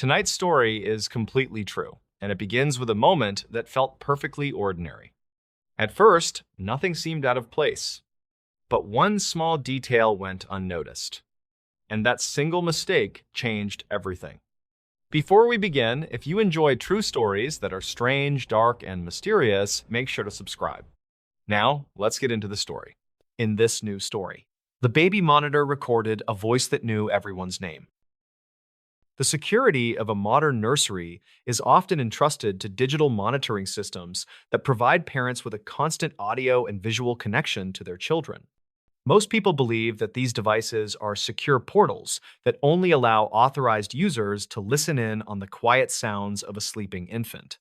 Tonight's story is completely true, and it begins with a moment that felt perfectly ordinary. At first, nothing seemed out of place, but one small detail went unnoticed, and that single mistake changed everything. Before we begin, if you enjoy true stories that are strange, dark, and mysterious, make sure to subscribe. Now, let's get into the story. In this new story, the baby monitor recorded a voice that knew everyone's name. The security of a modern nursery is often entrusted to digital monitoring systems that provide parents with a constant audio and visual connection to their children. Most people believe that these devices are secure portals that only allow authorized users to listen in on the quiet sounds of a sleeping infant.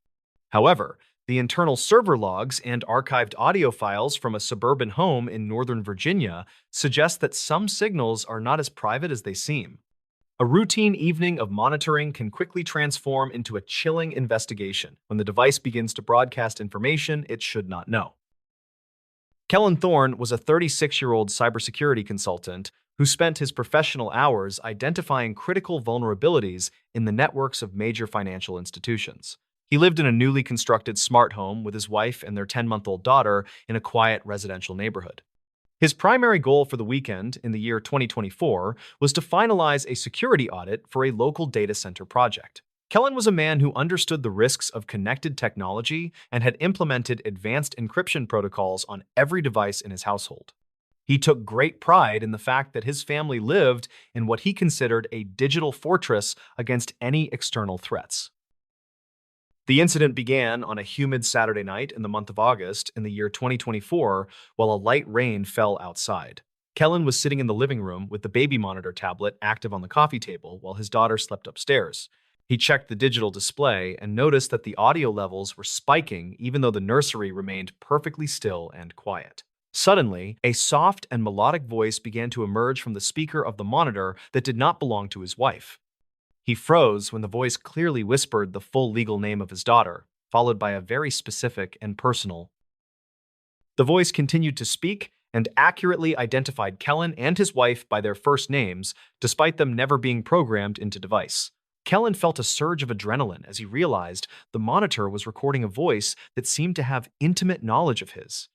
However, the internal server logs and archived audio files from a suburban home in Northern Virginia suggest that some signals are not as private as they seem. A routine evening of monitoring can quickly transform into a chilling investigation when the device begins to broadcast information it should not know. Kellen Thorne was a 36-year-old cybersecurity consultant who spent his professional hours identifying critical vulnerabilities in the networks of major financial institutions. He lived in a newly constructed smart home with his wife and their 10-month-old daughter in a quiet residential neighborhood. His primary goal for the weekend in the year 2024 was to finalize a security audit for a local data center project. Kellen was a man who understood the risks of connected technology and had implemented advanced encryption protocols on every device in his household. He took great pride in the fact that his family lived in what he considered a digital fortress against any external threats. The incident began on a humid Saturday night in the month of August in the year 2024 while a light rain fell outside. Kellen was sitting in the living room with the baby monitor tablet active on the coffee table while his daughter slept upstairs. He checked the digital display and noticed that the audio levels were spiking even though the nursery remained perfectly still and quiet. Suddenly, a soft and melodic voice began to emerge from the speaker of the monitor that did not belong to his wife. He froze when the voice clearly whispered the full legal name of his daughter, followed by a very specific and personal. The voice continued to speak and accurately identified Kellen and his wife by their first names, despite them never being programmed into device. Kellen felt a surge of adrenaline as he realized the monitor was recording a voice that seemed to have intimate knowledge of his.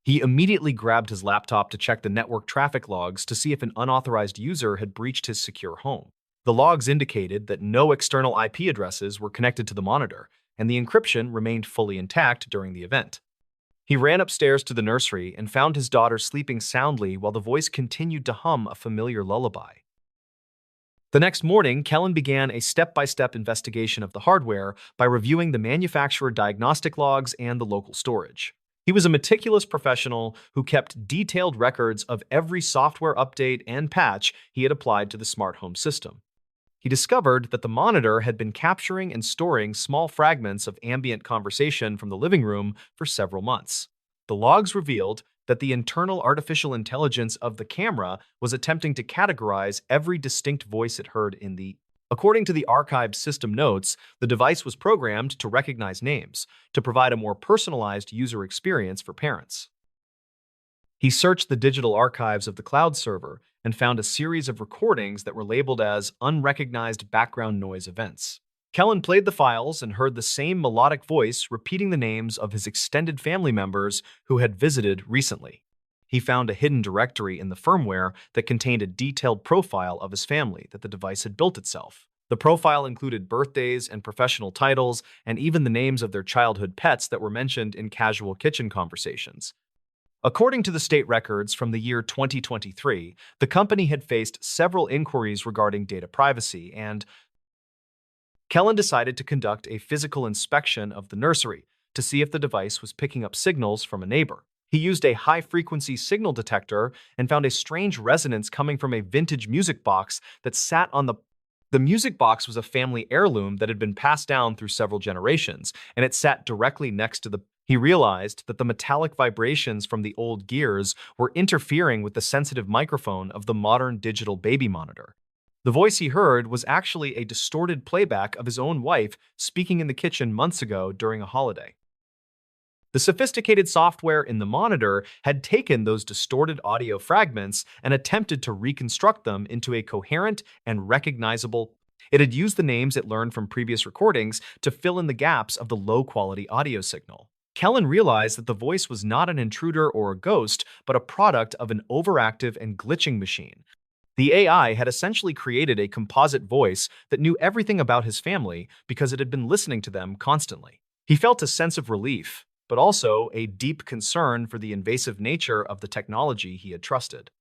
He immediately grabbed his laptop to check the network traffic logs to see if an unauthorized user had breached his secure home. The logs indicated that no external IP addresses were connected to the monitor, and the encryption remained fully intact during the event. He ran upstairs to the nursery and found his daughter sleeping soundly while the voice continued to hum a familiar lullaby. The next morning, Kellen began a step-by-step investigation of the hardware by reviewing the manufacturer diagnostic logs and the local storage. He was a meticulous professional who kept detailed records of every software update and patch he had applied to the smart home system. He discovered that the monitor had been capturing and storing small fragments of ambient conversation from the living room for several months. The logs revealed that the internal artificial intelligence of the camera was attempting to categorize every distinct voice it heard in the. According to the archived system notes, the device was programmed to recognize names, to provide a more personalized user experience for parents. He searched the digital archives of the cloud server and found a series of recordings that were labeled as unrecognized background noise events. Kellen played the files and heard the same melodic voice repeating the names of his extended family members who had visited recently. He found a hidden directory in the firmware that contained a detailed profile of his family that the device had built itself. The profile included birthdays and professional titles, and even the names of their childhood pets that were mentioned in casual kitchen conversations. According to the state records from the year 2023, the company had faced several inquiries regarding data privacy, and Kellen decided to conduct a physical inspection of the nursery to see if the device was picking up signals from a neighbor. He used a high-frequency signal detector and found a strange resonance coming from a vintage music box that sat on the music box was a family heirloom that had been passed down through several generations, and it sat directly next to the. He realized that the metallic vibrations from the old gears were interfering with the sensitive microphone of the modern digital baby monitor. The voice he heard was actually a distorted playback of his own wife speaking in the kitchen months ago during a holiday. The sophisticated software in the monitor had taken those distorted audio fragments and attempted to reconstruct them into a coherent and recognizable. It had used the names it learned from previous recordings to fill in the gaps of the low-quality audio signal. Kellen realized that the voice was not an intruder or a ghost, but a product of an overactive and glitching machine. The AI had essentially created a composite voice that knew everything about his family because it had been listening to them constantly. He felt a sense of relief, but also a deep concern for the invasive nature of the technology he had trusted.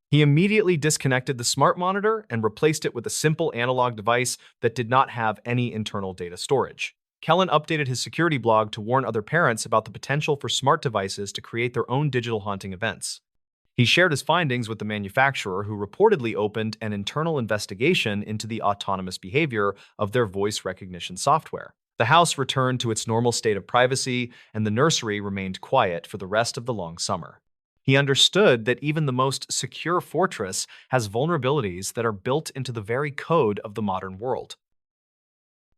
He immediately disconnected the smart monitor and replaced it with a simple analog device that did not have any internal data storage. Kellen updated his security blog to warn other parents about the potential for smart devices to create their own digital haunting events. He shared his findings with the manufacturer, who reportedly opened an internal investigation into the autonomous behavior of their voice recognition software. The house returned to its normal state of privacy, and the nursery remained quiet for the rest of the long summer. He understood that even the most secure fortress has vulnerabilities that are built into the very code of the modern world.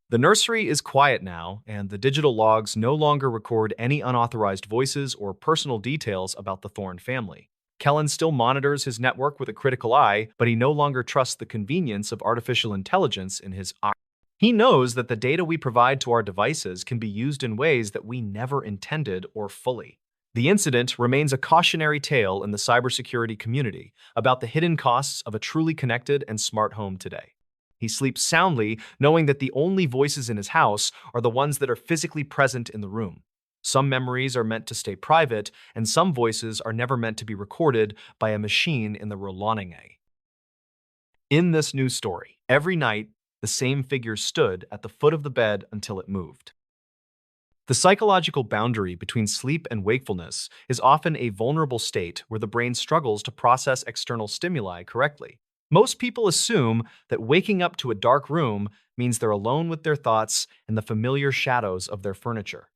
The nursery is quiet now, and the digital logs no longer record any unauthorized voices or personal details about the Thorne family. Kellen still monitors his network with a critical eye, but he no longer trusts the convenience of artificial intelligence in his eye. He knows that the data we provide to our devices can be used in ways that we never intended or fully. The incident remains a cautionary tale in the cybersecurity community about the hidden costs of a truly connected and smart home today. He sleeps soundly, knowing that the only voices in his house are the ones that are physically present in the room. Some memories are meant to stay private, and some voices are never meant to be recorded by a machine in the Rolloninge. In this new story, every night, the same figure stood at the foot of the bed until it moved. The psychological boundary between sleep and wakefulness is often a vulnerable state where the brain struggles to process external stimuli correctly. Most people assume that waking up to a dark room means they're alone with their thoughts and the familiar shadows of their furniture.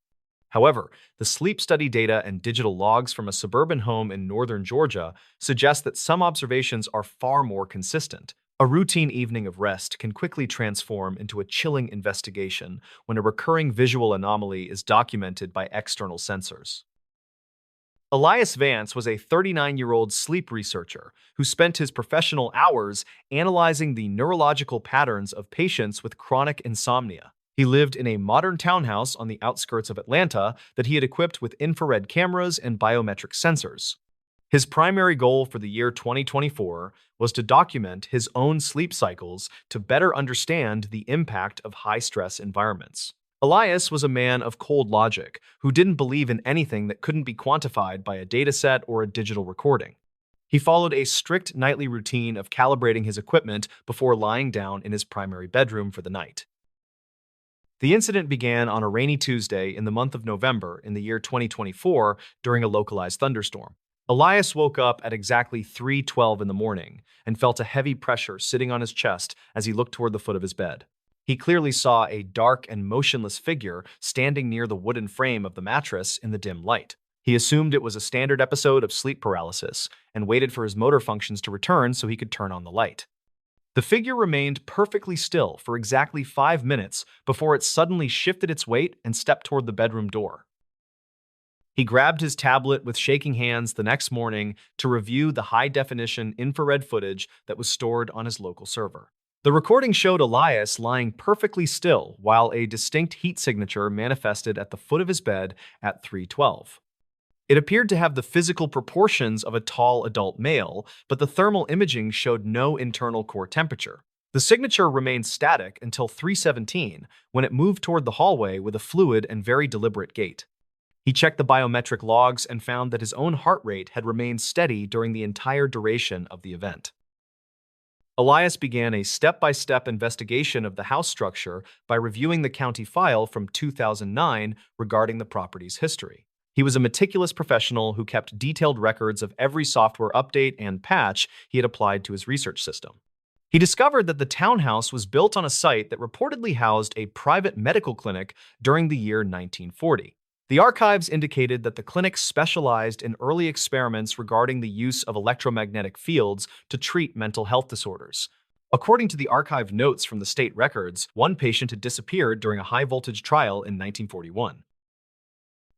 However, the sleep study data and digital logs from a suburban home in northern Georgia suggest that some observations are far more consistent. A routine evening of rest can quickly transform into a chilling investigation when a recurring visual anomaly is documented by external sensors. Elias Vance was a 39-year-old sleep researcher who spent his professional hours analyzing the neurological patterns of patients with chronic insomnia. He lived in a modern townhouse on the outskirts of Atlanta that he had equipped with infrared cameras and biometric sensors. His primary goal for the year 2024 was to document his own sleep cycles to better understand the impact of high-stress environments. Elias was a man of cold logic who didn't believe in anything that couldn't be quantified by a dataset or a digital recording. He followed a strict nightly routine of calibrating his equipment before lying down in his primary bedroom for the night. The incident began on a rainy Tuesday in the month of November in the year 2024 during a localized thunderstorm. Elias woke up at exactly 3:12 in the morning and felt a heavy pressure sitting on his chest as he looked toward the foot of his bed. He clearly saw a dark and motionless figure standing near the wooden frame of the mattress in the dim light. He assumed it was a standard episode of sleep paralysis and waited for his motor functions to return so he could turn on the light. The figure remained perfectly still for exactly 5 minutes before it suddenly shifted its weight and stepped toward the bedroom door. He grabbed his tablet with shaking hands the next morning to review the high-definition infrared footage that was stored on his local server. The recording showed Elias lying perfectly still while a distinct heat signature manifested at the foot of his bed at 3:12. It appeared to have the physical proportions of a tall adult male, but the thermal imaging showed no internal core temperature. The signature remained static until 3:17, when it moved toward the hallway with a fluid and very deliberate gait. He checked the biometric logs and found that his own heart rate had remained steady during the entire duration of the event. Elias began a step-by-step investigation of the house structure by reviewing the county file from 2009 regarding the property's history. He was a meticulous professional who kept detailed records of every software update and patch he had applied to his research system. He discovered that the townhouse was built on a site that reportedly housed a private medical clinic during the year 1940. The archives indicated that the clinic specialized in early experiments regarding the use of electromagnetic fields to treat mental health disorders. According to the archived notes from the state records, one patient had disappeared during a high-voltage trial in 1941.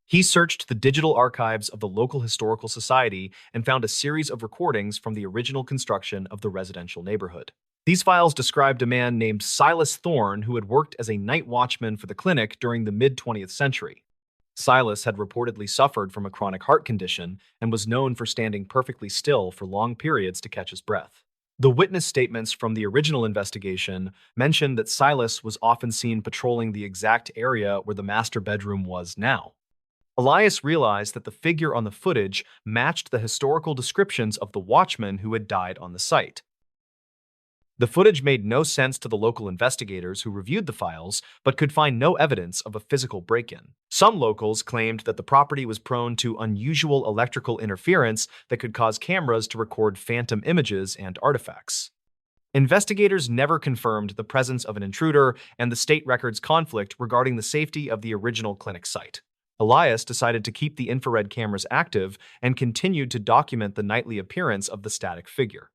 He searched the digital archives of the local historical society and found a series of recordings from the original construction of the residential neighborhood. These files described a man named Silas Thorne who had worked as a night watchman for the clinic during the mid-20th century. Silas had reportedly suffered from a chronic heart condition and was known for standing perfectly still for long periods to catch his breath. The witness statements from the original investigation mentioned that Silas was often seen patrolling the exact area where the master bedroom was now. Elias realized that the figure on the footage matched the historical descriptions of the watchman who had died on the site. The footage made no sense to the local investigators who reviewed the files, but could find no evidence of a physical break-in. Some locals claimed that the property was prone to unusual electrical interference that could cause cameras to record phantom images and artifacts. Investigators never confirmed the presence of an intruder, and the state records conflict regarding the safety of the original clinic site. Elias decided to keep the infrared cameras active and continued to document the nightly appearance of the static figure.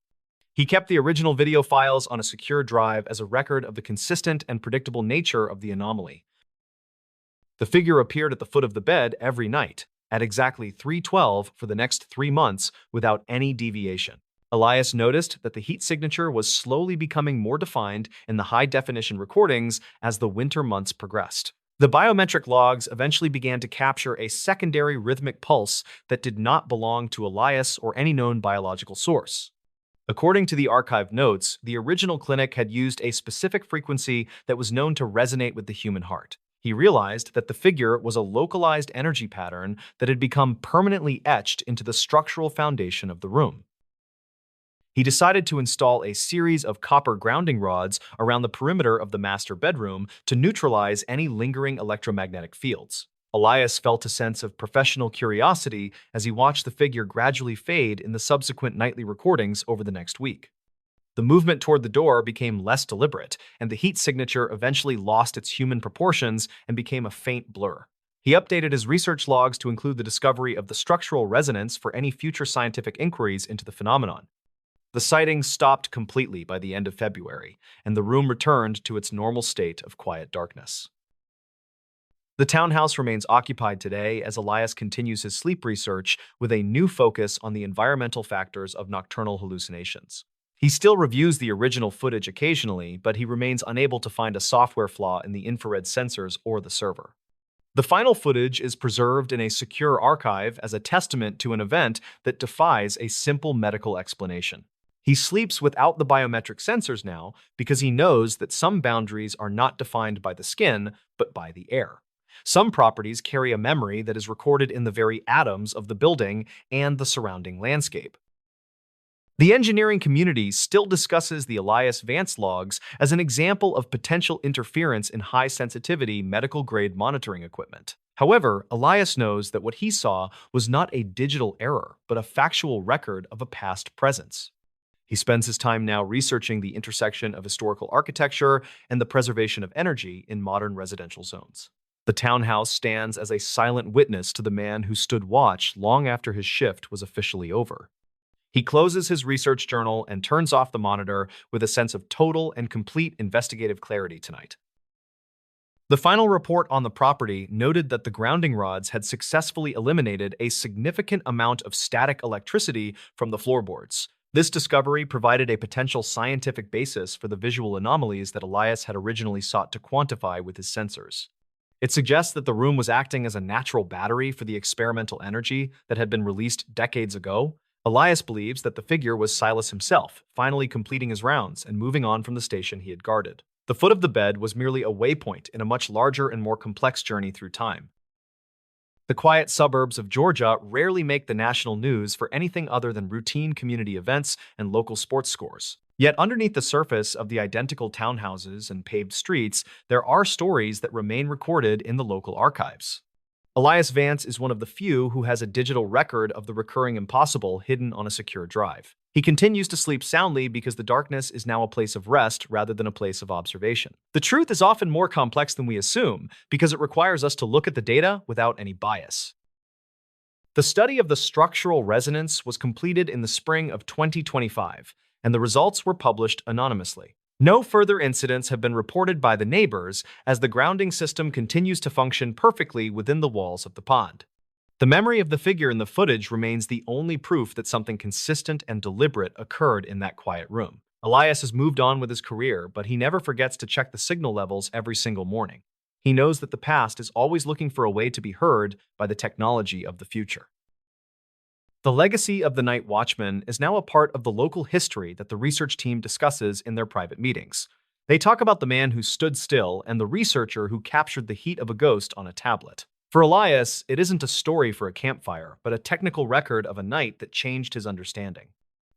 He kept the original video files on a secure drive as a record of the consistent and predictable nature of the anomaly. The figure appeared at the foot of the bed every night, at exactly 3:12 for the next 3 months without any deviation. Elias noticed that the heat signature was slowly becoming more defined in the high-definition recordings as the winter months progressed. The biometric logs eventually began to capture a secondary rhythmic pulse that did not belong to Elias or any known biological source. According to the archived notes, the original clinic had used a specific frequency that was known to resonate with the human heart. He realized that the figure was a localized energy pattern that had become permanently etched into the structural foundation of the room. He decided to install a series of copper grounding rods around the perimeter of the master bedroom to neutralize any lingering electromagnetic fields. Elias felt a sense of professional curiosity as he watched the figure gradually fade in the subsequent nightly recordings over the next week. The movement toward the door became less deliberate, and the heat signature eventually lost its human proportions and became a faint blur. He updated his research logs to include the discovery of the structural resonance for any future scientific inquiries into the phenomenon. The sightings stopped completely by the end of February, and the room returned to its normal state of quiet darkness. The townhouse remains occupied today as Elias continues his sleep research with a new focus on the environmental factors of nocturnal hallucinations. He still reviews the original footage occasionally, but he remains unable to find a software flaw in the infrared sensors or the server. The final footage is preserved in a secure archive as a testament to an event that defies a simple medical explanation. He sleeps without the biometric sensors now because he knows that some boundaries are not defined by the skin, but by the air. Some properties carry a memory that is recorded in the very atoms of the building and the surrounding landscape. The engineering community still discusses the Elias Vance logs as an example of potential interference in high-sensitivity medical-grade monitoring equipment. However, Elias knows that what he saw was not a digital error, but a factual record of a past presence. He spends his time now researching the intersection of historical architecture and the preservation of energy in modern residential zones. The townhouse stands as a silent witness to the man who stood watch long after his shift was officially over. He closes his research journal and turns off the monitor with a sense of total and complete investigative clarity tonight. The final report on the property noted that the grounding rods had successfully eliminated a significant amount of static electricity from the floorboards. This discovery provided a potential scientific basis for the visual anomalies that Elias had originally sought to quantify with his sensors. It suggests that the room was acting as a natural battery for the experimental energy that had been released decades ago. Elias believes that the figure was Silas himself, finally completing his rounds and moving on from the station he had guarded. The foot of the bed was merely a waypoint in a much larger and more complex journey through time. The quiet suburbs of Georgia rarely make the national news for anything other than routine community events and local sports scores. Yet underneath the surface of the identical townhouses and paved streets, there are stories that remain recorded in the local archives. Elias Vance is one of the few who has a digital record of the recurring impossible hidden on a secure drive. He continues to sleep soundly because the darkness is now a place of rest rather than a place of observation. The truth is often more complex than we assume because it requires us to look at the data without any bias. The study of the structural resonance was completed in the spring of 2025, and the results were published anonymously. No further incidents have been reported by the neighbors as the grounding system continues to function perfectly within the walls of the pond. The memory of the figure in the footage remains the only proof that something consistent and deliberate occurred in that quiet room. Elias has moved on with his career, but he never forgets to check the signal levels every single morning. He knows that the past is always looking for a way to be heard by the technology of the future. The legacy of the night watchman is now a part of the local history that the research team discusses in their private meetings. They talk about the man who stood still and the researcher who captured the heat of a ghost on a tablet. For Elias, it isn't a story for a campfire, but a technical record of a night that changed his understanding.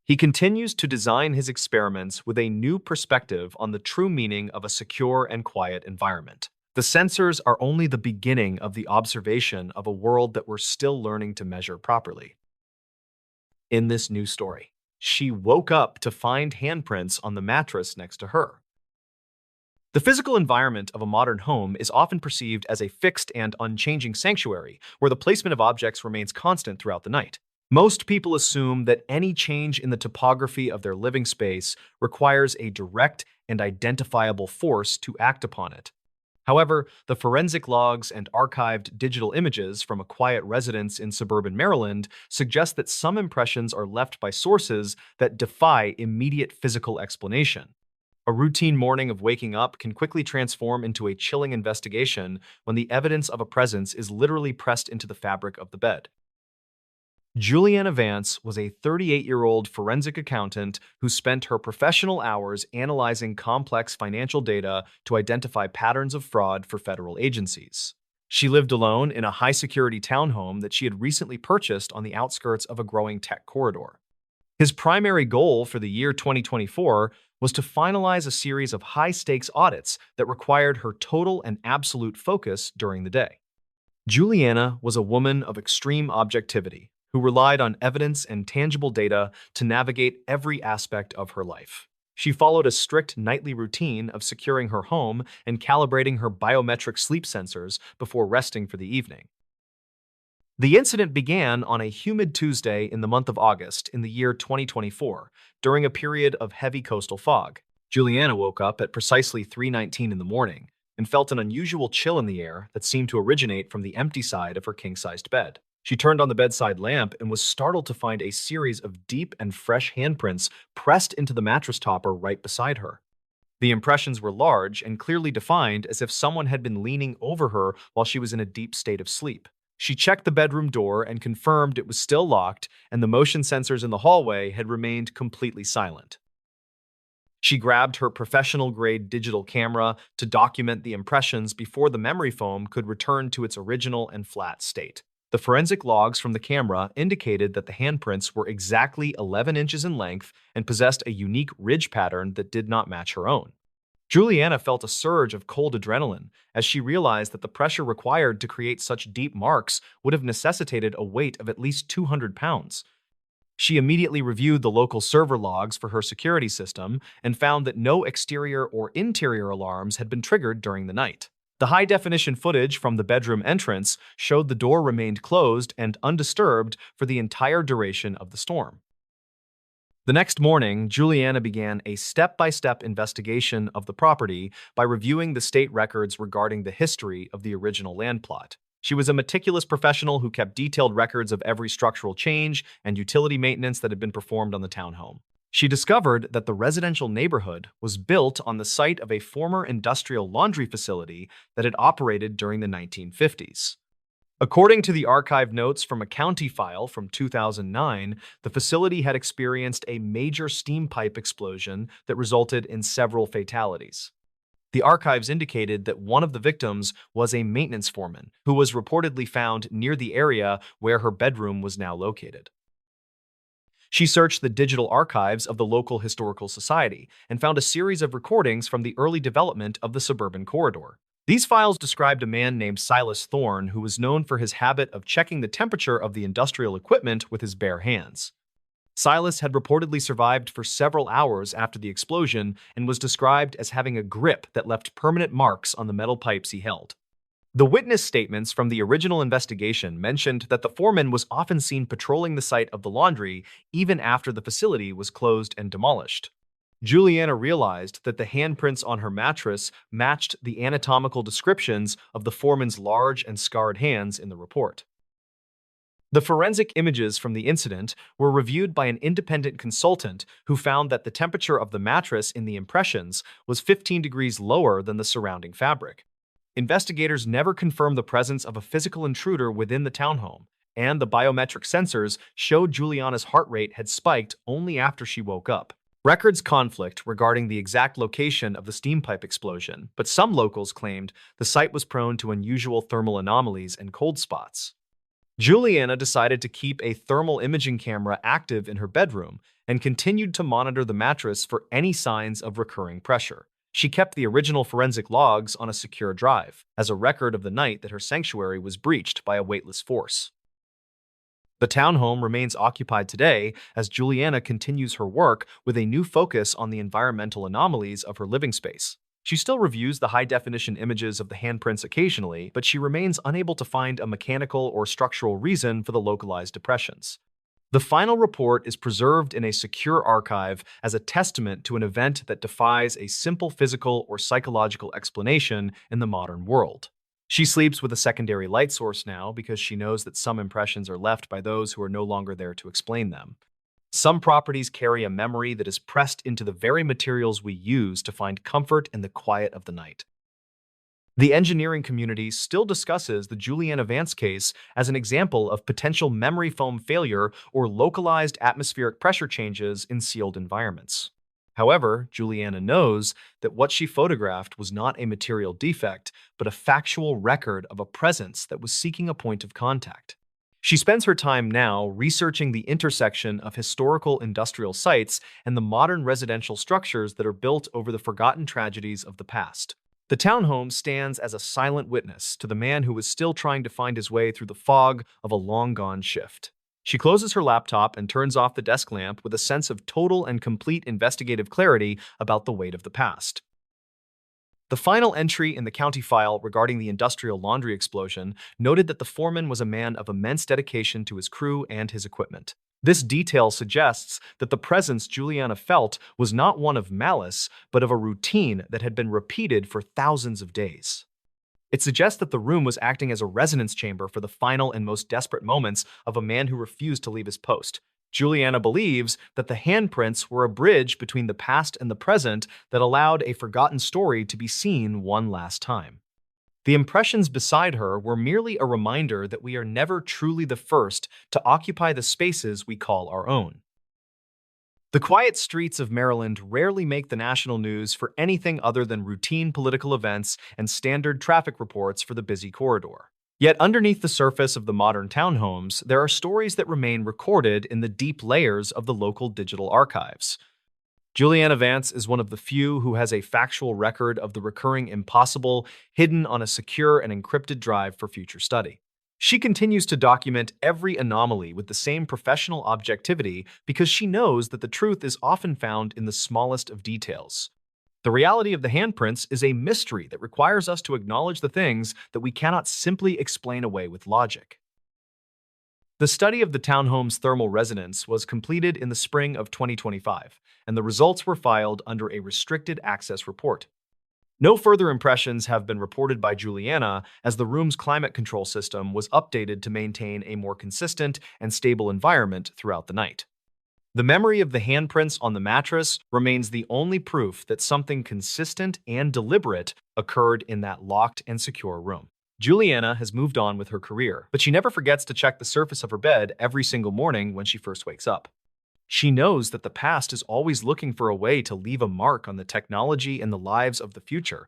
He continues to design his experiments with a new perspective on the true meaning of a secure and quiet environment. The sensors are only the beginning of the observation of a world that we're still learning to measure properly. In this new story, she woke up to find handprints on the mattress next to her. The physical environment of a modern home is often perceived as a fixed and unchanging sanctuary, where the placement of objects remains constant throughout the night. Most people assume that any change in the topography of their living space requires a direct and identifiable force to act upon it. However, the forensic logs and archived digital images from a quiet residence in suburban Maryland suggest that some impressions are left by sources that defy immediate physical explanation. A routine morning of waking up can quickly transform into a chilling investigation when the evidence of a presence is literally pressed into the fabric of the bed. Juliana Vance was a 38-year-old forensic accountant who spent her professional hours analyzing complex financial data to identify patterns of fraud for federal agencies. She lived alone in a high-security townhome that she had recently purchased on the outskirts of a growing tech corridor. His primary goal for the year 2024 was to finalize a series of high-stakes audits that required her total and absolute focus during the day. Juliana was a woman of extreme objectivity, who relied on evidence and tangible data to navigate every aspect of her life. She followed a strict nightly routine of securing her home and calibrating her biometric sleep sensors before resting for the evening. The incident began on a humid Tuesday in the month of August in the year 2024, during a period of heavy coastal fog. Juliana woke up at precisely 3:19 in the morning and felt an unusual chill in the air that seemed to originate from the empty side of her king-sized bed. She turned on the bedside lamp and was startled to find a series of deep and fresh handprints pressed into the mattress topper right beside her. The impressions were large and clearly defined, as if someone had been leaning over her while she was in a deep state of sleep. She checked the bedroom door and confirmed it was still locked, and the motion sensors in the hallway had remained completely silent. She grabbed her professional-grade digital camera to document the impressions before the memory foam could return to its original and flat state. The forensic logs from the camera indicated that the handprints were exactly 11 inches in length and possessed a unique ridge pattern that did not match her own. Juliana felt a surge of cold adrenaline as she realized that the pressure required to create such deep marks would have necessitated a weight of at least 200 pounds. She immediately reviewed the local server logs for her security system and found that no exterior or interior alarms had been triggered during the night. The high-definition footage from the bedroom entrance showed the door remained closed and undisturbed for the entire duration of the storm. The next morning, Juliana began a step-by-step investigation of the property by reviewing the state records regarding the history of the original land plot. She was a meticulous professional who kept detailed records of every structural change and utility maintenance that had been performed on the townhome. She discovered that the residential neighborhood was built on the site of a former industrial laundry facility that had operated during the 1950s. According to the archive notes from a county file from 2009, the facility had experienced a major steam pipe explosion that resulted in several fatalities. The archives indicated that one of the victims was a maintenance foreman who was reportedly found near the area where her bedroom was now located. She searched the digital archives of the local historical society and found a series of recordings from the early development of the suburban corridor. These files described a man named Silas Thorne who was known for his habit of checking the temperature of the industrial equipment with his bare hands. Silas had reportedly survived for several hours after the explosion and was described as having a grip that left permanent marks on the metal pipes he held. The witness statements from the original investigation mentioned that the foreman was often seen patrolling the site of the laundry even after the facility was closed and demolished. Juliana realized that the handprints on her mattress matched the anatomical descriptions of the foreman's large and scarred hands in the report. The forensic images from the incident were reviewed by an independent consultant who found that the temperature of the mattress in the impressions was 15 degrees lower than the surrounding fabric. Investigators never confirmed the presence of a physical intruder within the townhome, and the biometric sensors showed Juliana's heart rate had spiked only after she woke up. Records conflict regarding the exact location of the steam pipe explosion, but some locals claimed the site was prone to unusual thermal anomalies and cold spots. Juliana decided to keep a thermal imaging camera active in her bedroom and continued to monitor the mattress for any signs of recurring pressure. She kept the original forensic logs on a secure drive, as a record of the night that her sanctuary was breached by a weightless force. The townhome remains occupied today as Juliana continues her work with a new focus on the environmental anomalies of her living space. She still reviews the high-definition images of the handprints occasionally, but she remains unable to find a mechanical or structural reason for the localized depressions. The final report is preserved in a secure archive as a testament to an event that defies a simple physical or psychological explanation in the modern world. She sleeps with a secondary light source now because she knows that some impressions are left by those who are no longer there to explain them. Some properties carry a memory that is pressed into the very materials we use to find comfort in the quiet of the night. The engineering community still discusses the Juliana Vance case as an example of potential memory foam failure or localized atmospheric pressure changes in sealed environments. However, Juliana knows that what she photographed was not a material defect, but a factual record of a presence that was seeking a point of contact. She spends her time now researching the intersection of historical industrial sites and the modern residential structures that are built over the forgotten tragedies of the past. The townhome stands as a silent witness to the man who is still trying to find his way through the fog of a long-gone shift. She closes her laptop and turns off the desk lamp with a sense of total and complete investigative clarity about the weight of the past. The final entry in the county file regarding the industrial laundry explosion noted that the foreman was a man of immense dedication to his crew and his equipment. This detail suggests that the presence Juliana felt was not one of malice, but of a routine that had been repeated for thousands of days. It suggests that the room was acting as a resonance chamber for the final and most desperate moments of a man who refused to leave his post. Juliana believes that the handprints were a bridge between the past and the present that allowed a forgotten story to be seen one last time. The impressions beside her were merely a reminder that we are never truly the first to occupy the spaces we call our own. The quiet streets of Maryland rarely make the national news for anything other than routine political events and standard traffic reports for the busy corridor. Yet underneath the surface of the modern townhomes, there are stories that remain recorded in the deep layers of the local digital archives. Juliana Vance is one of the few who has a factual record of the recurring impossible hidden on a secure and encrypted drive for future study. She continues to document every anomaly with the same professional objectivity because she knows that the truth is often found in the smallest of details. The reality of the handprints is a mystery that requires us to acknowledge the things that we cannot simply explain away with logic. The study of the townhome's thermal resonance was completed in the spring of 2025, and the results were filed under a restricted access report. No further impressions have been reported by Juliana, as the room's climate control system was updated to maintain a more consistent and stable environment throughout the night. The memory of the handprints on the mattress remains the only proof that something consistent and deliberate occurred in that locked and secure room. Juliana has moved on with her career, but she never forgets to check the surface of her bed every single morning when she first wakes up. She knows that the past is always looking for a way to leave a mark on the technology and the lives of the future.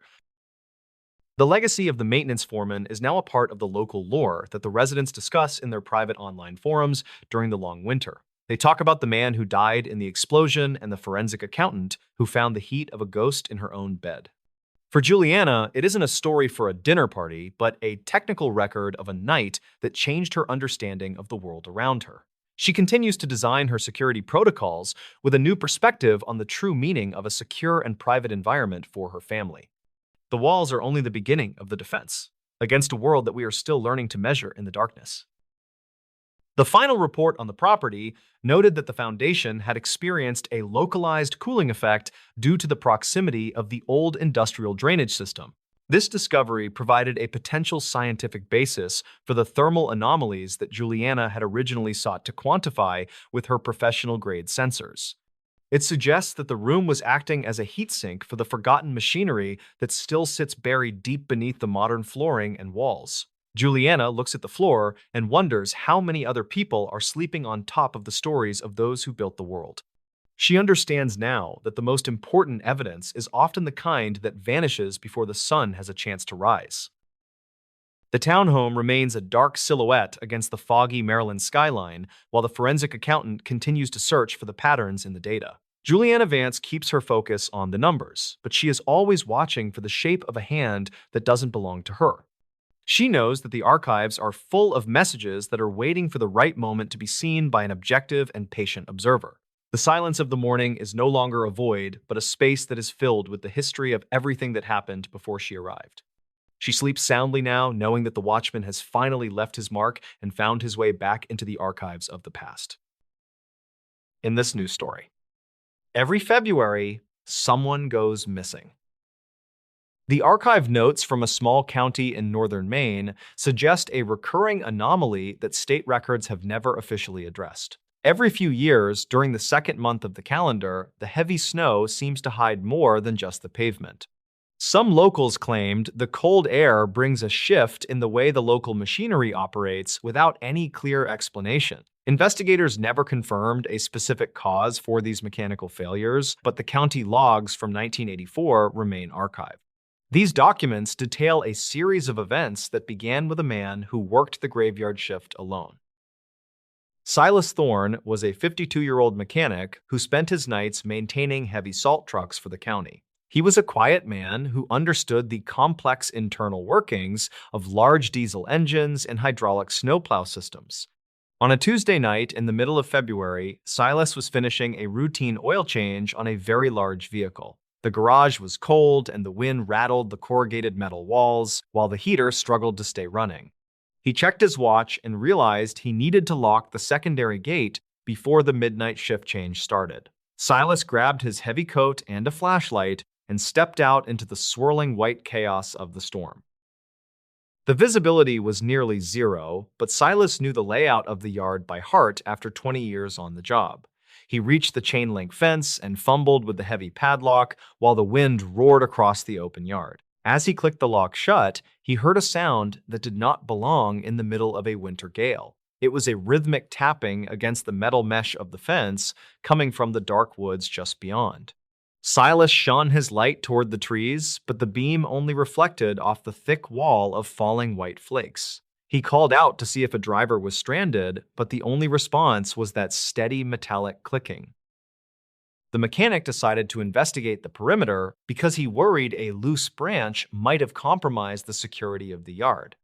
The legacy of the maintenance foreman is now a part of the local lore that the residents discuss in their private online forums during the long winter. They talk about the man who died in the explosion and the forensic accountant who found the heat of a ghost in her own bed. For Juliana, it isn't a story for a dinner party, but a technical record of a night that changed her understanding of the world around her. She continues to design her security protocols with a new perspective on the true meaning of a secure and private environment for her family. The walls are only the beginning of the defense against a world that we are still learning to measure in the darkness. The final report on the property noted that the foundation had experienced a localized cooling effect due to the proximity of the old industrial drainage system. This discovery provided a potential scientific basis for the thermal anomalies that Juliana had originally sought to quantify with her professional-grade sensors. It suggests that the room was acting as a heat sink for the forgotten machinery that still sits buried deep beneath the modern flooring and walls. Juliana looks at the floor and wonders how many other people are sleeping on top of the stories of those who built the world. She understands now that the most important evidence is often the kind that vanishes before the sun has a chance to rise. The townhome remains a dark silhouette against the foggy Maryland skyline, while the forensic accountant continues to search for the patterns in the data. Juliana Vance keeps her focus on the numbers, but she is always watching for the shape of a hand that doesn't belong to her. She knows that the archives are full of messages that are waiting for the right moment to be seen by an objective and patient observer. The silence of the morning is no longer a void, but a space that is filled with the history of everything that happened before she arrived. She sleeps soundly now, knowing that the watchman has finally left his mark and found his way back into the archives of the past. In this news story, every February, someone goes missing. The archive notes from a small county in northern Maine suggest a recurring anomaly that state records have never officially addressed. Every few years, during the second month of the calendar, the heavy snow seems to hide more than just the pavement. Some locals claimed the cold air brings a shift in the way the local machinery operates without any clear explanation. Investigators never confirmed a specific cause for these mechanical failures, but the county logs from 1984 remain archived. These documents detail a series of events that began with a man who worked the graveyard shift alone. Silas Thorne was a 52-year-old mechanic who spent his nights maintaining heavy salt trucks for the county. He was a quiet man who understood the complex internal workings of large diesel engines and hydraulic snowplow systems. On a Tuesday night in the middle of February, Silas was finishing a routine oil change on a very large vehicle. The garage was cold and the wind rattled the corrugated metal walls, while the heater struggled to stay running. He checked his watch and realized he needed to lock the secondary gate before the midnight shift change started. Silas grabbed his heavy coat and a flashlight and stepped out into the swirling white chaos of the storm. The visibility was nearly zero, but Silas knew the layout of the yard by heart after 20 years on the job. He reached the chain-link fence and fumbled with the heavy padlock while the wind roared across the open yard. As he clicked the lock shut, he heard a sound that did not belong in the middle of a winter gale. It was a rhythmic tapping against the metal mesh of the fence coming from the dark woods just beyond. Silas shone his light toward the trees, but the beam only reflected off the thick wall of falling white flakes. He called out to see if a driver was stranded, but the only response was that steady metallic clicking. The mechanic decided to investigate the perimeter because he worried a loose branch might have compromised the security of the yard.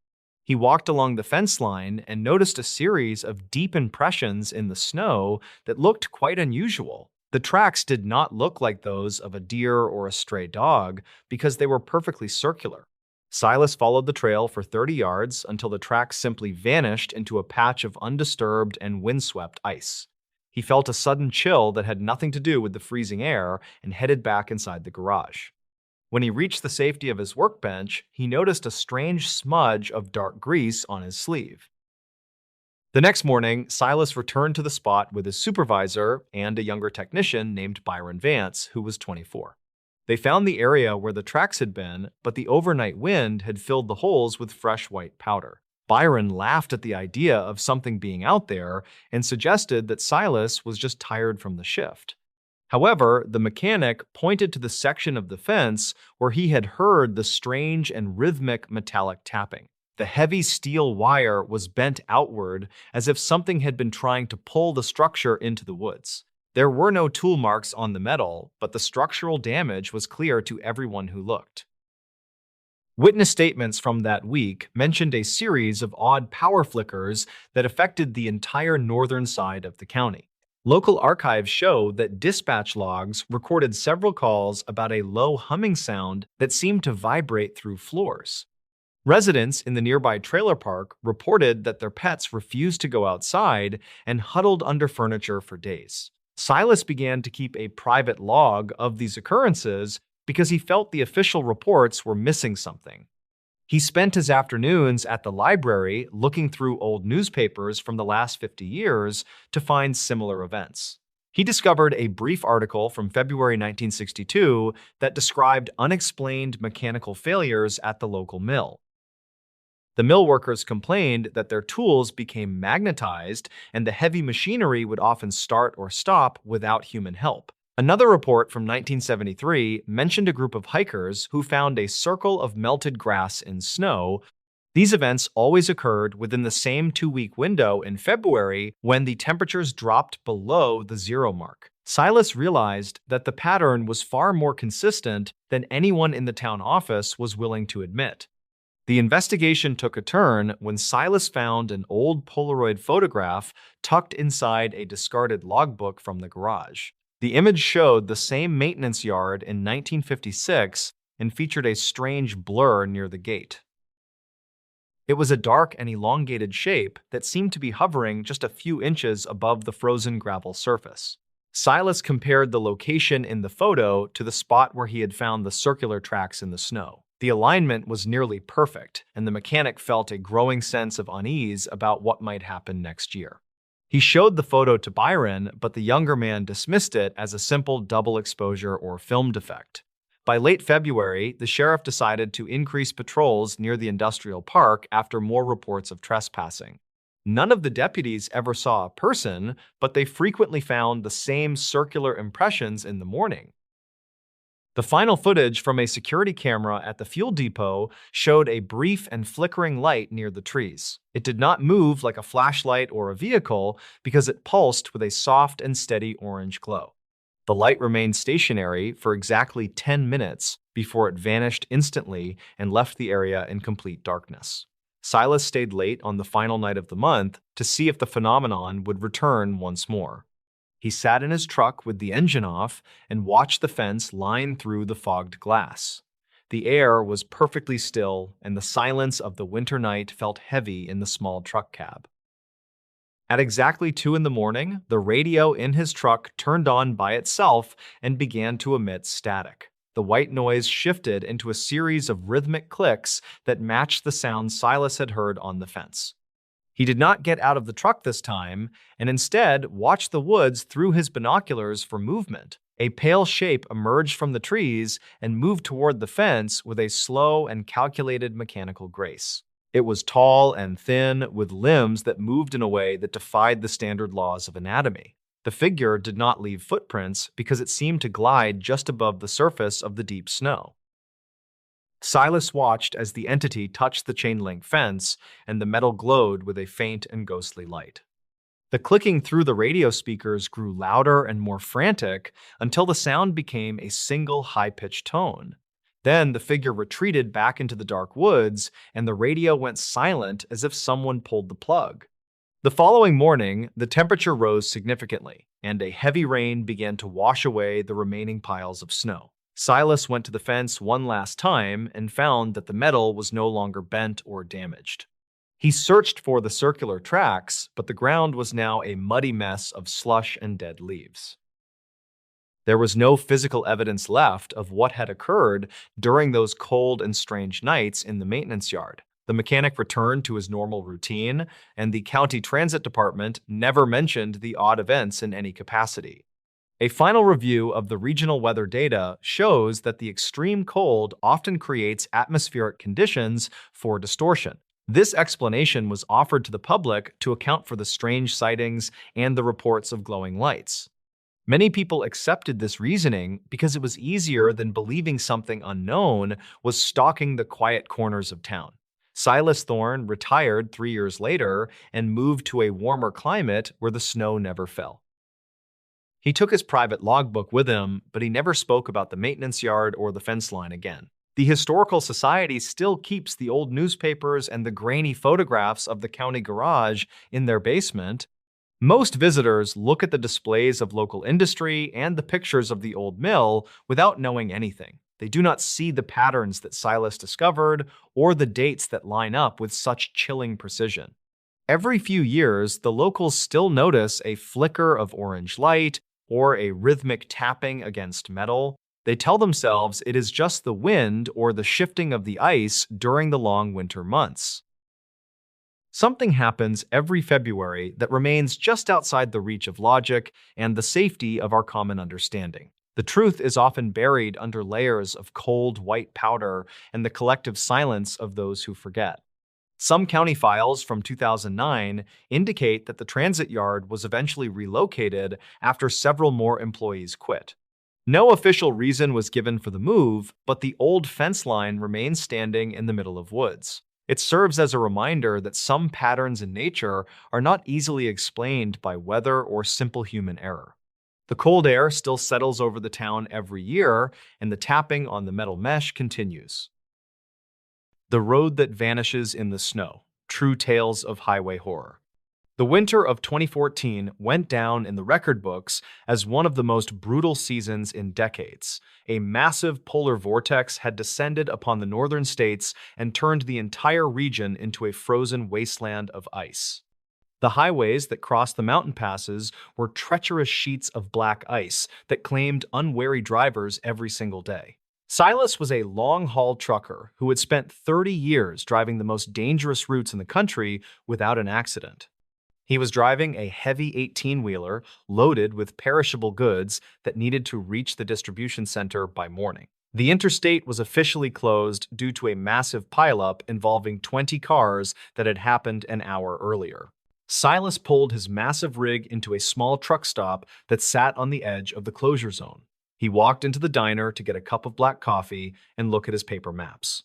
He walked along the fence line and noticed a series of deep impressions in the snow that looked quite unusual. The tracks did not look like those of a deer or a stray dog because they were perfectly circular. Silas followed the trail for 30 yards until the tracks simply vanished into a patch of undisturbed and windswept ice. He felt a sudden chill that had nothing to do with the freezing air and headed back inside the garage. When he reached the safety of his workbench, he noticed a strange smudge of dark grease on his sleeve. The next morning, Silas returned to the spot with his supervisor and a younger technician named Byron Vance, who was 24. They found the area where the tracks had been, but the overnight wind had filled the holes with fresh white powder. Byron laughed at the idea of something being out there and suggested that Silas was just tired from the shift. However, the mechanic pointed to the section of the fence where he had heard the strange and rhythmic metallic tapping. The heavy steel wire was bent outward as if something had been trying to pull the structure into the woods. There were no tool marks on the metal, but the structural damage was clear to everyone who looked. Witness statements from that week mentioned a series of odd power flickers that affected the entire northern side of the county. Local archives show that dispatch logs recorded several calls about a low humming sound that seemed to vibrate through floors. Residents in the nearby trailer park reported that their pets refused to go outside and huddled under furniture for days. Silas began to keep a private log of these occurrences, because he felt the official reports were missing something. He spent his afternoons at the library looking through old newspapers from the last 50 years to find similar events. He discovered a brief article from February 1962 that described unexplained mechanical failures at the local mill. The mill workers complained that their tools became magnetized and the heavy machinery would often start or stop without human help. Another report from 1973 mentioned a group of hikers who found a circle of melted grass in snow. These events always occurred within the same 2-week window in February when the temperatures dropped below the zero mark. Silas realized that the pattern was far more consistent than anyone in the town office was willing to admit. The investigation took a turn when Silas found an old Polaroid photograph tucked inside a discarded logbook from the garage. The image showed the same maintenance yard in 1956 and featured a strange blur near the gate. It was a dark and elongated shape that seemed to be hovering just a few inches above the frozen gravel surface. Silas compared the location in the photo to the spot where he had found the circular tracks in the snow. The alignment was nearly perfect, and the mechanic felt a growing sense of unease about what might happen next year. He showed the photo to Byron, but the younger man dismissed it as a simple double exposure or film defect. By late February, the sheriff decided to increase patrols near the industrial park after more reports of trespassing. None of the deputies ever saw a person, but they frequently found the same circular impressions in the morning. The final footage from a security camera at the fuel depot showed a brief and flickering light near the trees. It did not move like a flashlight or a vehicle because it pulsed with a soft and steady orange glow. The light remained stationary for exactly 10 minutes before it vanished instantly and left the area in complete darkness. Silas stayed late on the final night of the month to see if the phenomenon would return once more. He sat in his truck with the engine off and watched the fence line through the fogged glass. The air was perfectly still, and the silence of the winter night felt heavy in the small truck cab. At exactly 2 in the morning, the radio in his truck turned on by itself and began to emit static. The white noise shifted into a series of rhythmic clicks that matched the sound Silas had heard on the fence. He did not get out of the truck this time, and instead watched the woods through his binoculars for movement. A pale shape emerged from the trees and moved toward the fence with a slow and calculated mechanical grace. It was tall and thin, with limbs that moved in a way that defied the standard laws of anatomy. The figure did not leave footprints because it seemed to glide just above the surface of the deep snow. Silas watched as the entity touched the chain-link fence, and the metal glowed with a faint and ghostly light. The clicking through the radio speakers grew louder and more frantic until the sound became a single high-pitched tone. Then the figure retreated back into the dark woods, and the radio went silent as if someone pulled the plug. The following morning, the temperature rose significantly, and a heavy rain began to wash away the remaining piles of snow. Silas went to the fence one last time and found that the metal was no longer bent or damaged. He searched for the circular tracks, but the ground was now a muddy mess of slush and dead leaves. There was no physical evidence left of what had occurred during those cold and strange nights in the maintenance yard. The mechanic returned to his normal routine, and the county transit department never mentioned the odd events in any capacity. A final review of the regional weather data shows that the extreme cold often creates atmospheric conditions for distortion. This explanation was offered to the public to account for the strange sightings and the reports of glowing lights. Many people accepted this reasoning because it was easier than believing something unknown was stalking the quiet corners of town. Silas Thorne retired 3 years later and moved to a warmer climate where the snow never fell. He took his private logbook with him, but he never spoke about the maintenance yard or the fence line again. The Historical Society still keeps the old newspapers and the grainy photographs of the county garage in their basement. Most visitors look at the displays of local industry and the pictures of the old mill without knowing anything. They do not see the patterns that Silas discovered or the dates that line up with such chilling precision. Every few years, the locals still notice a flicker of orange light or a rhythmic tapping against metal. They tell themselves it is just the wind or the shifting of the ice during the long winter months. Something happens every February that remains just outside the reach of logic and the safety of our common understanding. The truth is often buried under layers of cold white powder and the collective silence of those who forget. Some county files from 2009 indicate that the transit yard was eventually relocated after several more employees quit. No official reason was given for the move, but the old fence line remains standing in the middle of woods. It serves as a reminder that some patterns in nature are not easily explained by weather or simple human error. The cold air still settles over the town every year, and the tapping on the metal mesh continues. The road that vanishes in the snow. True tales of highway horror. The winter of 2014 went down in the record books as one of the most brutal seasons in decades. A massive polar vortex had descended upon the northern states and turned the entire region into a frozen wasteland of ice. The highways that crossed the mountain passes were treacherous sheets of black ice that claimed unwary drivers every single day. Silas was a long-haul trucker who had spent 30 years driving the most dangerous routes in the country without an accident. He was driving a heavy 18-wheeler loaded with perishable goods that needed to reach the distribution center by morning. The interstate was officially closed due to a massive pileup involving 20 cars that had happened an hour earlier. Silas pulled his massive rig into a small truck stop that sat on the edge of the closure zone. He walked into the diner to get a cup of black coffee and look at his paper maps.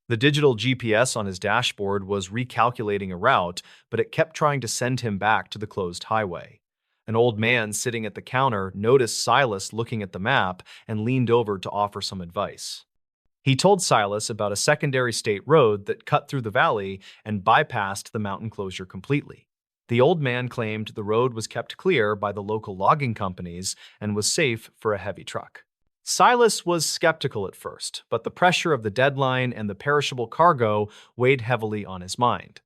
The digital GPS on his dashboard was recalculating a route, but it kept trying to send him back to the closed highway. An old man sitting at the counter noticed Silas looking at the map and leaned over to offer some advice. He told Silas about a secondary state road that cut through the valley and bypassed the mountain closure completely. The old man claimed the road was kept clear by the local logging companies and was safe for a heavy truck. Silas was skeptical at first, but the pressure of the deadline and the perishable cargo weighed heavily on his mind.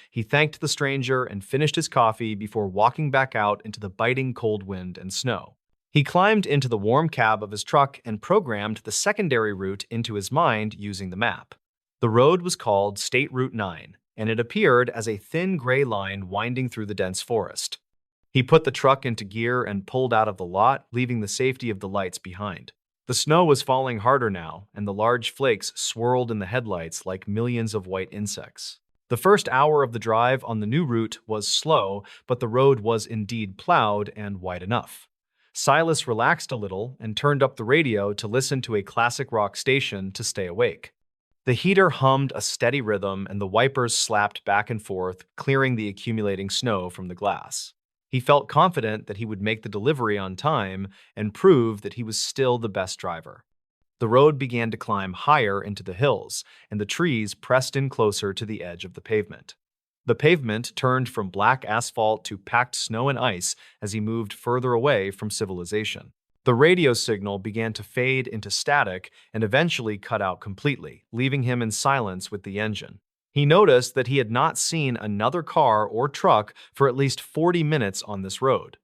He thanked the stranger and finished his coffee before walking back out into the biting cold wind and snow. He climbed into the warm cab of his truck and programmed the secondary route into his mind using the map. The road was called State Route 9, and it appeared as a thin gray line winding through the dense forest. He put the truck into gear and pulled out of the lot, leaving the safety of the lights behind. The snow was falling harder now, and the large flakes swirled in the headlights like millions of white insects. The first hour of the drive on the new route was slow, but the road was indeed plowed and wide enough. Silas relaxed a little and turned up the radio to listen to a classic rock station to stay awake. The heater hummed a steady rhythm and the wipers slapped back and forth, clearing the accumulating snow from the glass. He felt confident that he would make the delivery on time and prove that he was still the best driver. The road began to climb higher into the hills, and the trees pressed in closer to the edge of the pavement. The pavement turned from black asphalt to packed snow and ice as he moved further away from civilization. The radio signal began to fade into static and eventually cut out completely, leaving him in silence with the engine. He noticed that he had not seen another car or truck for at least 40 minutes on this road.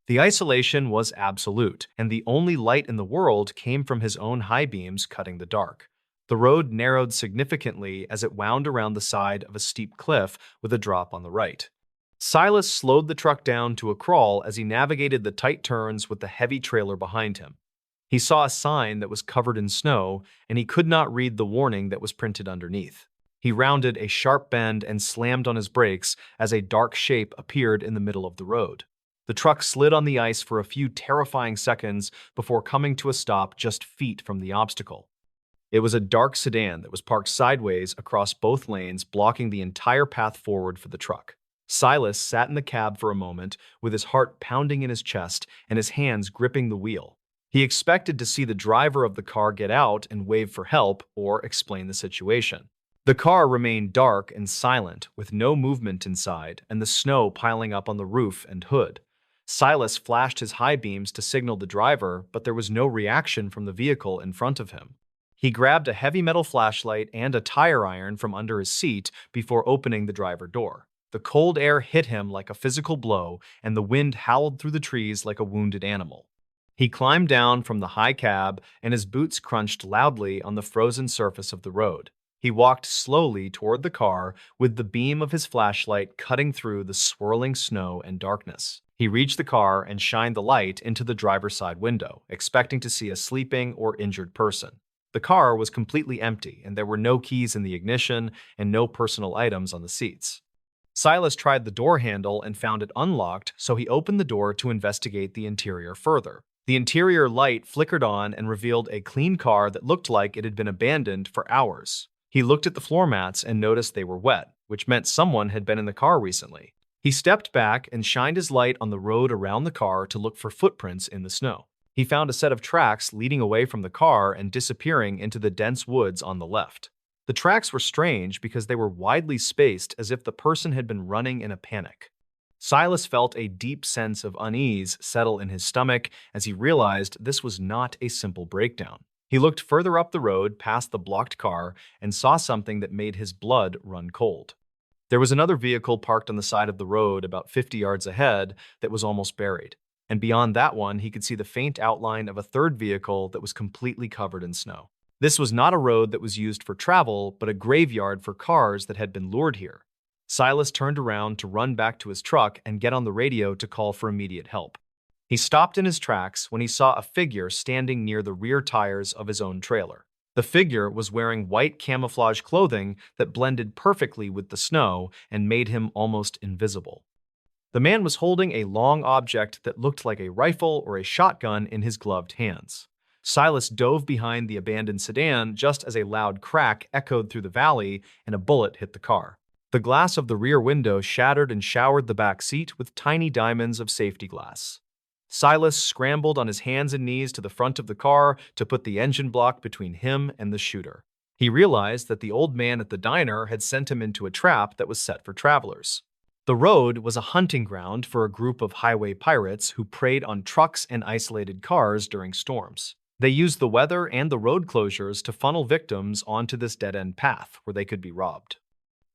The isolation was absolute, and the only light in the world came from his own high beams cutting the dark. The road narrowed significantly as it wound around the side of a steep cliff with a drop on the right. Silas slowed the truck down to a crawl as he navigated the tight turns with the heavy trailer behind him. He saw a sign that was covered in snow, and he could not read the warning that was printed underneath. He rounded a sharp bend and slammed on his brakes as a dark shape appeared in the middle of the road. The truck slid on the ice for a few terrifying seconds before coming to a stop just feet from the obstacle. It was a dark sedan that was parked sideways across both lanes, blocking the entire path forward for the truck. Silas sat in the cab for a moment, with his heart pounding in his chest and his hands gripping the wheel. He expected to see the driver of the car get out and wave for help or explain the situation. The car remained dark and silent, with no movement inside and the snow piling up on the roof and hood. Silas flashed his high beams to signal the driver, but there was no reaction from the vehicle in front of him. He grabbed a heavy metal flashlight and a tire iron from under his seat before opening the driver door. The cold air hit him like a physical blow, and the wind howled through the trees like a wounded animal. He climbed down from the high cab, and his boots crunched loudly on the frozen surface of the road. He walked slowly toward the car, with the beam of his flashlight cutting through the swirling snow and darkness. He reached the car and shined the light into the driver's side window, expecting to see a sleeping or injured person. The car was completely empty, and there were no keys in the ignition and no personal items on the seats. Silas tried the door handle and found it unlocked, so he opened the door to investigate the interior further. The interior light flickered on and revealed a clean car that looked like it had been abandoned for hours. He looked at the floor mats and noticed they were wet, which meant someone had been in the car recently. He stepped back and shined his light on the road around the car to look for footprints in the snow. He found a set of tracks leading away from the car and disappearing into the dense woods on the left. The tracks were strange because they were widely spaced, as if the person had been running in a panic. Silas felt a deep sense of unease settle in his stomach as he realized this was not a simple breakdown. He looked further up the road past the blocked car and saw something that made his blood run cold. There was another vehicle parked on the side of the road about 50 yards ahead that was almost buried. And beyond that one, he could see the faint outline of a third vehicle that was completely covered in snow. This was not a road that was used for travel, but a graveyard for cars that had been lured here. Silas turned around to run back to his truck and get on the radio to call for immediate help. He stopped in his tracks when he saw a figure standing near the rear tires of his own trailer. The figure was wearing white camouflage clothing that blended perfectly with the snow and made him almost invisible. The man was holding a long object that looked like a rifle or a shotgun in his gloved hands. Silas dove behind the abandoned sedan just as a loud crack echoed through the valley and a bullet hit the car. The glass of the rear window shattered and showered the back seat with tiny diamonds of safety glass. Silas scrambled on his hands and knees to the front of the car to put the engine block between him and the shooter. He realized that the old man at the diner had sent him into a trap that was set for travelers. The road was a hunting ground for a group of highway pirates who preyed on trucks and isolated cars during storms. They used the weather and the road closures to funnel victims onto this dead-end path where they could be robbed.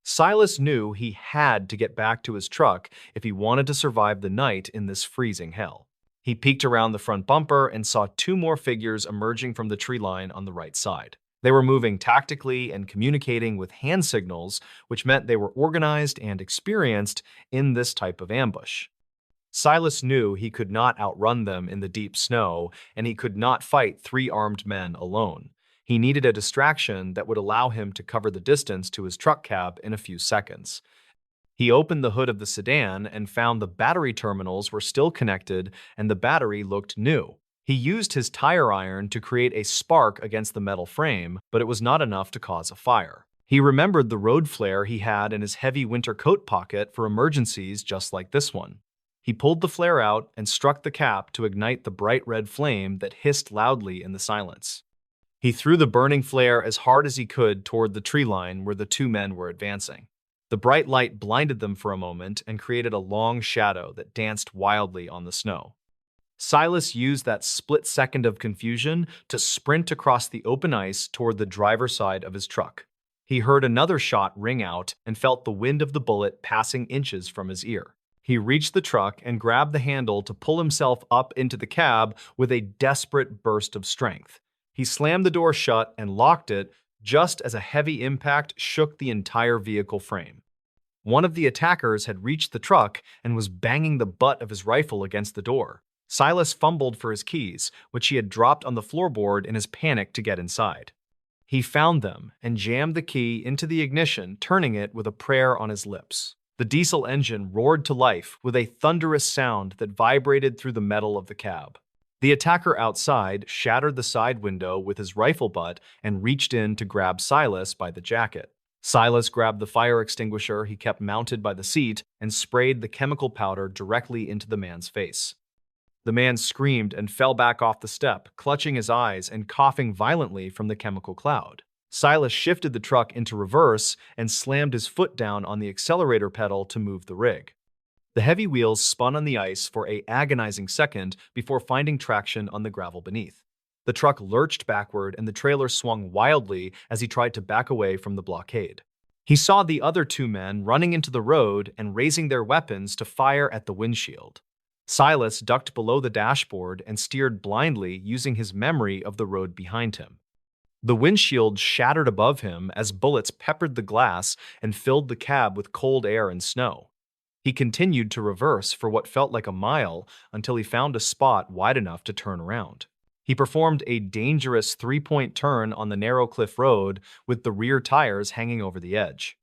Silas knew he had to get back to his truck if he wanted to survive the night in this freezing hell. He peeked around the front bumper and saw two more figures emerging from the tree line on the right side. They were moving tactically and communicating with hand signals, which meant they were organized and experienced in this type of ambush. Silas knew he could not outrun them in the deep snow, and he could not fight three armed men alone. He needed a distraction that would allow him to cover the distance to his truck cab in a few seconds. He opened the hood of the sedan and found the battery terminals were still connected and the battery looked new. He used his tire iron to create a spark against the metal frame, but it was not enough to cause a fire. He remembered the road flare he had in his heavy winter coat pocket for emergencies just like this one. He pulled the flare out and struck the cap to ignite the bright red flame that hissed loudly in the silence. He threw the burning flare as hard as he could toward the tree line where the two men were advancing. The bright light blinded them for a moment and created a long shadow that danced wildly on the snow. Silas used that split second of confusion to sprint across the open ice toward the driver's side of his truck. He heard another shot ring out and felt the wind of the bullet passing inches from his ear. He reached the truck and grabbed the handle to pull himself up into the cab with a desperate burst of strength. He slammed the door shut and locked it just as a heavy impact shook the entire vehicle frame. One of the attackers had reached the truck and was banging the butt of his rifle against the door. Silas fumbled for his keys, which he had dropped on the floorboard in his panic to get inside. He found them and jammed the key into the ignition, turning it with a prayer on his lips. The diesel engine roared to life with a thunderous sound that vibrated through the metal of the cab. The attacker outside shattered the side window with his rifle butt and reached in to grab Silas by the jacket. Silas grabbed the fire extinguisher he kept mounted by the seat and sprayed the chemical powder directly into the man's face. The man screamed and fell back off the step, clutching his eyes and coughing violently from the chemical cloud. Silas shifted the truck into reverse and slammed his foot down on the accelerator pedal to move the rig. The heavy wheels spun on the ice for an agonizing second before finding traction on the gravel beneath. The truck lurched backward and the trailer swung wildly as he tried to back away from the blockade. He saw the other two men running into the road and raising their weapons to fire at the windshield. Silas ducked below the dashboard and steered blindly using his memory of the road behind him. The windshield shattered above him as bullets peppered the glass and filled the cab with cold air and snow. He continued to reverse for what felt like a mile until he found a spot wide enough to turn around. He performed a dangerous three-point turn on the narrow cliff road with the rear tires hanging over the edge.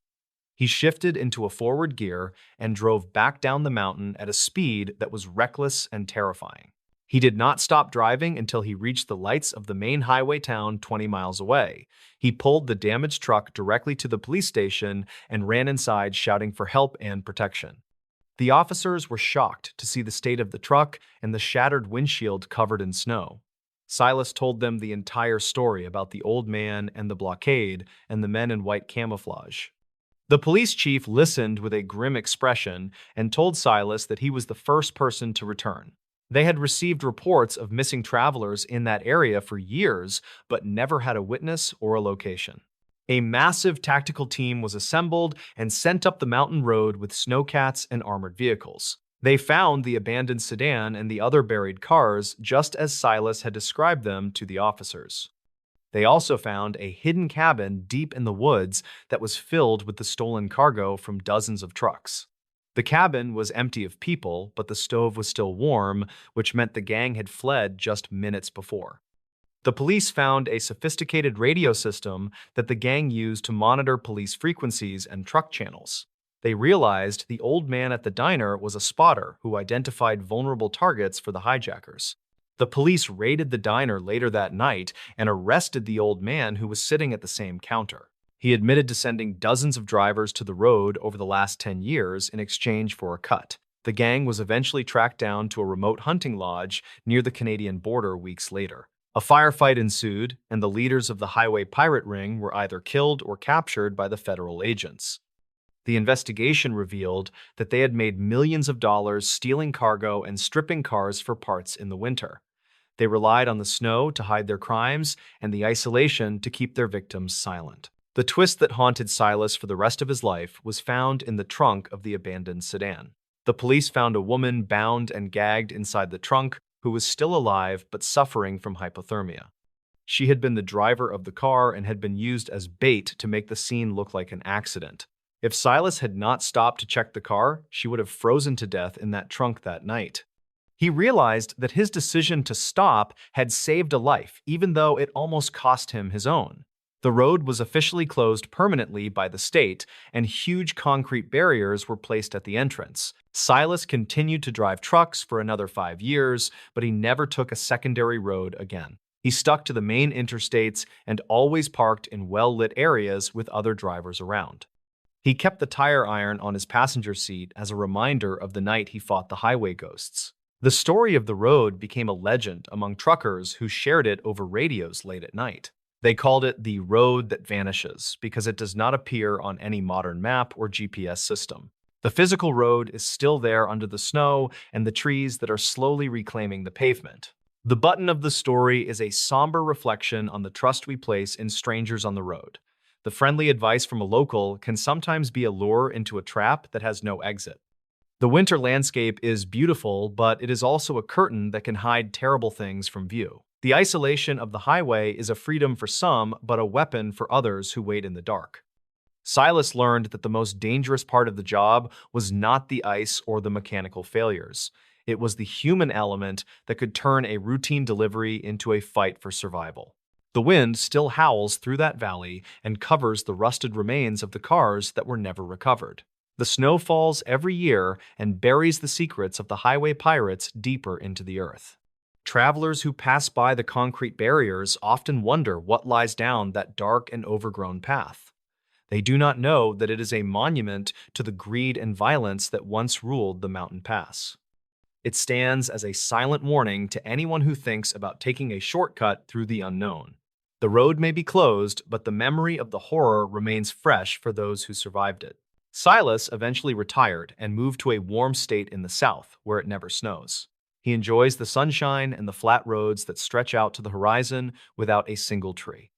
He shifted into a forward gear and drove back down the mountain at a speed that was reckless and terrifying. He did not stop driving until he reached the lights of the main highway town 20 miles away. He pulled the damaged truck directly to the police station and ran inside shouting for help and protection. The officers were shocked to see the state of the truck and the shattered windshield covered in snow. Silas told them the entire story about the old man and the blockade and the men in white camouflage. The police chief listened with a grim expression and told Silas that he was the first person to return. They had received reports of missing travelers in that area for years, but never had a witness or a location. A massive tactical team was assembled and sent up the mountain road with snowcats and armored vehicles. They found the abandoned sedan and the other buried cars just as Silas had described them to the officers. They also found a hidden cabin deep in the woods that was filled with the stolen cargo from dozens of trucks. The cabin was empty of people, but the stove was still warm, which meant the gang had fled just minutes before. The police found a sophisticated radio system that the gang used to monitor police frequencies and truck channels. They realized the old man at the diner was a spotter who identified vulnerable targets for the hijackers. The police raided the diner later that night and arrested the old man who was sitting at the same counter. He admitted to sending dozens of drivers to the road over the last 10 years in exchange for a cut. The gang was eventually tracked down to a remote hunting lodge near the Canadian border weeks later. A firefight ensued, and the leaders of the highway pirate ring were either killed or captured by the federal agents. The investigation revealed that they had made millions of dollars stealing cargo and stripping cars for parts in the winter. They relied on the snow to hide their crimes and the isolation to keep their victims silent. The twist that haunted Silas for the rest of his life was found in the trunk of the abandoned sedan. The police found a woman bound and gagged inside the trunk who was still alive but suffering from hypothermia. She had been the driver of the car and had been used as bait to make the scene look like an accident. If Silas had not stopped to check the car, she would have frozen to death in that trunk that night. He realized that his decision to stop had saved a life, even though it almost cost him his own. The road was officially closed permanently by the state, and huge concrete barriers were placed at the entrance. Silas continued to drive trucks for another 5 years, but he never took a secondary road again. He stuck to the main interstates and always parked in well-lit areas with other drivers around. He kept the tire iron on his passenger seat as a reminder of the night he fought the highway ghosts. The story of the road became a legend among truckers who shared it over radios late at night. They called it the road that vanishes because it does not appear on any modern map or GPS system. The physical road is still there under the snow and the trees that are slowly reclaiming the pavement. The button of the story is a somber reflection on the trust we place in strangers on the road. The friendly advice from a local can sometimes be a lure into a trap that has no exit. The winter landscape is beautiful, but it is also a curtain that can hide terrible things from view. The isolation of the highway is a freedom for some, but a weapon for others who wait in the dark. Silas learned that the most dangerous part of the job was not the ice or the mechanical failures. It was the human element that could turn a routine delivery into a fight for survival. The wind still howls through that valley and covers the rusted remains of the cars that were never recovered. The snow falls every year and buries the secrets of the highway pirates deeper into the earth. Travelers who pass by the concrete barriers often wonder what lies down that dark and overgrown path. They do not know that it is a monument to the greed and violence that once ruled the mountain pass. It stands as a silent warning to anyone who thinks about taking a shortcut through the unknown. The road may be closed, but the memory of the horror remains fresh for those who survived it. Silas eventually retired and moved to a warm state in the south, where it never snows. He enjoys the sunshine and the flat roads that stretch out to the horizon without a single tree.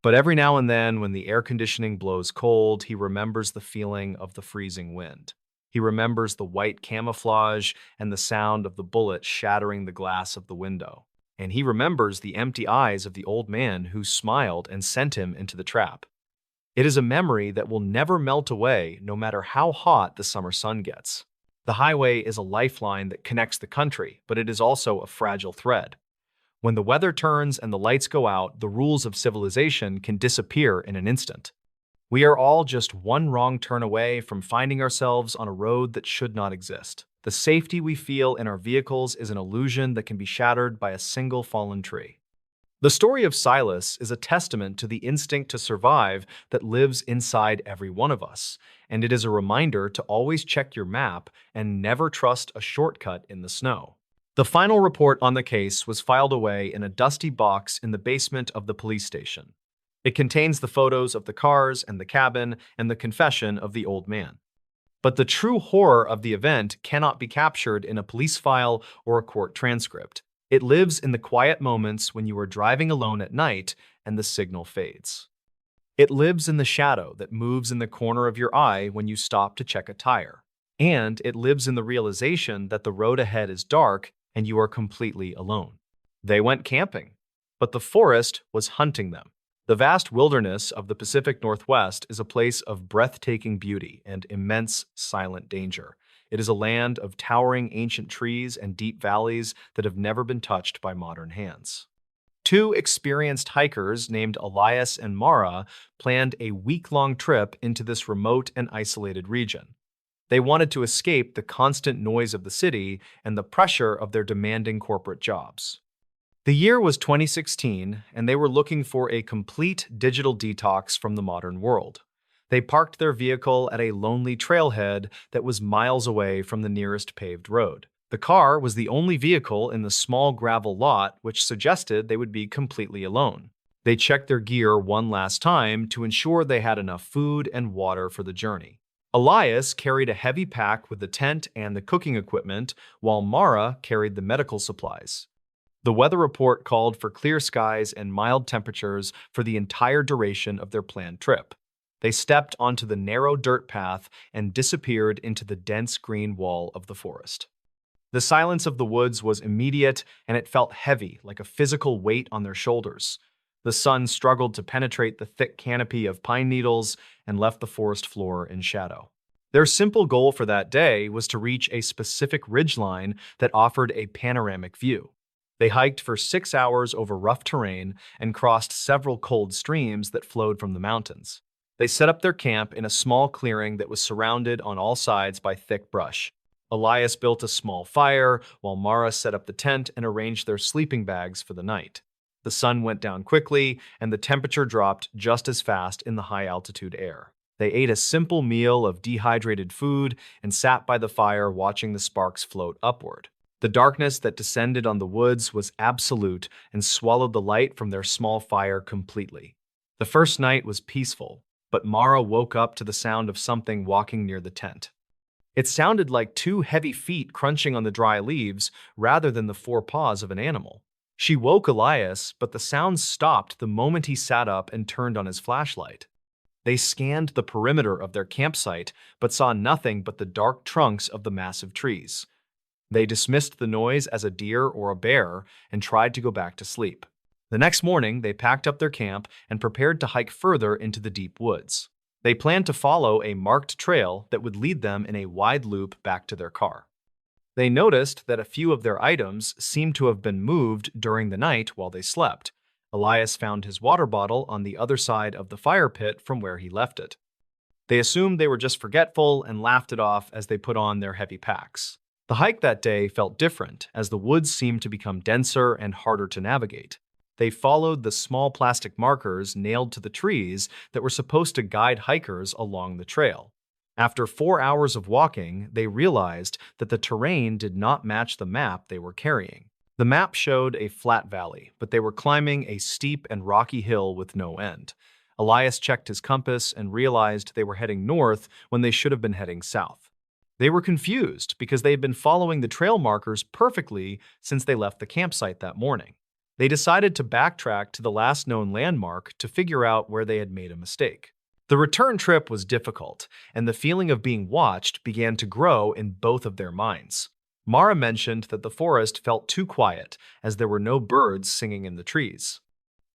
But every now and then, when the air conditioning blows cold, he remembers the feeling of the freezing wind. He remembers the white camouflage and the sound of the bullet shattering the glass of the window. And he remembers the empty eyes of the old man who smiled and sent him into the trap. It is a memory that will never melt away no matter how hot the summer sun gets. The highway is a lifeline that connects the country, but it is also a fragile thread. When the weather turns and the lights go out, the rules of civilization can disappear in an instant. We are all just one wrong turn away from finding ourselves on a road that should not exist. The safety we feel in our vehicles is an illusion that can be shattered by a single fallen tree. The story of Silas is a testament to the instinct to survive that lives inside every one of us, and it is a reminder to always check your map and never trust a shortcut in the snow. The final report on the case was filed away in a dusty box in the basement of the police station. It contains the photos of the cars and the cabin and the confession of the old man. But the true horror of the event cannot be captured in a police file or a court transcript. It lives in the quiet moments when you are driving alone at night and the signal fades. It lives in the shadow that moves in the corner of your eye when you stop to check a tire. And it lives in the realization that the road ahead is dark and you are completely alone. They went camping, but the forest was hunting them. The vast wilderness of the Pacific Northwest is a place of breathtaking beauty and immense silent danger. It is a land of towering ancient trees and deep valleys that have never been touched by modern hands. Two experienced hikers named Elias and Mara planned a week-long trip into this remote and isolated region. They wanted to escape the constant noise of the city and the pressure of their demanding corporate jobs. The year was 2016, and they were looking for a complete digital detox from the modern world. They parked their vehicle at a lonely trailhead that was miles away from the nearest paved road. The car was the only vehicle in the small gravel lot, which suggested they would be completely alone. They checked their gear one last time to ensure they had enough food and water for the journey. Elias carried a heavy pack with the tent and the cooking equipment, while Mara carried the medical supplies. The weather report called for clear skies and mild temperatures for the entire duration of their planned trip. They stepped onto the narrow dirt path and disappeared into the dense green wall of the forest. The silence of the woods was immediate, and it felt heavy, like a physical weight on their shoulders. The sun struggled to penetrate the thick canopy of pine needles and left the forest floor in shadow. Their simple goal for that day was to reach a specific ridgeline that offered a panoramic view. They hiked for 6 hours over rough terrain and crossed several cold streams that flowed from the mountains. They set up their camp in a small clearing that was surrounded on all sides by thick brush. Elias built a small fire, while Mara set up the tent and arranged their sleeping bags for the night. The sun went down quickly, and the temperature dropped just as fast in the high-altitude air. They ate a simple meal of dehydrated food and sat by the fire watching the sparks float upward. The darkness that descended on the woods was absolute and swallowed the light from their small fire completely. The first night was peaceful, but Mara woke up to the sound of something walking near the tent. It sounded like 2 heavy feet crunching on the dry leaves rather than the 4 paws of an animal. She woke Elias, but the sound stopped the moment he sat up and turned on his flashlight. They scanned the perimeter of their campsite, but saw nothing but the dark trunks of the massive trees. They dismissed the noise as a deer or a bear and tried to go back to sleep. The next morning, they packed up their camp and prepared to hike further into the deep woods. They planned to follow a marked trail that would lead them in a wide loop back to their car. They noticed that a few of their items seemed to have been moved during the night while they slept. Elias found his water bottle on the other side of the fire pit from where he left it. They assumed they were just forgetful and laughed it off as they put on their heavy packs. The hike that day felt different as the woods seemed to become denser and harder to navigate. They followed the small plastic markers nailed to the trees that were supposed to guide hikers along the trail. After 4 hours of walking, they realized that the terrain did not match the map they were carrying. The map showed a flat valley, but they were climbing a steep and rocky hill with no end. Elias checked his compass and realized they were heading north when they should have been heading south. They were confused because they had been following the trail markers perfectly since they left the campsite that morning. They decided to backtrack to the last known landmark to figure out where they had made a mistake. The return trip was difficult, and the feeling of being watched began to grow in both of their minds. Mara mentioned that the forest felt too quiet, as there were no birds singing in the trees.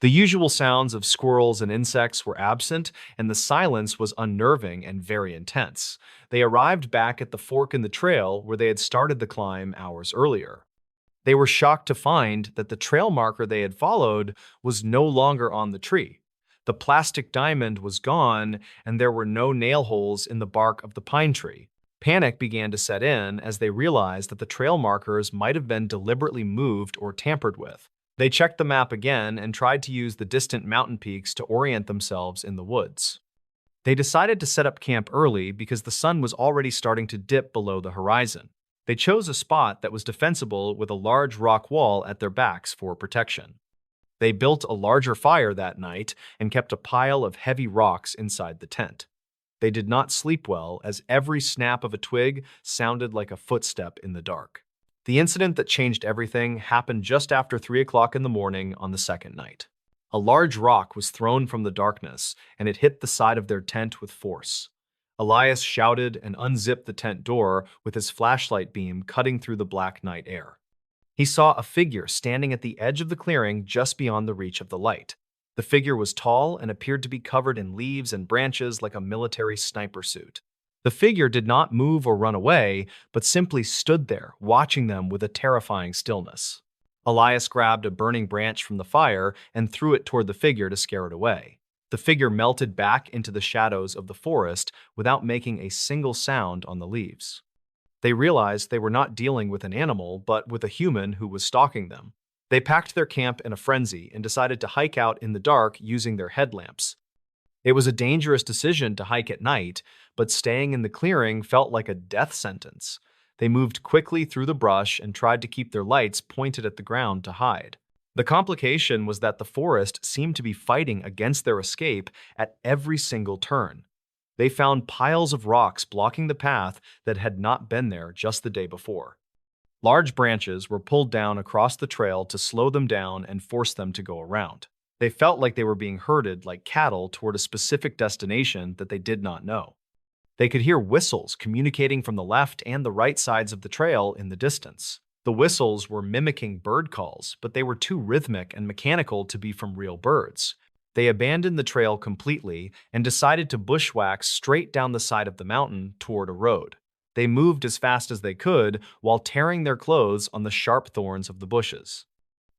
The usual sounds of squirrels and insects were absent, and the silence was unnerving and very intense. They arrived back at the fork in the trail where they had started the climb hours earlier. They were shocked to find that the trail marker they had followed was no longer on the tree. The plastic diamond was gone, and there were no nail holes in the bark of the pine tree. Panic began to set in as they realized that the trail markers might have been deliberately moved or tampered with. They checked the map again and tried to use the distant mountain peaks to orient themselves in the woods. They decided to set up camp early because the sun was already starting to dip below the horizon. They chose a spot that was defensible with a large rock wall at their backs for protection. They built a larger fire that night and kept a pile of heavy rocks inside the tent. They did not sleep well, as every snap of a twig sounded like a footstep in the dark. The incident that changed everything happened just after 3 o'clock in the morning on the second night. A large rock was thrown from the darkness, and it hit the side of their tent with force. Elias shouted and unzipped the tent door with his flashlight beam cutting through the black night air. He saw a figure standing at the edge of the clearing just beyond the reach of the light. The figure was tall and appeared to be covered in leaves and branches like a military sniper suit. The figure did not move or run away, but simply stood there, watching them with a terrifying stillness. Elias grabbed a burning branch from the fire and threw it toward the figure to scare it away. The figure melted back into the shadows of the forest without making a single sound on the leaves. They realized they were not dealing with an animal, but with a human who was stalking them. They packed their camp in a frenzy and decided to hike out in the dark using their headlamps. It was a dangerous decision to hike at night, but staying in the clearing felt like a death sentence. They moved quickly through the brush and tried to keep their lights pointed at the ground to hide. The complication was that the forest seemed to be fighting against their escape at every single turn. They found piles of rocks blocking the path that had not been there just the day before. Large branches were pulled down across the trail to slow them down and force them to go around. They felt like they were being herded like cattle toward a specific destination that they did not know. They could hear whistles communicating from the left and the right sides of the trail in the distance. The whistles were mimicking bird calls, but they were too rhythmic and mechanical to be from real birds. They abandoned the trail completely and decided to bushwhack straight down the side of the mountain toward a road. They moved as fast as they could while tearing their clothes on the sharp thorns of the bushes.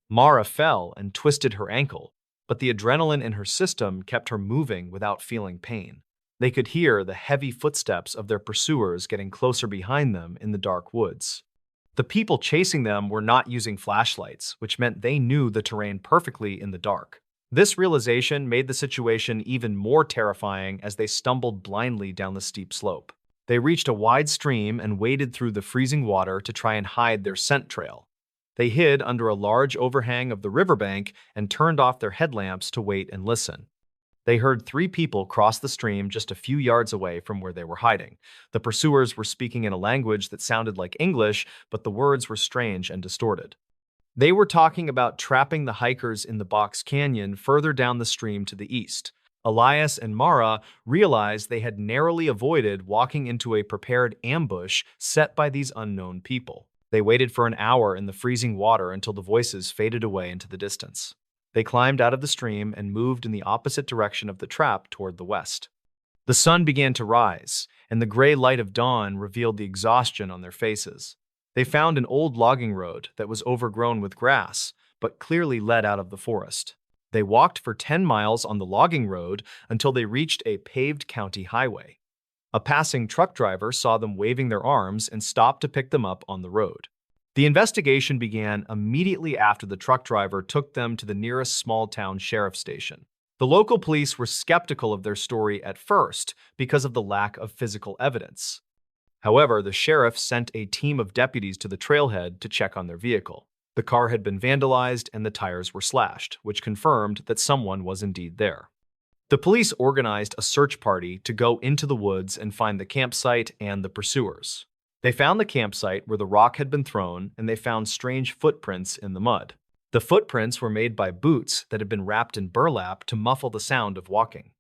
Mara fell and twisted her ankle, but the adrenaline in her system kept her moving without feeling pain. They could hear the heavy footsteps of their pursuers getting closer behind them in the dark woods. The people chasing them were not using flashlights, which meant they knew the terrain perfectly in the dark. This realization made the situation even more terrifying as they stumbled blindly down the steep slope. They reached a wide stream and waded through the freezing water to try and hide their scent trail. They hid under a large overhang of the riverbank and turned off their headlamps to wait and listen. They heard 3 people cross the stream just a few yards away from where they were hiding. The pursuers were speaking in a language that sounded like English, but the words were strange and distorted. They were talking about trapping the hikers in the Box Canyon further down the stream to the east. Elias and Mara realized they had narrowly avoided walking into a prepared ambush set by these unknown people. They waited for an hour in the freezing water until the voices faded away into the distance. They climbed out of the stream and moved in the opposite direction of the trap toward the west. The sun began to rise, and the gray light of dawn revealed the exhaustion on their faces. They found an old logging road that was overgrown with grass, but clearly led out of the forest. They walked for 10 miles on the logging road until they reached a paved county highway. A passing truck driver saw them waving their arms and stopped to pick them up on the road. The investigation began immediately after the truck driver took them to the nearest small-town sheriff's station. The local police were skeptical of their story at first because of the lack of physical evidence. However, the sheriff sent a team of deputies to the trailhead to check on their vehicle. The car had been vandalized and the tires were slashed, which confirmed that someone was indeed there. The police organized a search party to go into the woods and find the campsite and the pursuers. They found the campsite where the rock had been thrown, and they found strange footprints in the mud. The footprints were made by boots that had been wrapped in burlap to muffle the sound of walking.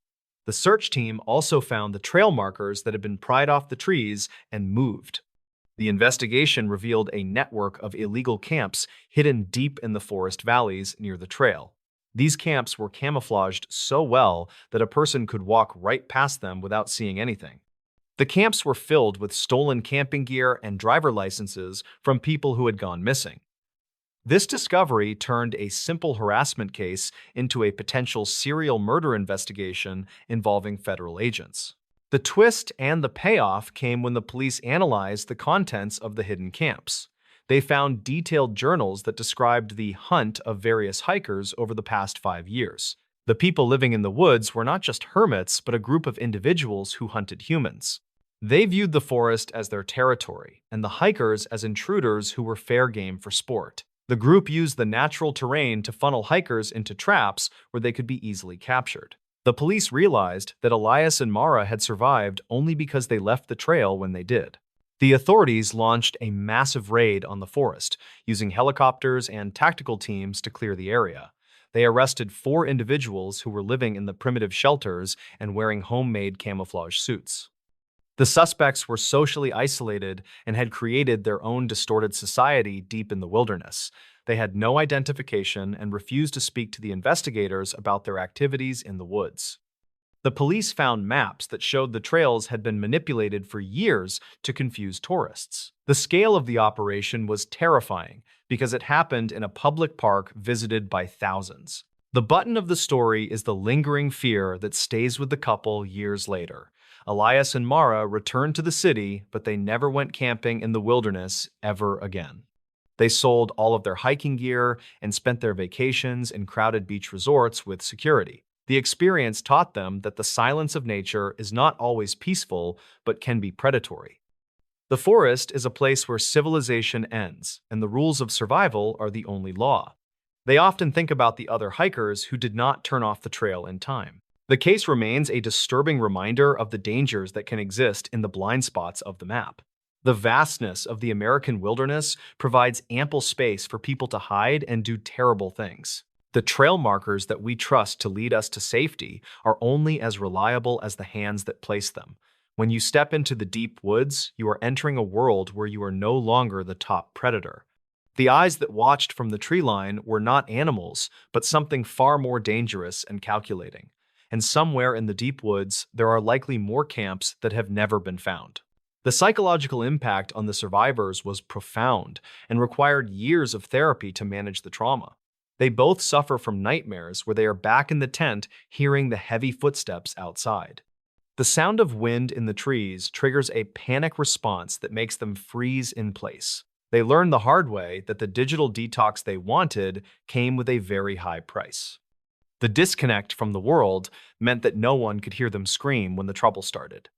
The search team also found the trail markers that had been pried off the trees and moved. The investigation revealed a network of illegal camps hidden deep in the forest valleys near the trail. These camps were camouflaged so well that a person could walk right past them without seeing anything. The camps were filled with stolen camping gear and driver licenses from people who had gone missing. This discovery turned a simple harassment case into a potential serial murder investigation involving federal agents. The twist and the payoff came when the police analyzed the contents of the hidden camps. They found detailed journals that described the hunt of various hikers over the past 5 years. The people living in the woods were not just hermits, but a group of individuals who hunted humans. They viewed the forest as their territory, and the hikers as intruders who were fair game for sport. The group used the natural terrain to funnel hikers into traps where they could be easily captured. The police realized that Elias and Mara had survived only because they left the trail when they did. The authorities launched a massive raid on the forest, using helicopters and tactical teams to clear the area. They arrested 4 individuals who were living in the primitive shelters and wearing homemade camouflage suits. The suspects were socially isolated and had created their own distorted society deep in the wilderness. They had no identification and refused to speak to the investigators about their activities in the woods. The police found maps that showed the trails had been manipulated for years to confuse tourists. The scale of the operation was terrifying because it happened in a public park visited by thousands. The button of the story is the lingering fear that stays with the couple years later. Elias and Mara returned to the city, but they never went camping in the wilderness ever again. They sold all of their hiking gear and spent their vacations in crowded beach resorts with security. The experience taught them that the silence of nature is not always peaceful, but can be predatory. The forest is a place where civilization ends, and the rules of survival are the only law. They often think about the other hikers who did not turn off the trail in time. The case remains a disturbing reminder of the dangers that can exist in the blind spots of the map. The vastness of the American wilderness provides ample space for people to hide and do terrible things. The trail markers that we trust to lead us to safety are only as reliable as the hands that place them. When you step into the deep woods, you are entering a world where you are no longer the top predator. The eyes that watched from the tree line were not animals, but something far more dangerous and calculating. And somewhere in the deep woods, there are likely more camps that have never been found. The psychological impact on the survivors was profound and required years of therapy to manage the trauma. They both suffer from nightmares where they are back in the tent hearing the heavy footsteps outside. The sound of wind in the trees triggers a panic response that makes them freeze in place. They learn the hard way that the digital detox they wanted came with a very high price. The disconnect from the world meant that no one could hear them scream when the trouble started.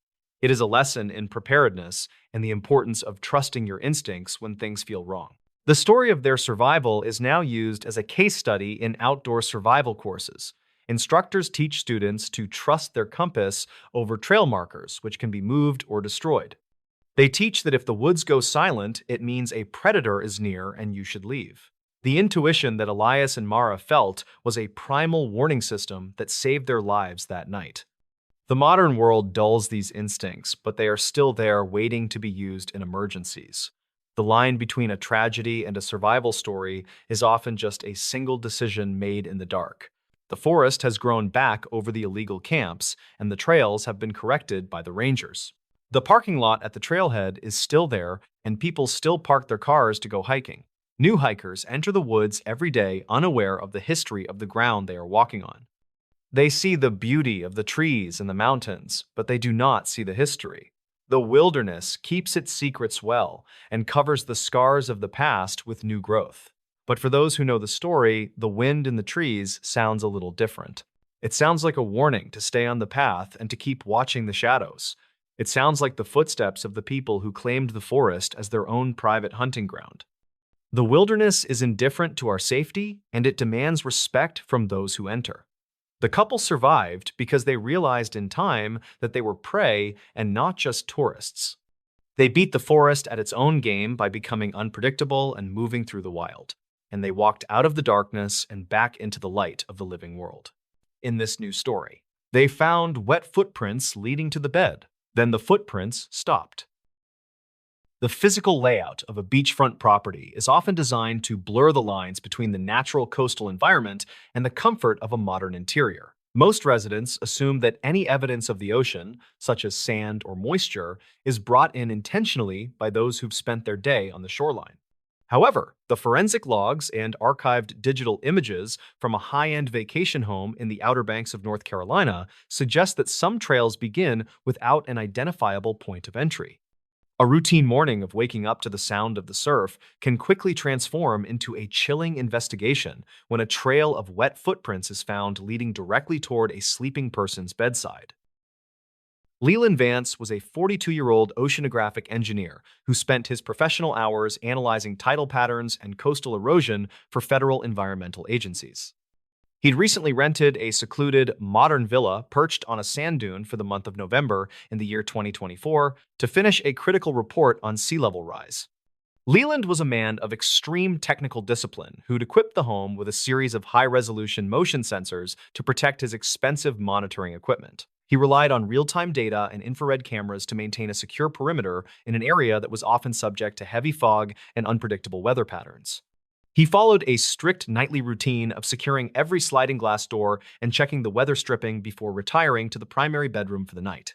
It is a lesson in preparedness and the importance of trusting your instincts when things feel wrong. The story of their survival is now used as a case study in outdoor survival courses. Instructors teach students to trust their compass over trail markers, which can be moved or destroyed. They teach that if the woods go silent, it means a predator is near and you should leave. The intuition that Elias and Mara felt was a primal warning system that saved their lives that night. The modern world dulls these instincts, but they are still there waiting to be used in emergencies. The line between a tragedy and a survival story is often just a single decision made in the dark. The forest has grown back over the illegal camps, and the trails have been corrected by the rangers. The parking lot at the trailhead is still there, and people still park their cars to go hiking. New hikers enter the woods every day unaware of the history of the ground they are walking on. They see the beauty of the trees and the mountains, but they do not see the history. The wilderness keeps its secrets well and covers the scars of the past with new growth. But for those who know the story, the wind in the trees sounds a little different. It sounds like a warning to stay on the path and to keep watching the shadows. It sounds like the footsteps of the people who claimed the forest as their own private hunting ground. The wilderness is indifferent to our safety, and it demands respect from those who enter. The couple survived because they realized in time that they were prey and not just tourists. They beat the forest at its own game by becoming unpredictable and moving through the wild, and they walked out of the darkness and back into the light of the living world. In this new story, They found wet footprints leading to the bed. Then the footprints stopped. The physical layout of a beachfront property is often designed to blur the lines between the natural coastal environment and the comfort of a modern interior. Most residents assume that any evidence of the ocean, such as sand or moisture, is brought in intentionally by those who've spent their day on the shoreline. However, the forensic logs and archived digital images from a high-end vacation home in the Outer Banks of North Carolina suggest that some trails begin without an identifiable point of entry. A routine morning of waking up to the sound of the surf can quickly transform into a chilling investigation when a trail of wet footprints is found leading directly toward a sleeping person's bedside. Leland Vance was a 42-year-old oceanographic engineer who spent his professional hours analyzing tidal patterns and coastal erosion for federal environmental agencies. He'd recently rented a secluded, modern villa perched on a sand dune for the month of November in the year 2024 to finish a critical report on sea level rise. Leland was a man of extreme technical discipline who'd equipped the home with a series of high-resolution motion sensors to protect his expensive monitoring equipment. He relied on real-time data and infrared cameras to maintain a secure perimeter in an area that was often subject to heavy fog and unpredictable weather patterns. He followed a strict nightly routine of securing every sliding glass door and checking the weather stripping before retiring to the primary bedroom for the night.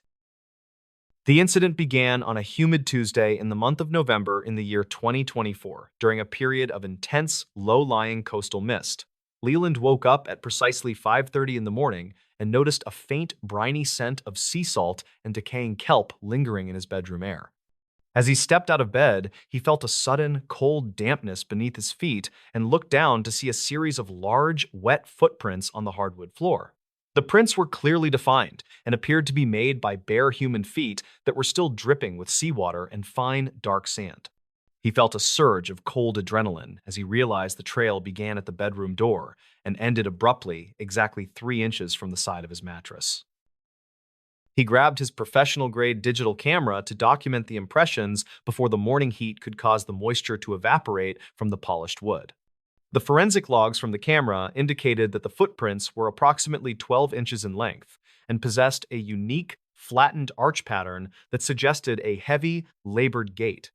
The incident began on a humid Tuesday in the month of November in the year 2024, during a period of intense, low-lying coastal mist. Leland woke up at precisely 5:30 in the morning and noticed a faint, briny scent of sea salt and decaying kelp lingering in his bedroom air. As he stepped out of bed, he felt a sudden, cold dampness beneath his feet and looked down to see a series of large, wet footprints on the hardwood floor. The prints were clearly defined and appeared to be made by bare human feet that were still dripping with seawater and fine, dark sand. He felt a surge of cold adrenaline as he realized the trail began at the bedroom door and ended abruptly, exactly 3 inches from the side of his mattress. He grabbed his professional-grade digital camera to document the impressions before the morning heat could cause the moisture to evaporate from the polished wood. The forensic logs from the camera indicated that the footprints were approximately 12 inches in length and possessed a unique, flattened arch pattern that suggested a heavy, labored gait.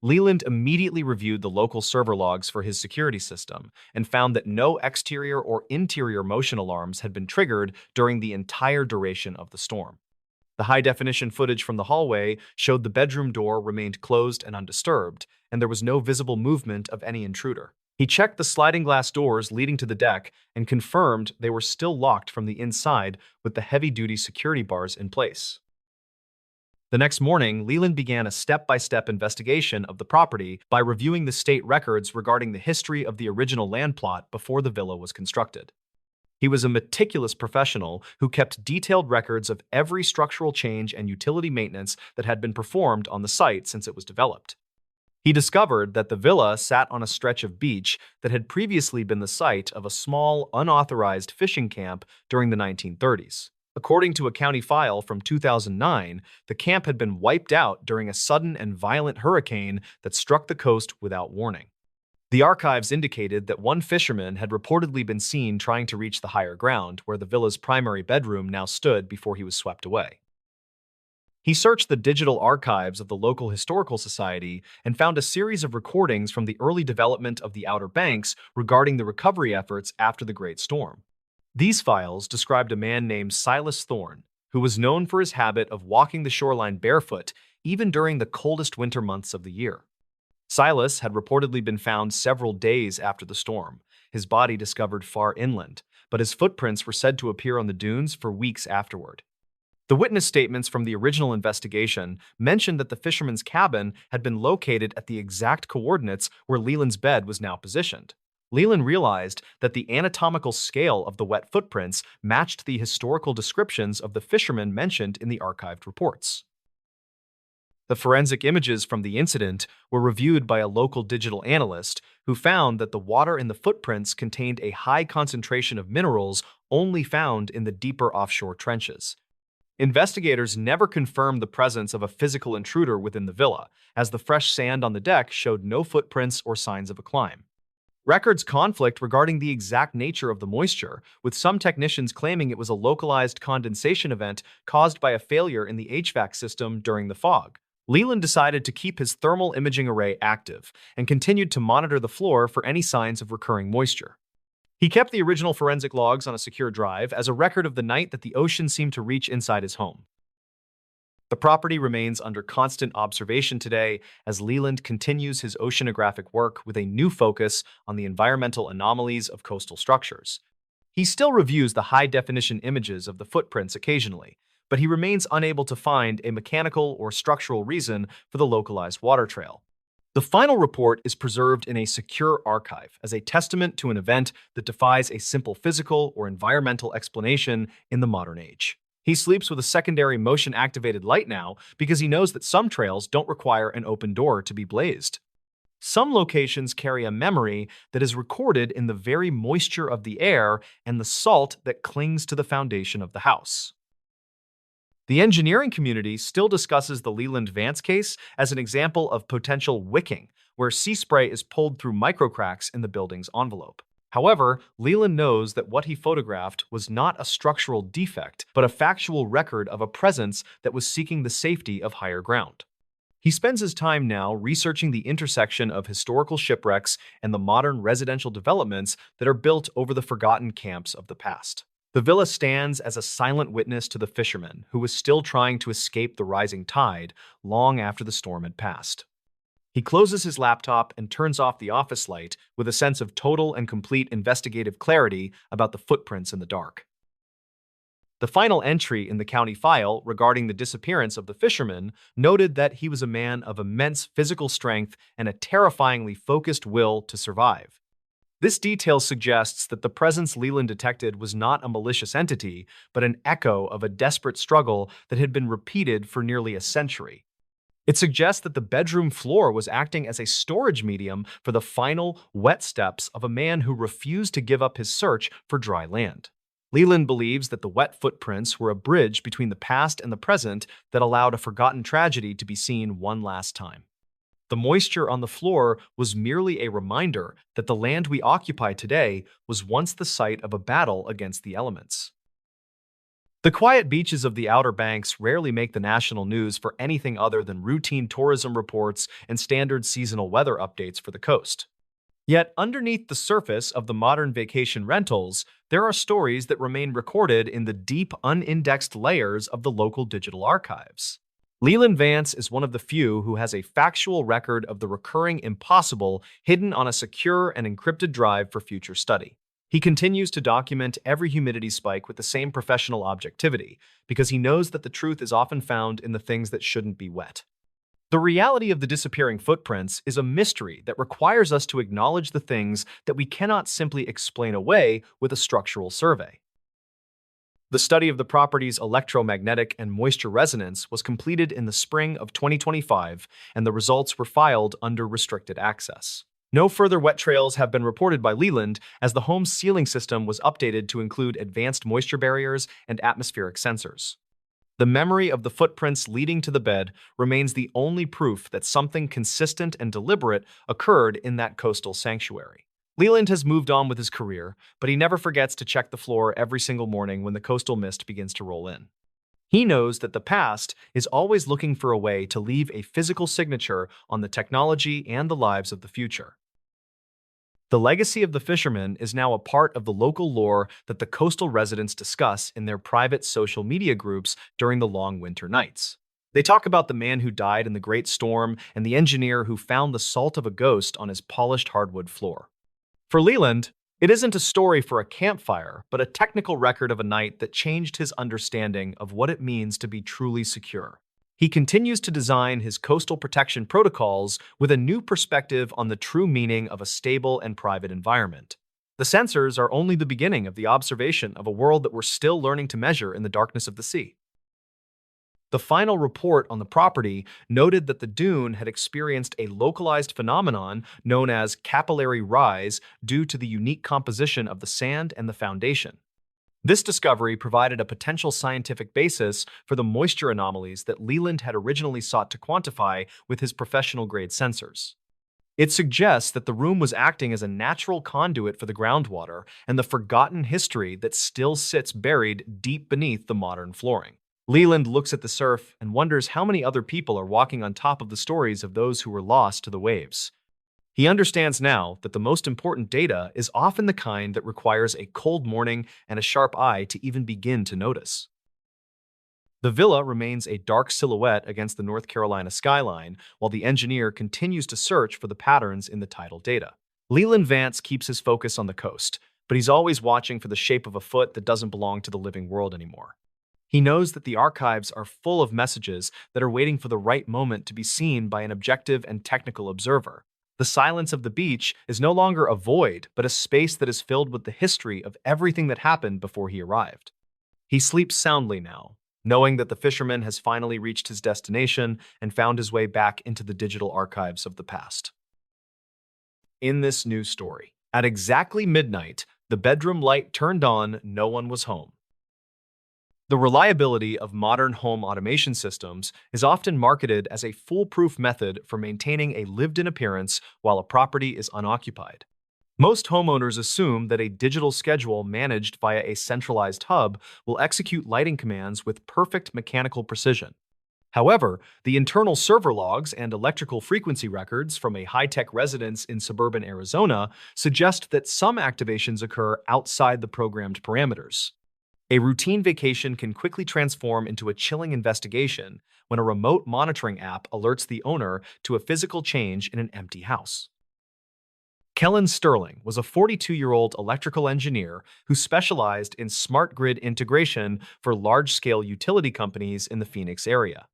Leland immediately reviewed the local server logs for his security system and found that no exterior or interior motion alarms had been triggered during the entire duration of the storm. The high-definition footage from the hallway showed the bedroom door remained closed and undisturbed, and there was no visible movement of any intruder. He checked the sliding glass doors leading to the deck and confirmed they were still locked from the inside with the heavy-duty security bars in place. The next morning, Leland began a step-by-step investigation of the property by reviewing the state records regarding the history of the original land plot before the villa was constructed. He was a meticulous professional who kept detailed records of every structural change and utility maintenance that had been performed on the site since it was developed. He discovered that the villa sat on a stretch of beach that had previously been the site of a small, unauthorized fishing camp during the 1930s. According to a county file from 2009, the camp had been wiped out during a sudden and violent hurricane that struck the coast without warning. The archives indicated that one fisherman had reportedly been seen trying to reach the higher ground where the villa's primary bedroom now stood before he was swept away. He searched the digital archives of the local historical society and found a series of recordings from the early development of the Outer Banks regarding the recovery efforts after the Great Storm. These files described a man named Silas Thorne, who was known for his habit of walking the shoreline barefoot even during the coldest winter months of the year. Silas had reportedly been found several days after the storm, his body discovered far inland, but his footprints were said to appear on the dunes for weeks afterward. The witness statements from the original investigation mentioned that the fisherman's cabin had been located at the exact coordinates where Leland's bed was now positioned. Leland realized that the anatomical scale of the wet footprints matched the historical descriptions of the fishermen mentioned in the archived reports. The forensic images from the incident were reviewed by a local digital analyst who found that the water in the footprints contained a high concentration of minerals only found in the deeper offshore trenches. Investigators never confirmed the presence of a physical intruder within the villa, as the fresh sand on the deck showed no footprints or signs of a climb. Records conflict regarding the exact nature of the moisture, with some technicians claiming it was a localized condensation event caused by a failure in the HVAC system during the fog. Leland decided to keep his thermal imaging array active and continued to monitor the floor for any signs of recurring moisture. He kept the original forensic logs on a secure drive as a record of the night that the ocean seemed to reach inside his home. The property remains under constant observation today as Leland continues his oceanographic work with a new focus on the environmental anomalies of coastal structures. He still reviews the high-definition images of the footprints occasionally, but he remains unable to find a mechanical or structural reason for the localized water trail. The final report is preserved in a secure archive as a testament to an event that defies a simple physical or environmental explanation in the modern age. He sleeps with a secondary motion-activated light now because he knows that some trails don't require an open door to be blazed. Some locations carry a memory that is recorded in the very moisture of the air and the salt that clings to the foundation of the house. The engineering community still discusses the Leland Vance case as an example of potential wicking, where sea spray is pulled through microcracks in the building's envelope. However, Leland knows that what he photographed was not a structural defect, but a factual record of a presence that was seeking the safety of higher ground. He spends his time now researching the intersection of historical shipwrecks and the modern residential developments that are built over the forgotten camps of the past. The villa stands as a silent witness to the fisherman who was still trying to escape the rising tide long after the storm had passed. He closes his laptop and turns off the office light with a sense of total and complete investigative clarity about the footprints in the dark. The final entry in the county file regarding the disappearance of the fisherman noted that he was a man of immense physical strength and a terrifyingly focused will to survive. This detail suggests that the presence Leland detected was not a malicious entity, but an echo of a desperate struggle that had been repeated for nearly a century. It suggests that the bedroom floor was acting as a storage medium for the final, wet steps of a man who refused to give up his search for dry land. Leland believes that the wet footprints were a bridge between the past and the present that allowed a forgotten tragedy to be seen one last time. The moisture on the floor was merely a reminder that the land we occupy today was once the site of a battle against the elements. The quiet beaches of the Outer Banks rarely make the national news for anything other than routine tourism reports and standard seasonal weather updates for the coast. Yet, underneath the surface of the modern vacation rentals, there are stories that remain recorded in the deep, unindexed layers of the local digital archives. Leland Vance is one of the few who has a factual record of the recurring impossible hidden on a secure and encrypted drive for future study. He continues to document every humidity spike with the same professional objectivity because he knows that the truth is often found in the things that shouldn't be wet. The reality of the disappearing footprints is a mystery that requires us to acknowledge the things that we cannot simply explain away with a structural survey. The study of the property's electromagnetic and moisture resonance was completed in the spring of 2025, and the results were filed under restricted access. No further wet trails have been reported by Leland, as the home's ceiling system was updated to include advanced moisture barriers and atmospheric sensors. The memory of the footprints leading to the bed remains the only proof that something consistent and deliberate occurred in that coastal sanctuary. Leland has moved on with his career, but he never forgets to check the floor every single morning when the coastal mist begins to roll in. He knows that the past is always looking for a way to leave a physical signature on the technology and the lives of the future. The legacy of the fisherman is now a part of the local lore that the coastal residents discuss in their private social media groups during the long winter nights. They talk about the man who died in the Great Storm and the engineer who found the salt of a ghost on his polished hardwood floor. For Leland, it isn't a story for a campfire, but a technical record of a night that changed his understanding of what it means to be truly secure. He continues to design his coastal protection protocols with a new perspective on the true meaning of a stable and private environment. The sensors are only the beginning of the observation of a world that we're still learning to measure in the darkness of the sea. The final report on the property noted that the dune had experienced a localized phenomenon known as capillary rise due to the unique composition of the sand and the foundation. This discovery provided a potential scientific basis for the moisture anomalies that Leland had originally sought to quantify with his professional-grade sensors. It suggests that the room was acting as a natural conduit for the groundwater and the forgotten history that still sits buried deep beneath the modern flooring. Leland looks at the surf and wonders how many other people are walking on top of the stories of those who were lost to the waves. He understands now that the most important data is often the kind that requires a cold morning and a sharp eye to even begin to notice. The villa remains a dark silhouette against the North Carolina skyline, while the engineer continues to search for the patterns in the tidal data. Leland Vance keeps his focus on the coast, but he's always watching for the shape of a foot that doesn't belong to the living world anymore. He knows that the archives are full of messages that are waiting for the right moment to be seen by an objective and technical observer. The silence of the beach is no longer a void, but a space that is filled with the history of everything that happened before he arrived. He sleeps soundly now, knowing that the fisherman has finally reached his destination and found his way back into the digital archives of the past. In this new story, at exactly midnight, the bedroom light turned on, no one was home. The reliability of modern home automation systems is often marketed as a foolproof method for maintaining a lived-in appearance while a property is unoccupied. Most homeowners assume that a digital schedule managed via a centralized hub will execute lighting commands with perfect mechanical precision. However, the internal server logs and electrical frequency records from a high-tech residence in suburban Arizona suggest that some activations occur outside the programmed parameters. A routine vacation can quickly transform into a chilling investigation when a remote monitoring app alerts the owner to a physical change in an empty house. Kellen Sterling was a 42-year-old electrical engineer who specialized in smart grid integration for large-scale utility companies in the Phoenix area.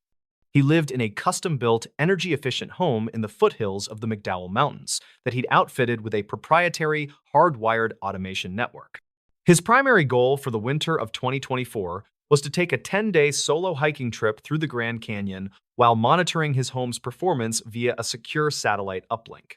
He lived in a custom-built, energy-efficient home in the foothills of the McDowell Mountains that he'd outfitted with a proprietary, hardwired automation network. His primary goal for the winter of 2024 was to take a 10-day solo hiking trip through the Grand Canyon while monitoring his home's performance via a secure satellite uplink.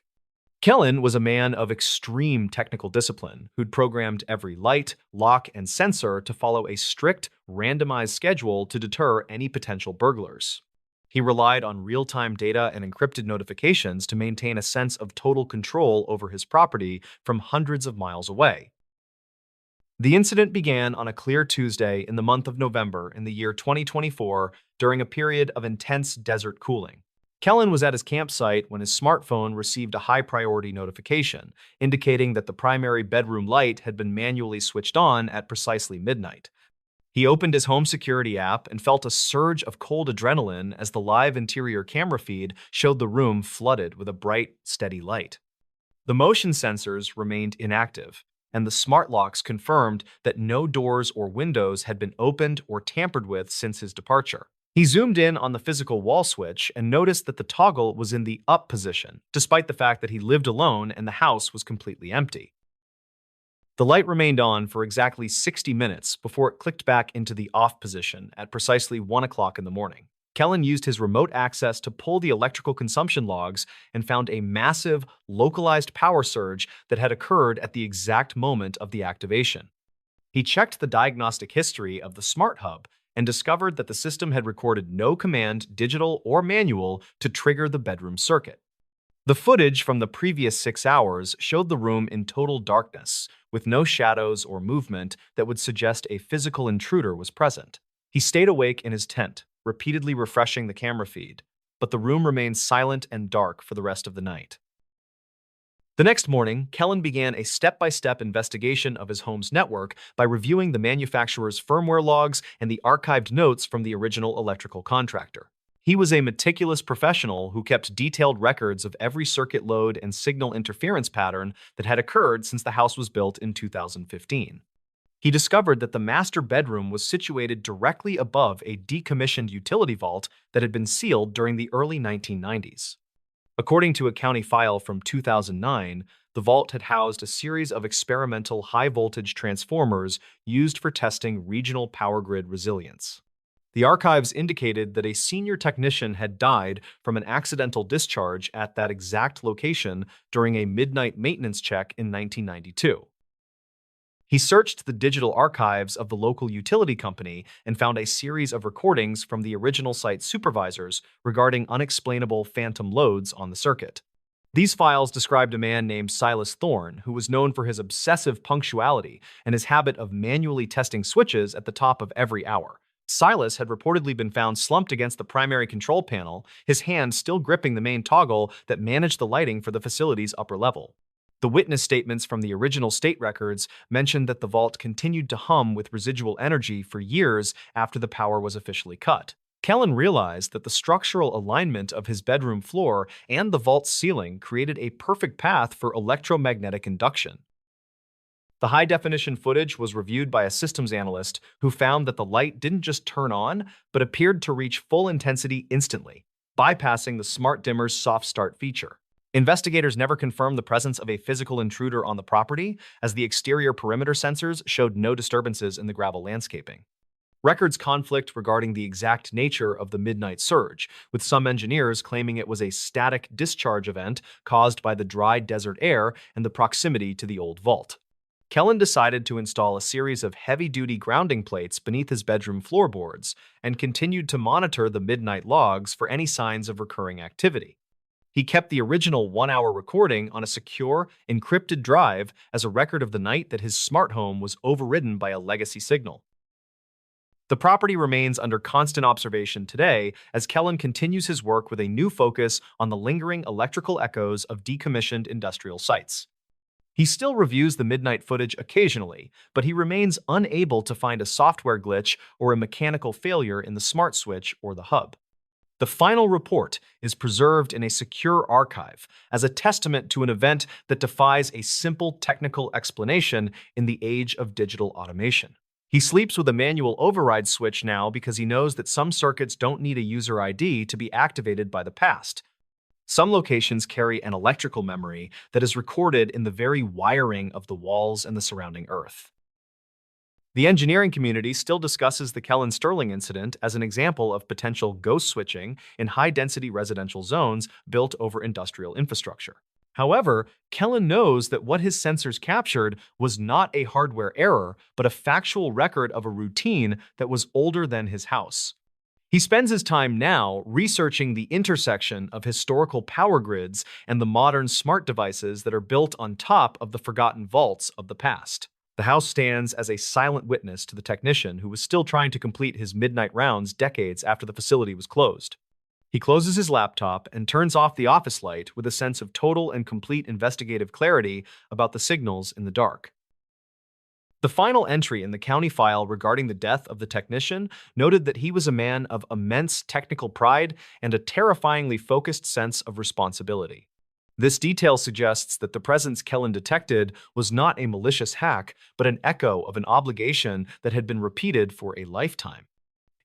Kellen was a man of extreme technical discipline who'd programmed every light, lock, and sensor to follow a strict, randomized schedule to deter any potential burglars. He relied on real-time data and encrypted notifications to maintain a sense of total control over his property from hundreds of miles away. The incident began on a clear Tuesday in the month of November in the year 2024 during a period of intense desert cooling. Kellen was at his campsite when his smartphone received a high-priority notification, indicating that the primary bedroom light had been manually switched on at precisely midnight. He opened his home security app and felt a surge of cold adrenaline as the live interior camera feed showed the room flooded with a bright, steady light. The motion sensors remained inactive, and the smart locks confirmed that no doors or windows had been opened or tampered with since his departure. He zoomed in on the physical wall switch and noticed that the toggle was in the up position, despite the fact that he lived alone and the house was completely empty. The light remained on for exactly 60 minutes before it clicked back into the off position at precisely 1 o'clock in the morning. Kellen used his remote access to pull the electrical consumption logs and found a massive, localized power surge that had occurred at the exact moment of the activation. He checked the diagnostic history of the Smart Hub and discovered that the system had recorded no command, digital or manual, to trigger the bedroom circuit. The footage from the previous 6 hours showed the room in total darkness, with no shadows or movement that would suggest a physical intruder was present. He stayed awake in his tent, repeatedly refreshing the camera feed, but the room remained silent and dark for the rest of the night. The next morning, Kellen began a step-by-step investigation of his home's network by reviewing the manufacturer's firmware logs and the archived notes from the original electrical contractor. He was a meticulous professional who kept detailed records of every circuit load and signal interference pattern that had occurred since the house was built in 2015. He discovered that the master bedroom was situated directly above a decommissioned utility vault that had been sealed during the early 1990s. According to a county file from 2009, the vault had housed a series of experimental high-voltage transformers used for testing regional power grid resilience. The archives indicated that a senior technician had died from an accidental discharge at that exact location during a midnight maintenance check in 1992. He searched the digital archives of the local utility company and found a series of recordings from the original site supervisors regarding unexplainable phantom loads on the circuit. These files described a man named Silas Thorne, who was known for his obsessive punctuality and his habit of manually testing switches at the top of every hour. Silas had reportedly been found slumped against the primary control panel, his hand still gripping the main toggle that managed the lighting for the facility's upper level. The witness statements from the original state records mentioned that the vault continued to hum with residual energy for years after the power was officially cut. Kellen realized that the structural alignment of his bedroom floor and the vault's ceiling created a perfect path for electromagnetic induction. The high-definition footage was reviewed by a systems analyst who found that the light didn't just turn on, but appeared to reach full intensity instantly, bypassing the smart dimmer's soft start feature. Investigators never confirmed the presence of a physical intruder on the property, as the exterior perimeter sensors showed no disturbances in the gravel landscaping. Records conflict regarding the exact nature of the midnight surge, with some engineers claiming it was a static discharge event caused by the dry desert air and the proximity to the old vault. Kellen decided to install a series of heavy-duty grounding plates beneath his bedroom floorboards and continued to monitor the midnight logs for any signs of recurring activity. He kept the original one-hour recording on a secure, encrypted drive as a record of the night that his smart home was overridden by a legacy signal. The property remains under constant observation today as Kellen continues his work with a new focus on the lingering electrical echoes of decommissioned industrial sites. He still reviews the midnight footage occasionally, but he remains unable to find a software glitch or a mechanical failure in the smart switch or the hub. The final report is preserved in a secure archive as a testament to an event that defies a simple technical explanation in the age of digital automation. He sleeps with a manual override switch now because he knows that some circuits don't need a user ID to be activated by the past. Some locations carry an electrical memory that is recorded in the very wiring of the walls and the surrounding earth. The engineering community still discusses the Kellen Sterling incident as an example of potential ghost switching in high-density residential zones built over industrial infrastructure. However, Kellen knows that what his sensors captured was not a hardware error, but a factual record of a routine that was older than his house. He spends his time now researching the intersection of historical power grids and the modern smart devices that are built on top of the forgotten vaults of the past. The house stands as a silent witness to the technician who was still trying to complete his midnight rounds decades after the facility was closed. He closes his laptop and turns off the office light with a sense of total and complete investigative clarity about the signals in the dark. The final entry in the county file regarding the death of the technician noted that he was a man of immense technical pride and a terrifyingly focused sense of responsibility. This detail suggests that the presence Kellen detected was not a malicious hack, but an echo of an obligation that had been repeated for a lifetime.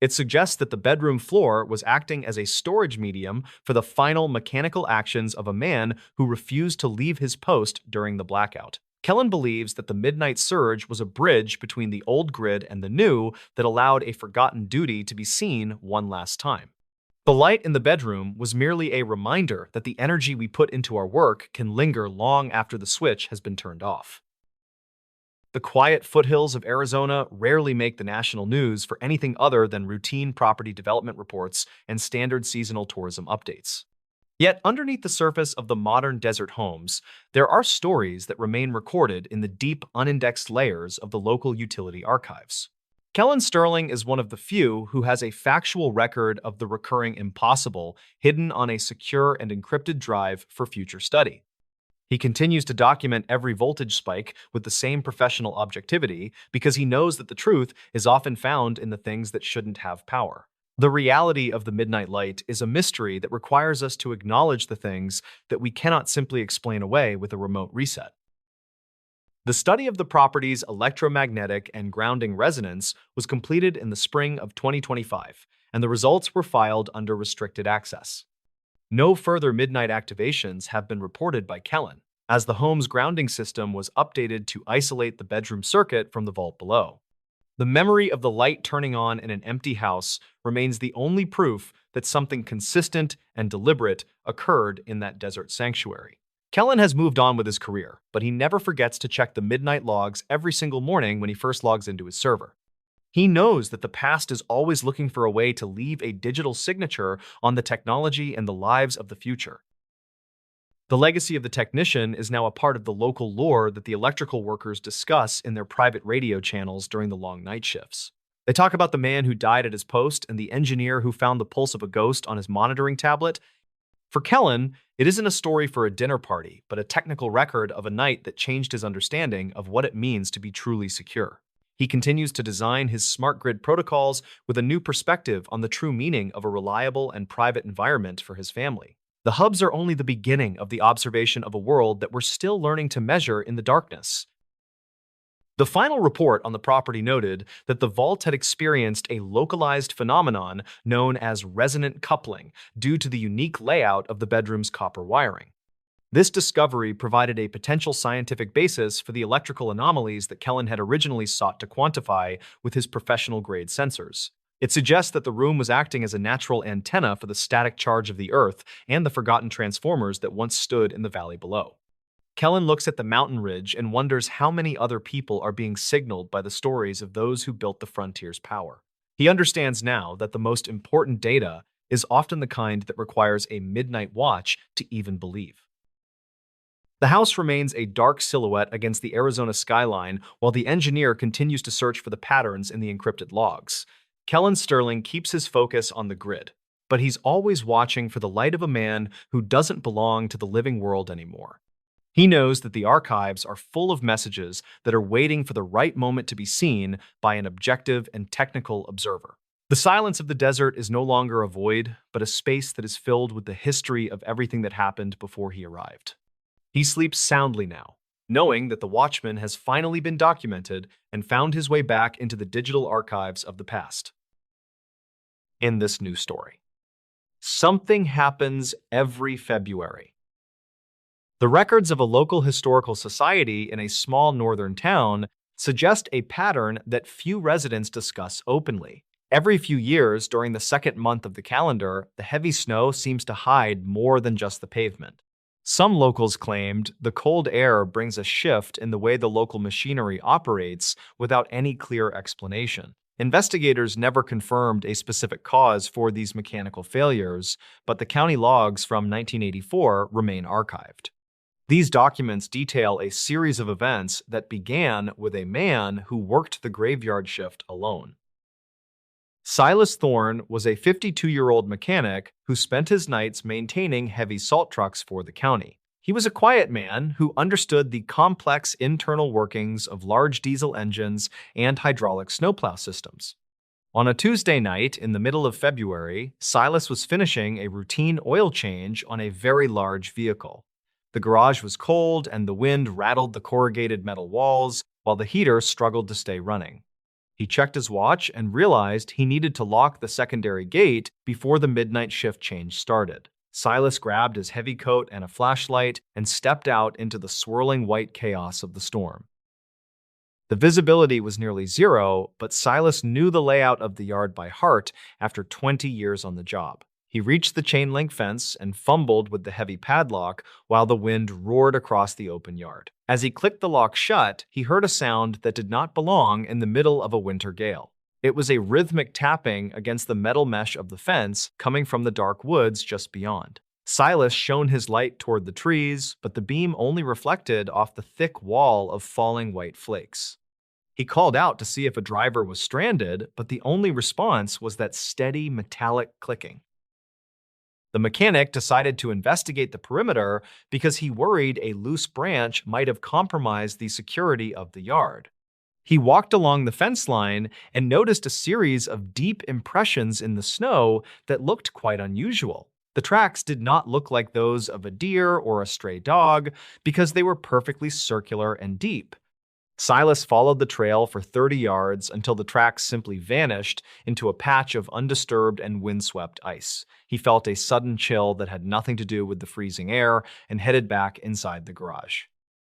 It suggests that the bedroom floor was acting as a storage medium for the final mechanical actions of a man who refused to leave his post during the blackout. Kellen believes that the midnight surge was a bridge between the old grid and the new that allowed a forgotten duty to be seen one last time. The light in the bedroom was merely a reminder that the energy we put into our work can linger long after the switch has been turned off. The quiet foothills of Arizona rarely make the national news for anything other than routine property development reports and standard seasonal tourism updates. Yet, underneath the surface of the modern desert homes, there are stories that remain recorded in the deep, unindexed layers of the local utility archives. Kellen Sterling is one of the few who has a factual record of the recurring impossible hidden on a secure and encrypted drive for future study. He continues to document every voltage spike with the same professional objectivity because he knows that the truth is often found in the things that shouldn't have power. The reality of the midnight light is a mystery that requires us to acknowledge the things that we cannot simply explain away with a remote reset. The study of the property's electromagnetic and grounding resonance was completed in the spring of 2025, and the results were filed under restricted access. No further midnight activations have been reported by Kellen, as the home's grounding system was updated to isolate the bedroom circuit from the vault below. The memory of the light turning on in an empty house remains the only proof that something consistent and deliberate occurred in that desert sanctuary. Kellen has moved on with his career, but he never forgets to check the midnight logs every single morning when he first logs into his server. He knows that the past is always looking for a way to leave a digital signature on the technology and the lives of the future. The legacy of the technician is now a part of the local lore that the electrical workers discuss in their private radio channels during the long night shifts. They talk about the man who died at his post and the engineer who found the pulse of a ghost on his monitoring tablet. For Kellen, it isn't a story for a dinner party, but a technical record of a night that changed his understanding of what it means to be truly secure. He continues to design his smart grid protocols with a new perspective on the true meaning of a reliable and private environment for his family. The hubs are only the beginning of the observation of a world that we're still learning to measure in the darkness. The final report on the property noted that the vault had experienced a localized phenomenon known as resonant coupling due to the unique layout of the bedroom's copper wiring. This discovery provided a potential scientific basis for the electrical anomalies that Kellen had originally sought to quantify with his professional-grade sensors. It suggests that the room was acting as a natural antenna for the static charge of the Earth and the forgotten transformers that once stood in the valley below. Kellen looks at the mountain ridge and wonders how many other people are being signaled by the stories of those who built the frontier's power. He understands now that the most important data is often the kind that requires a midnight watch to even believe. The house remains a dark silhouette against the Arizona skyline while the engineer continues to search for the patterns in the encrypted logs. Kellen Sterling keeps his focus on the grid, but he's always watching for the light of a man who doesn't belong to the living world anymore. He knows that the archives are full of messages that are waiting for the right moment to be seen by an objective and technical observer. The silence of the desert is no longer a void, but a space that is filled with the history of everything that happened before he arrived. He sleeps soundly now, knowing that the watchman has finally been documented and found his way back into the digital archives of the past. In this new story, something happens every February. The records of a local historical society in a small northern town suggest a pattern that few residents discuss openly. Every few years, during the second month of the calendar, the heavy snow seems to hide more than just the pavement. Some locals claimed the cold air brings a shift in the way the local machinery operates without any clear explanation. Investigators never confirmed a specific cause for these mechanical failures, but the county logs from 1984 remain archived. These documents detail a series of events that began with a man who worked the graveyard shift alone. Silas Thorne was a 52-year-old mechanic who spent his nights maintaining heavy salt trucks for the county. He was a quiet man who understood the complex internal workings of large diesel engines and hydraulic snowplow systems. On a Tuesday night in the middle of February, Silas was finishing a routine oil change on a very large vehicle. The garage was cold and the wind rattled the corrugated metal walls while the heater struggled to stay running. He checked his watch and realized he needed to lock the secondary gate before the midnight shift change started. Silas grabbed his heavy coat and a flashlight and stepped out into the swirling white chaos of the storm. The visibility was nearly zero, but Silas knew the layout of the yard by heart after 20 years on the job. He reached the chain-link fence and fumbled with the heavy padlock while the wind roared across the open yard. As he clicked the lock shut, he heard a sound that did not belong in the middle of a winter gale. It was a rhythmic tapping against the metal mesh of the fence coming from the dark woods just beyond. Silas shone his light toward the trees, but the beam only reflected off the thick wall of falling white flakes. He called out to see if a driver was stranded, but the only response was that steady metallic clicking. The mechanic decided to investigate the perimeter because he worried a loose branch might have compromised the security of the yard. He walked along the fence line and noticed a series of deep impressions in the snow that looked quite unusual. The tracks did not look like those of a deer or a stray dog because they were perfectly circular and deep. Silas followed the trail for 30 yards until the tracks simply vanished into a patch of undisturbed and windswept ice. He felt a sudden chill that had nothing to do with the freezing air and headed back inside the garage.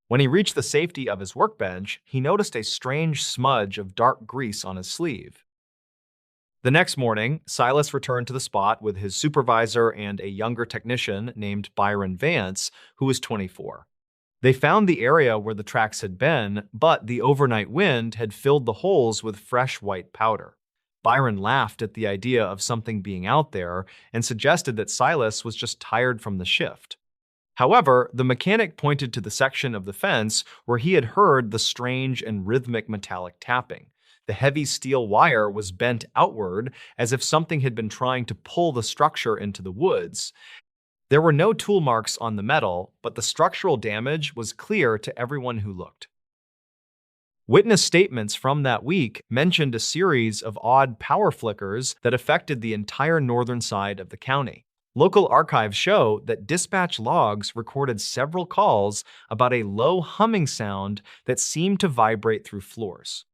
When he reached the safety of his workbench, he noticed a strange smudge of dark grease on his sleeve. The next morning, Silas returned to the spot with his supervisor and a younger technician named Byron Vance, who was 24. They found the area where the tracks had been, but the overnight wind had filled the holes with fresh white powder. Byron laughed at the idea of something being out there and suggested that Silas was just tired from the shift. However, the mechanic pointed to the section of the fence where he had heard the strange and rhythmic metallic tapping. The heavy steel wire was bent outward as if something had been trying to pull the structure into the woods. There were no tool marks on the metal, but the structural damage was clear to everyone who looked. Witness statements from that week mentioned a series of odd power flickers that affected the entire northern side of the county. Local archives show that dispatch logs recorded several calls about a low humming sound that seemed to vibrate through floors.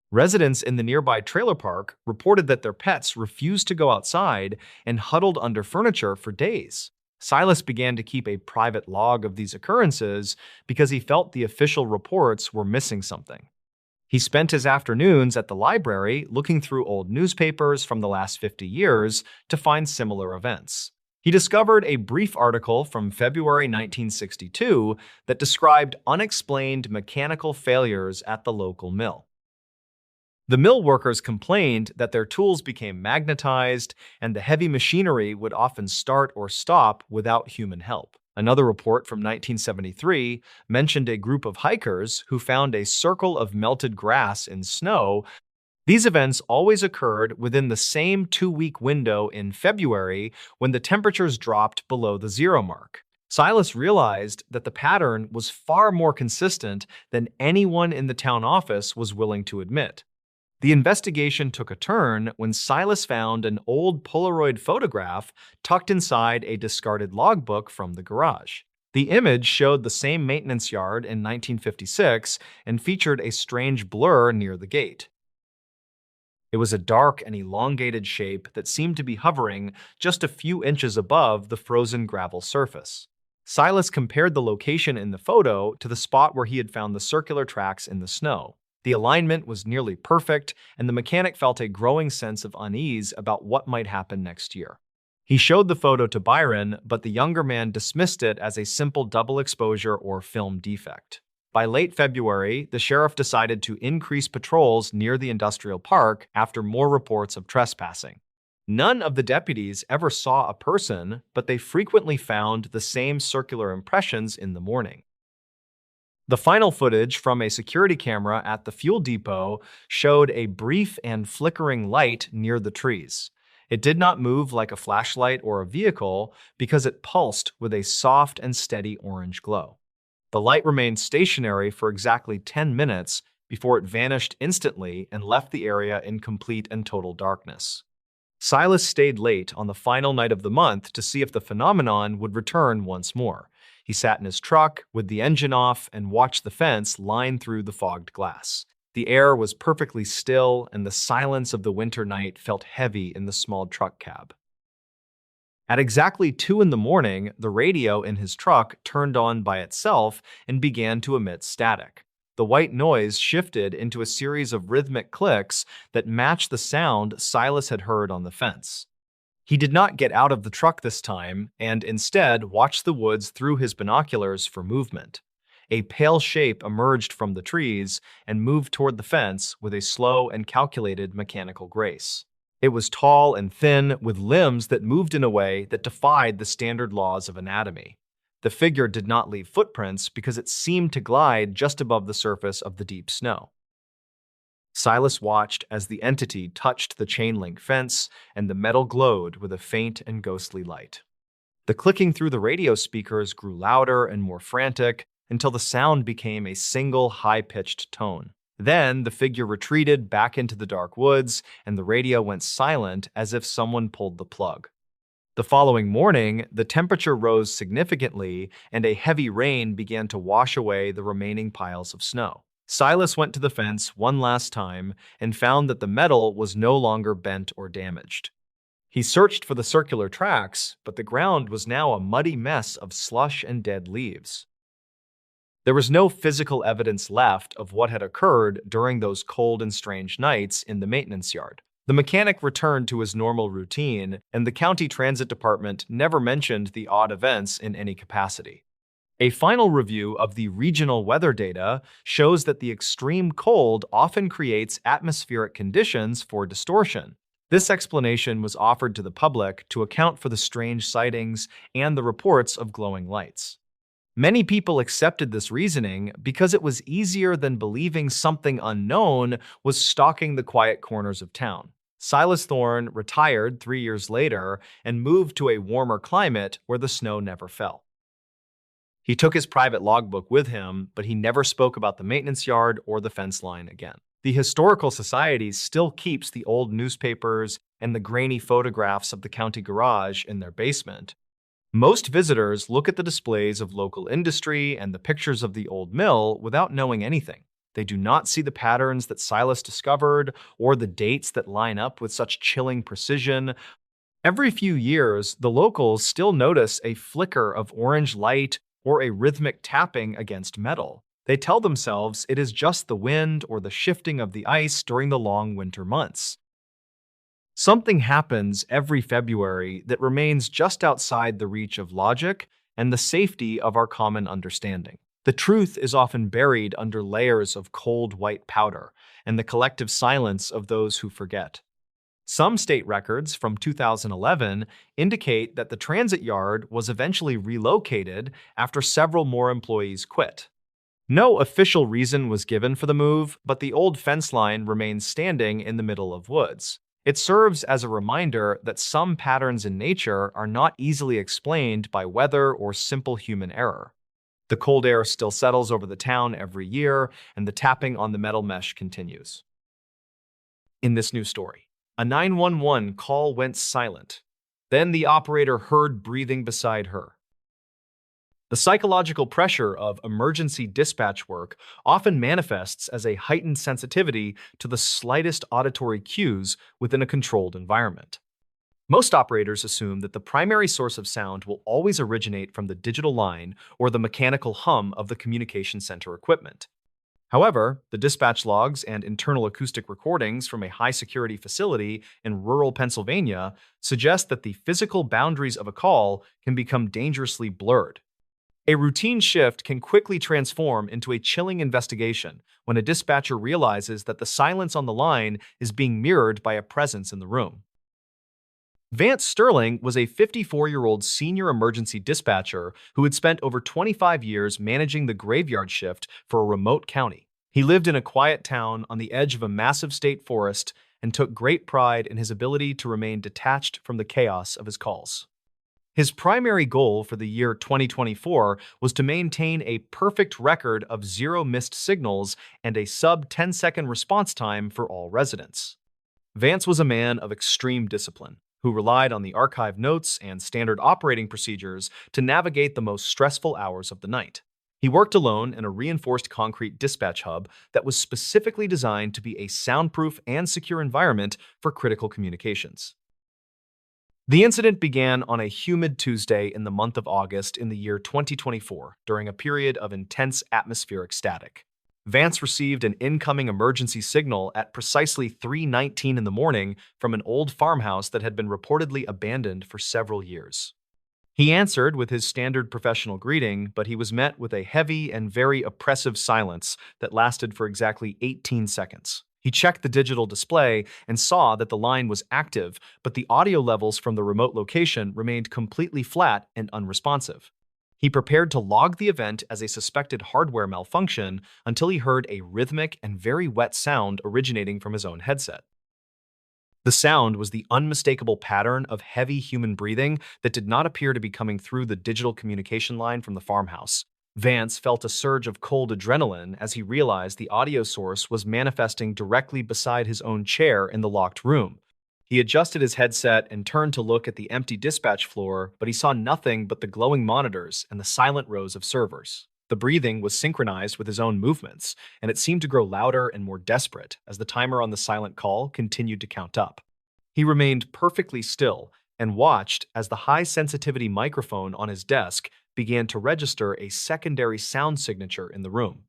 Residents in the nearby trailer park reported that their pets refused to go outside and huddled under furniture for days. Silas began to keep a private log of these occurrences because he felt the official reports were missing something. He spent his afternoons at the library looking through old newspapers from the last 50 years to find similar events. He discovered a brief article from February 1962 that described unexplained mechanical failures at the local mill. The mill workers complained that their tools became magnetized and the heavy machinery would often start or stop without human help. Another report from 1973 mentioned a group of hikers who found a circle of melted grass in snow. These events always occurred within the same 2-week window in February when the temperatures dropped below the zero mark. Silas realized that the pattern was far more consistent than anyone in the town office was willing to admit. The investigation took a turn when Silas found an old Polaroid photograph tucked inside a discarded logbook from the garage. The image showed the same maintenance yard in 1956 and featured a strange blur near the gate. It was a dark and elongated shape that seemed to be hovering just a few inches above the frozen gravel surface. Silas compared the location in the photo to the spot where he had found the circular tracks in the snow. The alignment was nearly perfect, and the mechanic felt a growing sense of unease about what might happen next year. He showed the photo to Byron, but the younger man dismissed it as a simple double exposure or film defect. By late February, the sheriff decided to increase patrols near the industrial park after more reports of trespassing. None of the deputies ever saw a person, but they frequently found the same circular impressions in the morning. The final footage from a security camera at the fuel depot showed a brief and flickering light near the trees. It did not move like a flashlight or a vehicle because it pulsed with a soft and steady orange glow. The light remained stationary for exactly 10 minutes before it vanished instantly and left the area in complete and total darkness. Silas stayed late on the final night of the month to see if the phenomenon would return once more. He sat in his truck with the engine off and watched the fence line through the fogged glass. The air was perfectly still, and the silence of the winter night felt heavy in the small truck cab. At exactly 2 in the morning, the radio in his truck turned on by itself and began to emit static. The white noise shifted into a series of rhythmic clicks that matched the sound Silas had heard on the fence. He did not get out of the truck this time and instead watched the woods through his binoculars for movement. A pale shape emerged from the trees and moved toward the fence with a slow and calculated mechanical grace. It was tall and thin, with limbs that moved in a way that defied the standard laws of anatomy. The figure did not leave footprints because it seemed to glide just above the surface of the deep snow. Silas watched as the entity touched the chain-link fence, and the metal glowed with a faint and ghostly light. The clicking through the radio speakers grew louder and more frantic until the sound became a single high-pitched tone. Then the figure retreated back into the dark woods, and the radio went silent as if someone pulled the plug. The following morning, the temperature rose significantly, and a heavy rain began to wash away the remaining piles of snow. Silas went to the fence one last time and found that the metal was no longer bent or damaged. He searched for the circular tracks, but the ground was now a muddy mess of slush and dead leaves. There was no physical evidence left of what had occurred during those cold and strange nights in the maintenance yard. The mechanic returned to his normal routine, and the county transit department never mentioned the odd events in any capacity. A final review of the regional weather data shows that the extreme cold often creates atmospheric conditions for distortion. This explanation was offered to the public to account for the strange sightings and the reports of glowing lights. Many people accepted this reasoning because it was easier than believing something unknown was stalking the quiet corners of town. Silas Thorne retired 3 years later and moved to a warmer climate where the snow never fell. He took his private logbook with him, but he never spoke about the maintenance yard or the fence line again. The Historical Society still keeps the old newspapers and the grainy photographs of the county garage in their basement. Most visitors look at the displays of local industry and the pictures of the old mill without knowing anything. They do not see the patterns that Silas discovered or the dates that line up with such chilling precision. Every few years, the locals still notice a flicker of orange light or a rhythmic tapping against metal. They tell themselves it is just the wind or the shifting of the ice during the long winter months. Something happens every February that remains just outside the reach of logic and the safety of our common understanding. The truth is often buried under layers of cold white powder and the collective silence of those who forget. Some state records from 2011 indicate that the transit yard was eventually relocated after several more employees quit. No official reason was given for the move, but the old fence line remains standing in the middle of woods. It serves as a reminder that some patterns in nature are not easily explained by weather or simple human error. The cold air still settles over the town every year, and the tapping on the metal mesh continues. In this new story, a 911 call went silent. Then the operator heard breathing beside her. The psychological pressure of emergency dispatch work often manifests as a heightened sensitivity to the slightest auditory cues within a controlled environment. Most operators assume that the primary source of sound will always originate from the digital line or the mechanical hum of the communication center equipment. However, the dispatch logs and internal acoustic recordings from a high-security facility in rural Pennsylvania suggest that the physical boundaries of a call can become dangerously blurred. A routine shift can quickly transform into a chilling investigation when a dispatcher realizes that the silence on the line is being mirrored by a presence in the room. Vance Sterling was a 54-year-old senior emergency dispatcher who had spent over 25 years managing the graveyard shift for a remote county. He lived in a quiet town on the edge of a massive state forest and took great pride in his ability to remain detached from the chaos of his calls. His primary goal for the year 2024 was to maintain a perfect record of zero missed signals and a sub-10-second response time for all residents. Vance was a man of extreme discipline, who relied on the archived notes and standard operating procedures to navigate the most stressful hours of the night. He worked alone in a reinforced concrete dispatch hub that was specifically designed to be a soundproof and secure environment for critical communications. The incident began on a humid Tuesday in the month of August in the year 2024 during a period of intense atmospheric static. Vance received an incoming emergency signal at precisely 3:19 in the morning from an old farmhouse that had been reportedly abandoned for several years. He answered with his standard professional greeting, but he was met with a heavy and very oppressive silence that lasted for exactly 18 seconds. He checked the digital display and saw that the line was active, but the audio levels from the remote location remained completely flat and unresponsive. He prepared to log the event as a suspected hardware malfunction until he heard a rhythmic and very wet sound originating from his own headset. The sound was the unmistakable pattern of heavy human breathing that did not appear to be coming through the digital communication line from the farmhouse. Vance felt a surge of cold adrenaline as he realized the audio source was manifesting directly beside his own chair in the locked room. He adjusted his headset and turned to look at the empty dispatch floor, but he saw nothing but the glowing monitors and the silent rows of servers. The breathing was synchronized with his own movements, and it seemed to grow louder and more desperate as the timer on the silent call continued to count up. He remained perfectly still and watched as the high-sensitivity microphone on his desk began to register a secondary sound signature in the room.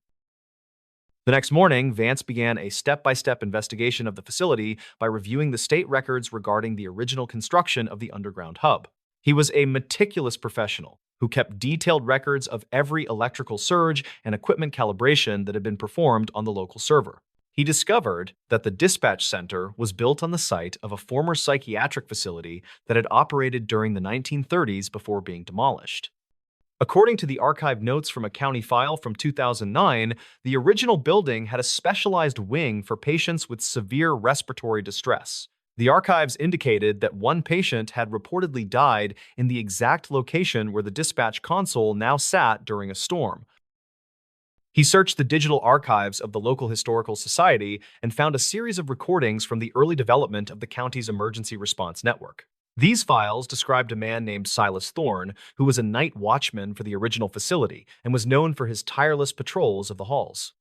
The next morning, Vance began a step-by-step investigation of the facility by reviewing the state records regarding the original construction of the underground hub. He was a meticulous professional who kept detailed records of every electrical surge and equipment calibration that had been performed on the local server. He discovered that the dispatch center was built on the site of a former psychiatric facility that had operated during the 1930s before being demolished. According to the archive notes from a county file from 2009, the original building had a specialized wing for patients with severe respiratory distress. The archives indicated that one patient had reportedly died in the exact location where the dispatch console now sat during a storm. He searched the digital archives of the local historical society and found a series of recordings from the early development of the county's emergency response network. These files described a man named Silas Thorne, who was a night watchman for the original facility and was known for his tireless patrols of the halls.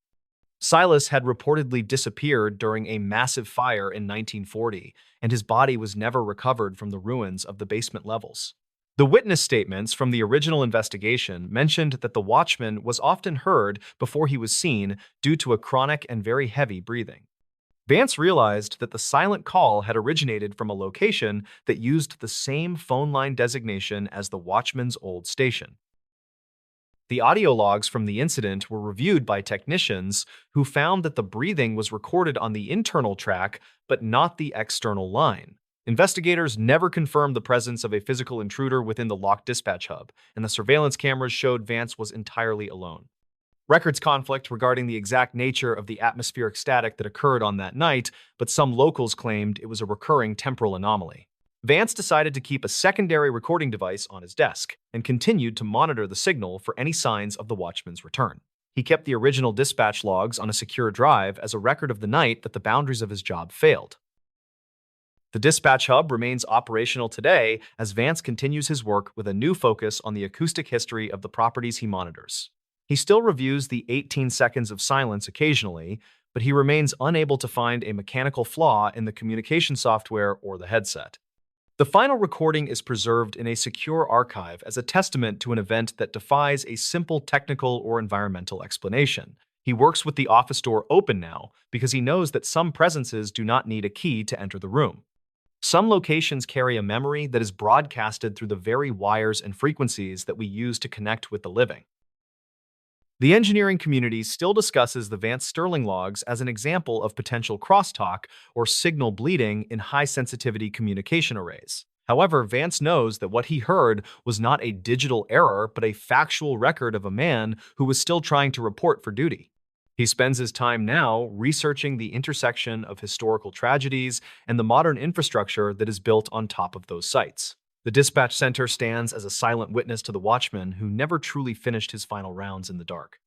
Silas had reportedly disappeared during a massive fire in 1940, and his body was never recovered from the ruins of the basement levels. The witness statements from the original investigation mentioned that the watchman was often heard before he was seen due to a chronic and very heavy breathing. Vance realized that the silent call had originated from a location that used the same phone line designation as the watchman's old station. The audio logs from the incident were reviewed by technicians who found that the breathing was recorded on the internal track but not the external line. Investigators never confirmed the presence of a physical intruder within the locked dispatch hub, and the surveillance cameras showed Vance was entirely alone. Records conflict regarding the exact nature of the atmospheric static that occurred on that night, but some locals claimed it was a recurring temporal anomaly. Vance decided to keep a secondary recording device on his desk and continued to monitor the signal for any signs of the watchman's return. He kept the original dispatch logs on a secure drive as a record of the night that the boundaries of his job failed. The dispatch hub remains operational today as Vance continues his work with a new focus on the acoustic history of the properties he monitors. He still reviews the 18 seconds of silence occasionally, but he remains unable to find a mechanical flaw in the communication software or the headset. The final recording is preserved in a secure archive as a testament to an event that defies a simple technical or environmental explanation. He works with the office door open now because he knows that some presences do not need a key to enter the room. Some locations carry a memory that is broadcasted through the very wires and frequencies that we use to connect with the living. The engineering community still discusses the Vance Sterling logs as an example of potential crosstalk or signal bleeding in high-sensitivity communication arrays. However, Vance knows that what he heard was not a digital error but a factual record of a man who was still trying to report for duty. He spends his time now researching the intersection of historical tragedies and the modern infrastructure that is built on top of those sites. The dispatch center stands as a silent witness to the watchman who never truly finished his final rounds in the dark.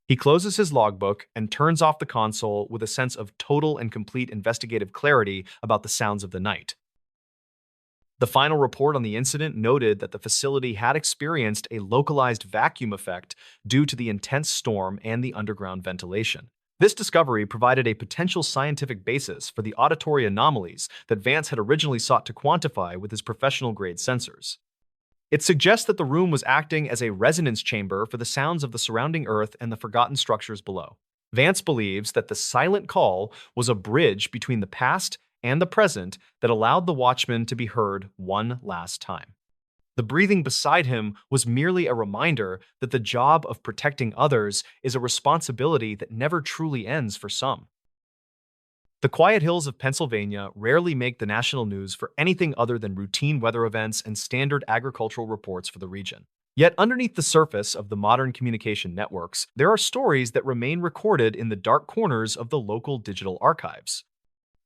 He closes his logbook and turns off the console with a sense of total and complete investigative clarity about the sounds of the night. The final report on the incident noted that the facility had experienced a localized vacuum effect due to the intense storm and the underground ventilation. This discovery provided a potential scientific basis for the auditory anomalies that Vance had originally sought to quantify with his professional-grade sensors. It suggests that the room was acting as a resonance chamber for the sounds of the surrounding earth and the forgotten structures below. Vance believes that the silent call was a bridge between the past and the present that allowed the watchman to be heard one last time. The breathing beside him was merely a reminder that the job of protecting others is a responsibility that never truly ends for some. The quiet hills of Pennsylvania rarely make the national news for anything other than routine weather events and standard agricultural reports for the region. Yet underneath the surface of the modern communication networks, there are stories that remain recorded in the dark corners of the local digital archives.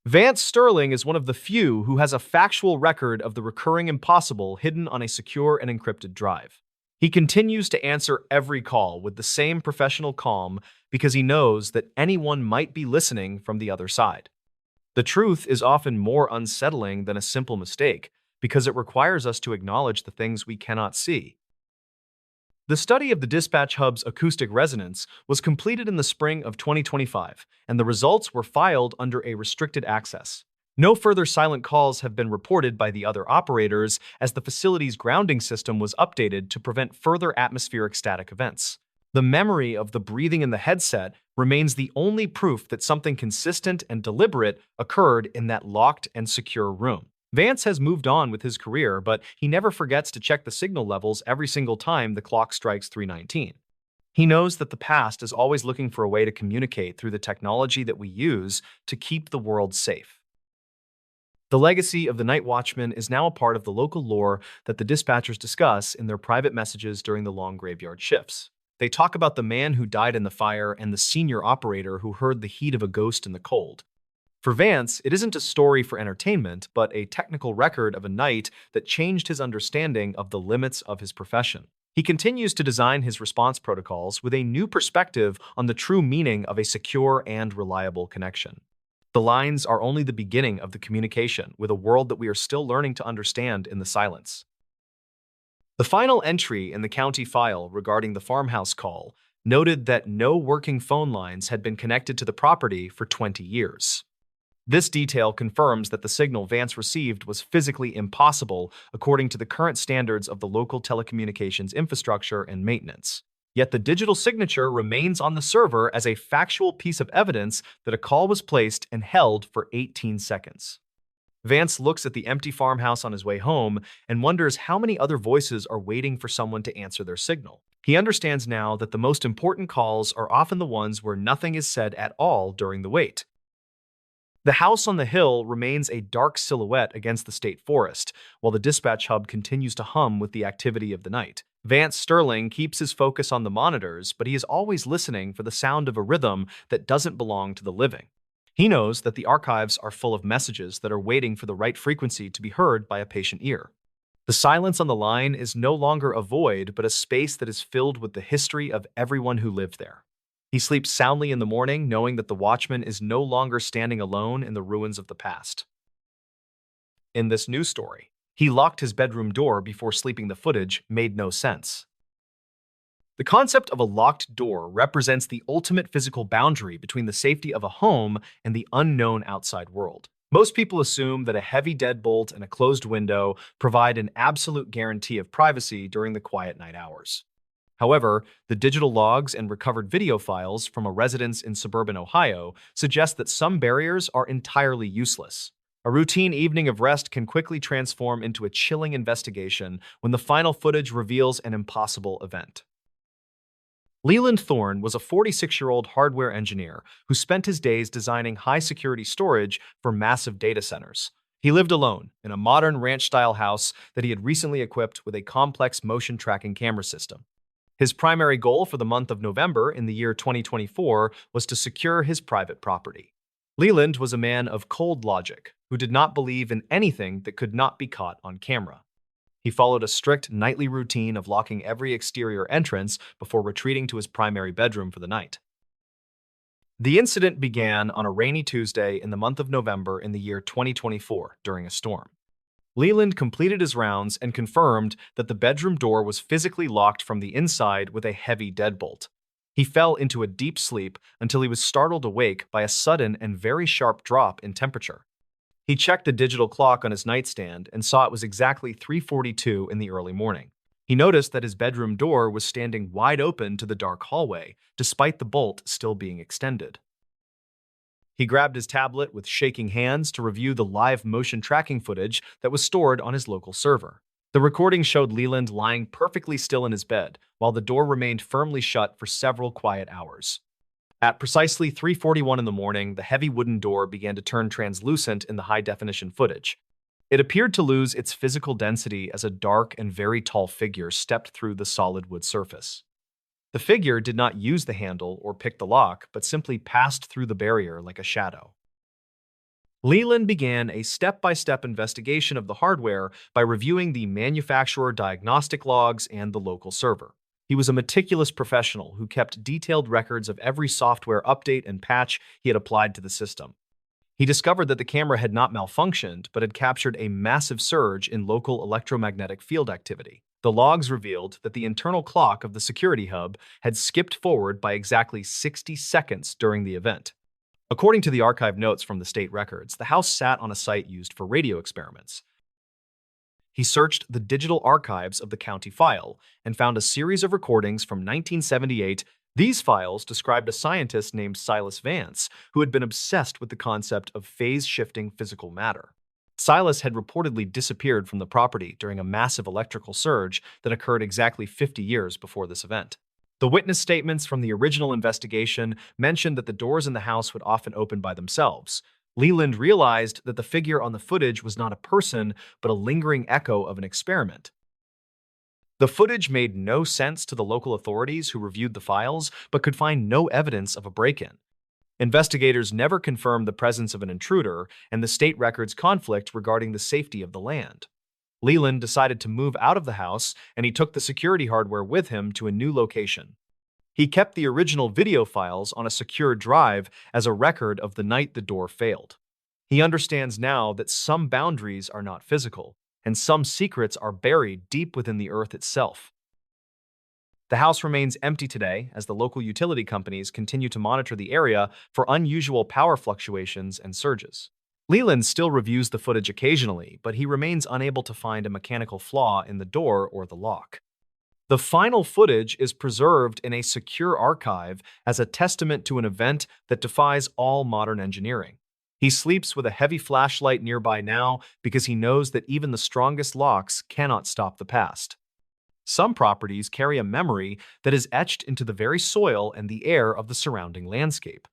Vance Sterling is one of the few who has a factual record of the recurring impossible hidden on a secure and encrypted drive. He continues to answer every call with the same professional calm because he knows that anyone might be listening from the other side. The truth is often more unsettling than a simple mistake because it requires us to acknowledge the things we cannot see. The study of the dispatch hub's acoustic resonance was completed in the spring of 2025, and the results were filed under a restricted access. No further silent calls have been reported by the other operators as the facility's grounding system was updated to prevent further atmospheric static events. The memory of the breathing in the headset remains the only proof that something consistent and deliberate occurred in that locked and secure room. Vance has moved on with his career, but he never forgets to check the signal levels every single time the clock strikes 3:19. He knows that the past is always looking for a way to communicate through the technology that we use to keep the world safe. The legacy of the night watchman is now a part of the local lore that the dispatchers discuss in their private messages during the long graveyard shifts. They talk about the man who died in the fire and the senior operator who heard the heat of a ghost in the cold. For Vance, it isn't a story for entertainment, but a technical record of a night that changed his understanding of the limits of his profession. He continues to design his response protocols with a new perspective on the true meaning of a secure and reliable connection. The lines are only the beginning of the communication with a world that we are still learning to understand in the silence. The final entry in the county file regarding the farmhouse call noted that no working phone lines had been connected to the property for 20 years. This detail confirms that the signal Vance received was physically impossible according to the current standards of the local telecommunications infrastructure and maintenance. Yet the digital signature remains on the server as a factual piece of evidence that a call was placed and held for 18 seconds. Vance looks at the empty farmhouse on his way home and wonders how many other voices are waiting for someone to answer their signal. He understands now that the most important calls are often the ones where nothing is said at all during the wait. The house on the hill remains a dark silhouette against the state forest, while the dispatch hub continues to hum with the activity of the night. Vance Sterling keeps his focus on the monitors, but he is always listening for the sound of a rhythm that doesn't belong to the living. He knows that the archives are full of messages that are waiting for the right frequency to be heard by a patient ear. The silence on the line is no longer a void, but a space that is filled with the history of everyone who lived there. He sleeps soundly in the morning, knowing that the watchman is no longer standing alone in the ruins of the past. In this new story, he locked his bedroom door before sleeping. The footage made no sense. The concept of a locked door represents the ultimate physical boundary between the safety of a home and the unknown outside world. Most people assume that a heavy deadbolt and a closed window provide an absolute guarantee of privacy during the quiet night hours. However, the digital logs and recovered video files from a residence in suburban Ohio suggest that some barriers are entirely useless. A routine evening of rest can quickly transform into a chilling investigation when the final footage reveals an impossible event. Leland Thorne was a 46-year-old hardware engineer who spent his days designing high-security storage for massive data centers. He lived alone in a modern ranch-style house that he had recently equipped with a complex motion tracking camera system. His primary goal for the month of November in the year 2024 was to secure his private property. Leland was a man of cold logic who did not believe in anything that could not be caught on camera. He followed a strict nightly routine of locking every exterior entrance before retreating to his primary bedroom for the night. The incident began on a rainy Tuesday in the month of November in the year 2024 during a storm. Leland completed his rounds and confirmed that the bedroom door was physically locked from the inside with a heavy deadbolt. He fell into a deep sleep until he was startled awake by a sudden and very sharp drop in temperature. He checked the digital clock on his nightstand and saw it was exactly 3:42 in the early morning. He noticed that his bedroom door was standing wide open to the dark hallway, despite the bolt still being extended. He grabbed his tablet with shaking hands to review the live motion tracking footage that was stored on his local server. The recording showed Leland lying perfectly still in his bed, while the door remained firmly shut for several quiet hours. At precisely 3:41 in the morning, the heavy wooden door began to turn translucent in the high-definition footage. It appeared to lose its physical density as a dark and very tall figure stepped through the solid wood surface. The figure did not use the handle or pick the lock, but simply passed through the barrier like a shadow. Leland began a step-by-step investigation of the hardware by reviewing the manufacturer diagnostic logs and the local server. He was a meticulous professional who kept detailed records of every software update and patch he had applied to the system. He discovered that the camera had not malfunctioned, but had captured a massive surge in local electromagnetic field activity. The logs revealed that the internal clock of the security hub had skipped forward by exactly 60 seconds during the event. According to the archive notes from the state records, the house sat on a site used for radio experiments. He searched the digital archives of the county file and found a series of recordings from 1978. These files described a scientist named Silas Vance who had been obsessed with the concept of phase-shifting physical matter. Silas had reportedly disappeared from the property during a massive electrical surge that occurred exactly 50 years before this event. The witness statements from the original investigation mentioned that the doors in the house would often open by themselves, Leland realized that the figure on the footage was not a person, but a lingering echo of an experiment. The footage made no sense to the local authorities who reviewed the files, but could find no evidence of a break-in. Investigators never confirmed the presence of an intruder, and the state records conflict regarding the safety of the land. Leland decided to move out of the house, and he took the security hardware with him to a new location. He kept the original video files on a secure drive as a record of the night the door failed. He understands now that some boundaries are not physical, and some secrets are buried deep within the earth itself. The house remains empty today as the local utility companies continue to monitor the area for unusual power fluctuations and surges. Leland still reviews the footage occasionally, but he remains unable to find a mechanical flaw in the door or the lock. The final footage is preserved in a secure archive as a testament to an event that defies all modern engineering. He sleeps with a heavy flashlight nearby now because he knows that even the strongest locks cannot stop the past. Some properties carry a memory that is etched into the very soil and the air of the surrounding landscape.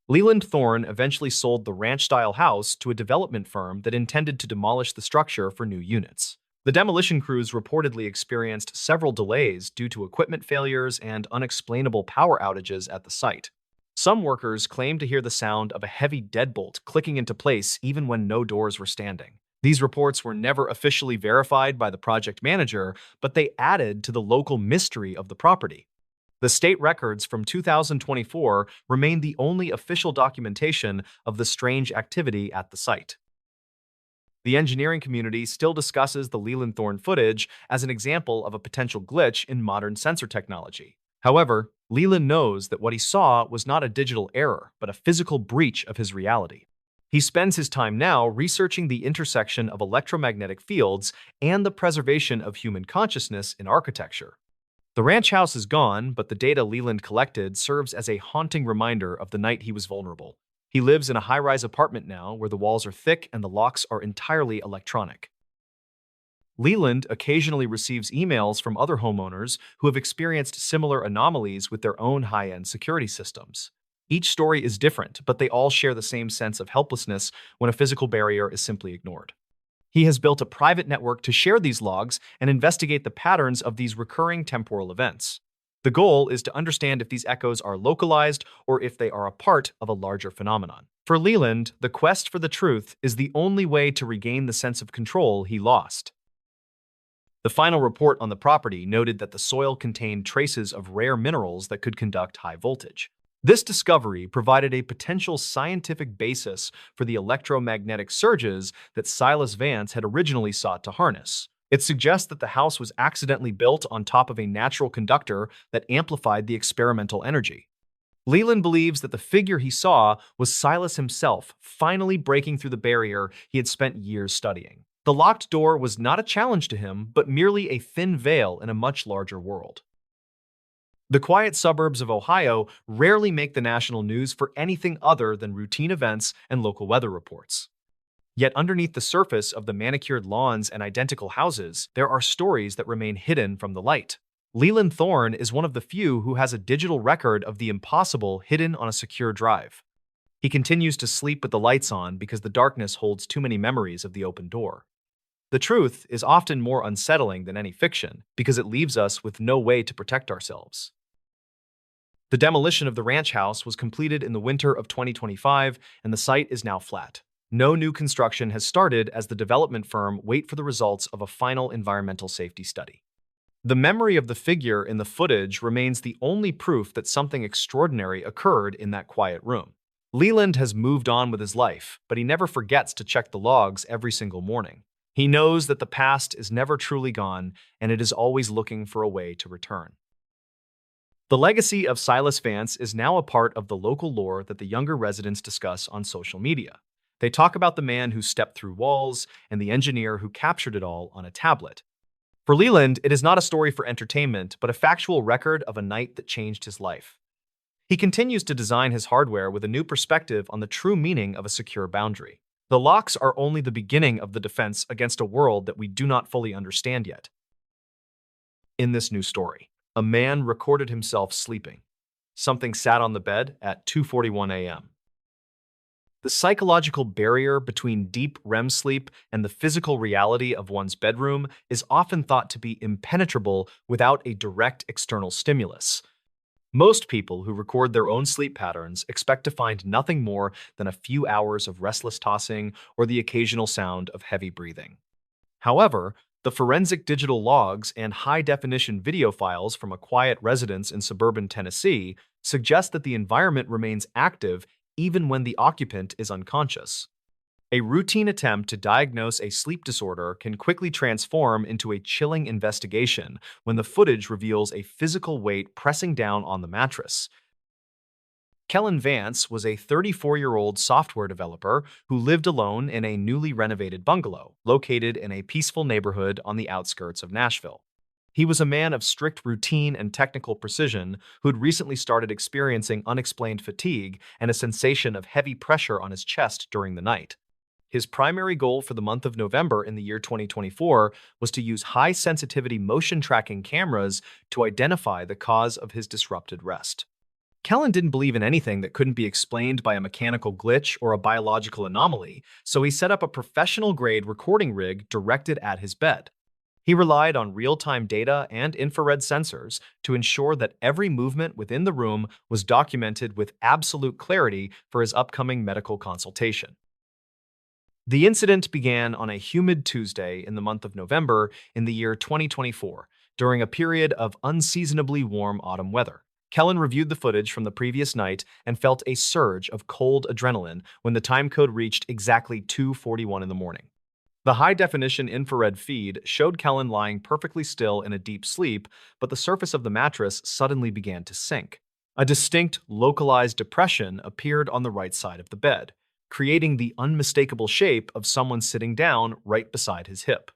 Leland Thorne eventually sold the ranch-style house to a development firm that intended to demolish the structure for new units. The demolition crews reportedly experienced several delays due to equipment failures and unexplainable power outages at the site. Some workers claimed to hear the sound of a heavy deadbolt clicking into place even when no doors were standing. These reports were never officially verified by the project manager, but they added to the local mystery of the property. The state records from 2024 remain the only official documentation of the strange activity at the site. The engineering community still discusses the Leland Thorne footage as an example of a potential glitch in modern sensor technology. However, Leland knows that what he saw was not a digital error, but a physical breach of his reality. He spends his time now researching the intersection of electromagnetic fields and the preservation of human consciousness in architecture. The ranch house is gone, but the data Leland collected serves as a haunting reminder of the night he was vulnerable. He lives in a high-rise apartment now where the walls are thick and the locks are entirely electronic. Leland occasionally receives emails from other homeowners who have experienced similar anomalies with their own high-end security systems. Each story is different, but they all share the same sense of helplessness when a physical barrier is simply ignored. He has built a private network to share these logs and investigate the patterns of these recurring temporal events. The goal is to understand if these echoes are localized or if they are a part of a larger phenomenon. For Leland, the quest for the truth is the only way to regain the sense of control he lost. The final report on the property noted that the soil contained traces of rare minerals that could conduct high voltage. This discovery provided a potential scientific basis for the electromagnetic surges that Silas Vance had originally sought to harness. It suggests that the house was accidentally built on top of a natural conductor that amplified the experimental energy. Leland believes that the figure he saw was Silas himself, finally breaking through the barrier he had spent years studying. The locked door was not a challenge to him, but merely a thin veil in a much larger world. The quiet suburbs of Ohio rarely make the national news for anything other than routine events and local weather reports. Yet underneath the surface of the manicured lawns and identical houses, there are stories that remain hidden from the light. Leland Thorne is one of the few who has a digital record of the impossible hidden on a secure drive. He continues to sleep with the lights on because the darkness holds too many memories of the open door. The truth is often more unsettling than any fiction because it leaves us with no way to protect ourselves. The demolition of the ranch house was completed in the winter of 2025, and the site is now flat. No new construction has started as the development firm wait for the results of a final environmental safety study. The memory of the figure in the footage remains the only proof that something extraordinary occurred in that quiet room. Leland has moved on with his life, but he never forgets to check the logs every single morning. He knows that the past is never truly gone, and it is always looking for a way to return. The legacy of Silas Vance is now a part of the local lore that the younger residents discuss on social media. They talk about the man who stepped through walls and the engineer who captured it all on a tablet. For Leland, it is not a story for entertainment, but a factual record of a night that changed his life. He continues to design his hardware with a new perspective on the true meaning of a secure boundary. The locks are only the beginning of the defense against a world that we do not fully understand yet. In this new story, a man recorded himself sleeping. Something sat on the bed at 2:41 a.m. The psychological barrier between deep REM sleep and the physical reality of one's bedroom is often thought to be impenetrable without a direct external stimulus. Most people who record their own sleep patterns expect to find nothing more than a few hours of restless tossing or the occasional sound of heavy breathing. However, the forensic digital logs and high-definition video files from a quiet residence in suburban Tennessee suggest that the environment remains active even when the occupant is unconscious. A routine attempt to diagnose a sleep disorder can quickly transform into a chilling investigation when the footage reveals a physical weight pressing down on the mattress. Kellen Vance was a 34-year-old software developer who lived alone in a newly renovated bungalow located in a peaceful neighborhood on the outskirts of Nashville. He was a man of strict routine and technical precision who'd recently started experiencing unexplained fatigue and a sensation of heavy pressure on his chest during the night. His primary goal for the month of November in the year 2024 was to use high-sensitivity motion tracking cameras to identify the cause of his disrupted rest. Kellen didn't believe in anything that couldn't be explained by a mechanical glitch or a biological anomaly, so he set up a professional-grade recording rig directed at his bed. He relied on real-time data and infrared sensors to ensure that every movement within the room was documented with absolute clarity for his upcoming medical consultation. The incident began on a humid Tuesday in the month of November in the year 2024, during a period of unseasonably warm autumn weather. Kellen reviewed the footage from the previous night and felt a surge of cold adrenaline when the timecode reached exactly 2:41 in the morning. The high-definition infrared feed showed Kellen lying perfectly still in a deep sleep, but the surface of the mattress suddenly began to sink. A distinct, localized depression appeared on the right side of the bed, creating the unmistakable shape of someone sitting down right beside his hip.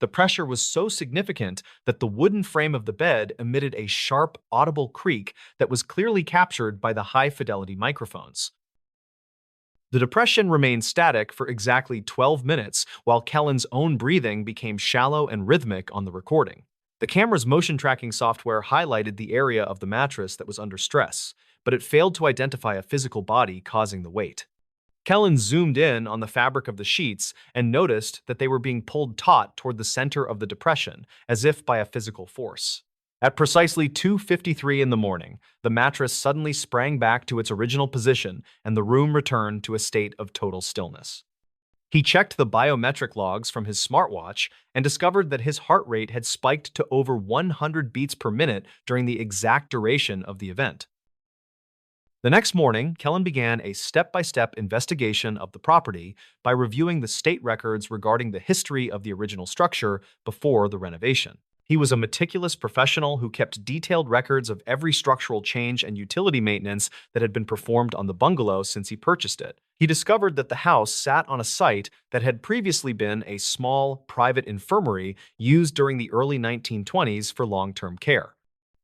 The pressure was so significant that the wooden frame of the bed emitted a sharp, audible creak that was clearly captured by the high-fidelity microphones. The depression remained static for exactly 12 minutes, while Kellen's own breathing became shallow and rhythmic on the recording. The camera's motion tracking software highlighted the area of the mattress that was under stress, but it failed to identify a physical body causing the weight. Kellen zoomed in on the fabric of the sheets and noticed that they were being pulled taut toward the center of the depression, as if by a physical force. At precisely 2:53 in the morning, the mattress suddenly sprang back to its original position and the room returned to a state of total stillness. He checked the biometric logs from his smartwatch and discovered that his heart rate had spiked to over 100 beats per minute during the exact duration of the event. The next morning, Kellen began a step-by-step investigation of the property by reviewing the state records regarding the history of the original structure before the renovation. He was a meticulous professional who kept detailed records of every structural change and utility maintenance that had been performed on the bungalow since he purchased it. He discovered that the house sat on a site that had previously been a small, private infirmary used during the early 1920s for long-term care.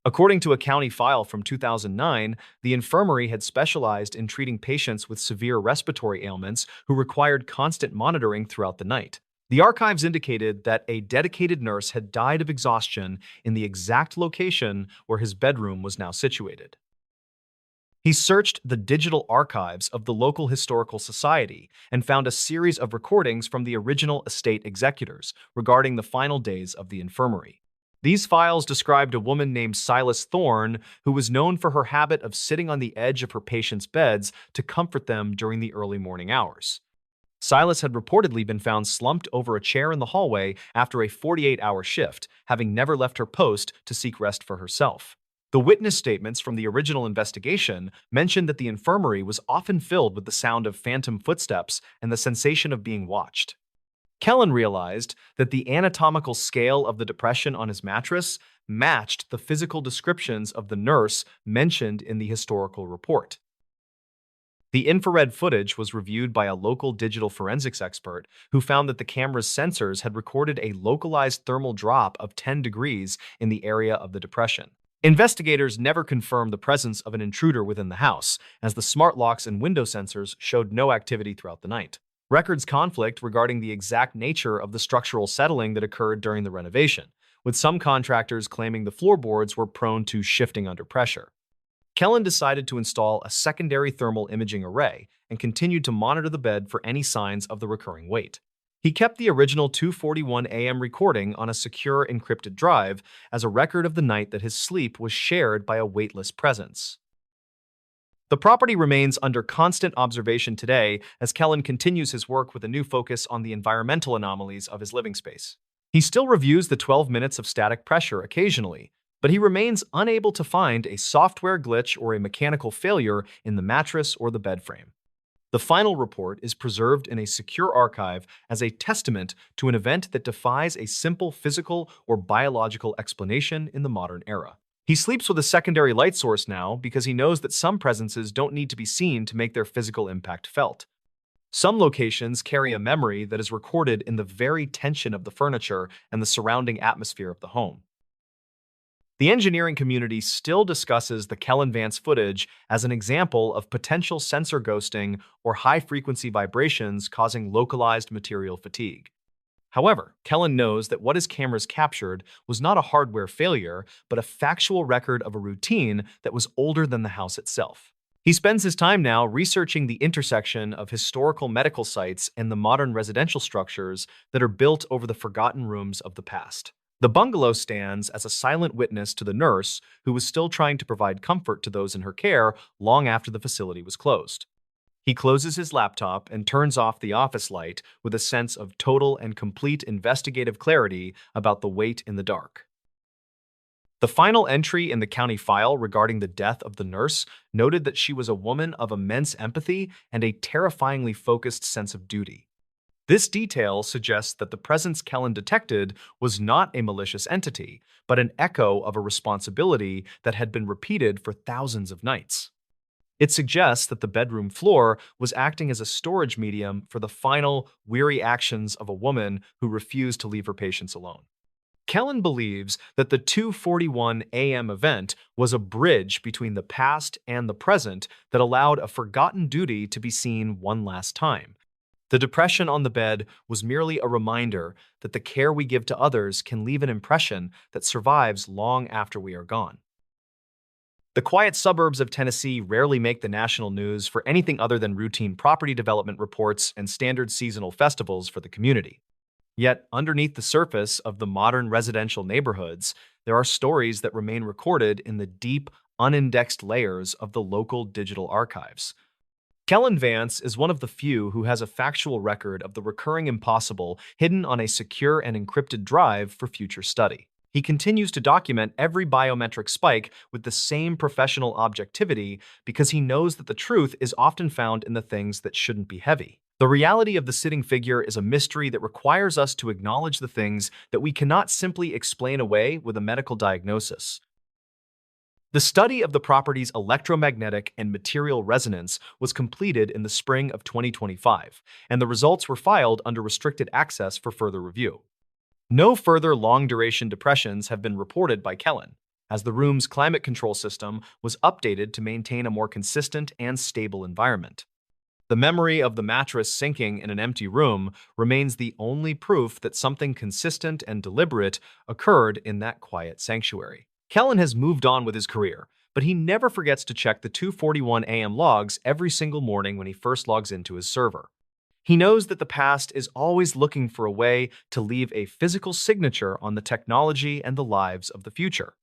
According to a county file from 2009, the infirmary had specialized in treating patients with severe respiratory ailments who required constant monitoring throughout the night. The archives indicated that a dedicated nurse had died of exhaustion in the exact location where his bedroom was now situated. He searched the digital archives of the local historical society and found a series of recordings from the original estate executors regarding the final days of the infirmary. These files described a woman named Silas Thorne who was known for her habit of sitting on the edge of her patients' beds to comfort them during the early morning hours. Silas had reportedly been found slumped over a chair in the hallway after a 48-hour shift, having never left her post to seek rest for herself. The witness statements from the original investigation mentioned that the infirmary was often filled with the sound of phantom footsteps and the sensation of being watched. Kellen realized that the anatomical scale of the depression on his mattress matched the physical descriptions of the nurse mentioned in the historical report. The infrared footage was reviewed by a local digital forensics expert who found that the camera's sensors had recorded a localized thermal drop of 10 degrees in the area of the depression. Investigators never confirmed the presence of an intruder within the house, as the smart locks and window sensors showed no activity throughout the night. Records conflict regarding the exact nature of the structural settling that occurred during the renovation, with some contractors claiming the floorboards were prone to shifting under pressure. Kellen decided to install a secondary thermal imaging array and continued to monitor the bed for any signs of the recurring weight. He kept the original 2:41 a.m. recording on a secure encrypted drive as a record of the night that his sleep was shared by a weightless presence. The property remains under constant observation today as Kellen continues his work with a new focus on the environmental anomalies of his living space. He still reviews the 12 minutes of static pressure occasionally, but he remains unable to find a software glitch or a mechanical failure in the mattress or the bed frame. The final report is preserved in a secure archive as a testament to an event that defies a simple physical or biological explanation in the modern era. He sleeps with a secondary light source now because he knows that some presences don't need to be seen to make their physical impact felt. Some locations carry a memory that is recorded in the very tension of the furniture and the surrounding atmosphere of the home. The engineering community still discusses the Kellen Vance footage as an example of potential sensor ghosting or high-frequency vibrations causing localized material fatigue. However, Kellen knows that what his cameras captured was not a hardware failure, but a factual record of a routine that was older than the house itself. He spends his time now researching the intersection of historical medical sites and the modern residential structures that are built over the forgotten rooms of the past. The bungalow stands as a silent witness to the nurse who was still trying to provide comfort to those in her care long after the facility was closed. He closes his laptop and turns off the office light with a sense of total and complete investigative clarity about the weight in the dark. The final entry in the county file regarding the death of the nurse noted that she was a woman of immense empathy and a terrifyingly focused sense of duty. This detail suggests that the presence Kellen detected was not a malicious entity, but an echo of a responsibility that had been repeated for thousands of nights. It suggests that the bedroom floor was acting as a storage medium for the final, weary actions of a woman who refused to leave her patients alone. Kellen believes that the 2:41 a.m. event was a bridge between the past and the present that allowed a forgotten duty to be seen one last time. The depression on the bed was merely a reminder that the care we give to others can leave an impression that survives long after we are gone. The quiet suburbs of Tennessee rarely make the national news for anything other than routine property development reports and standard seasonal festivals for the community. Yet, underneath the surface of the modern residential neighborhoods, there are stories that remain recorded in the deep, unindexed layers of the local digital archives. Kellen Vance is one of the few who has a factual record of the recurring impossible hidden on a secure and encrypted drive for future study. He continues to document every biometric spike with the same professional objectivity because he knows that the truth is often found in the things that shouldn't be heavy. The reality of the sitting figure is a mystery that requires us to acknowledge the things that we cannot simply explain away with a medical diagnosis. The study of the property's electromagnetic and material resonance was completed in the spring of 2025, and the results were filed under restricted access for further review. No further long-duration depressions have been reported by Kellen, as the room's climate control system was updated to maintain a more consistent and stable environment. The memory of the mattress sinking in an empty room remains the only proof that something consistent and deliberate occurred in that quiet sanctuary. Kellen has moved on with his career, but he never forgets to check the 2:41 a.m. logs every single morning when he first logs into his server. He knows that the past is always looking for a way to leave a physical signature on the technology and the lives of the future.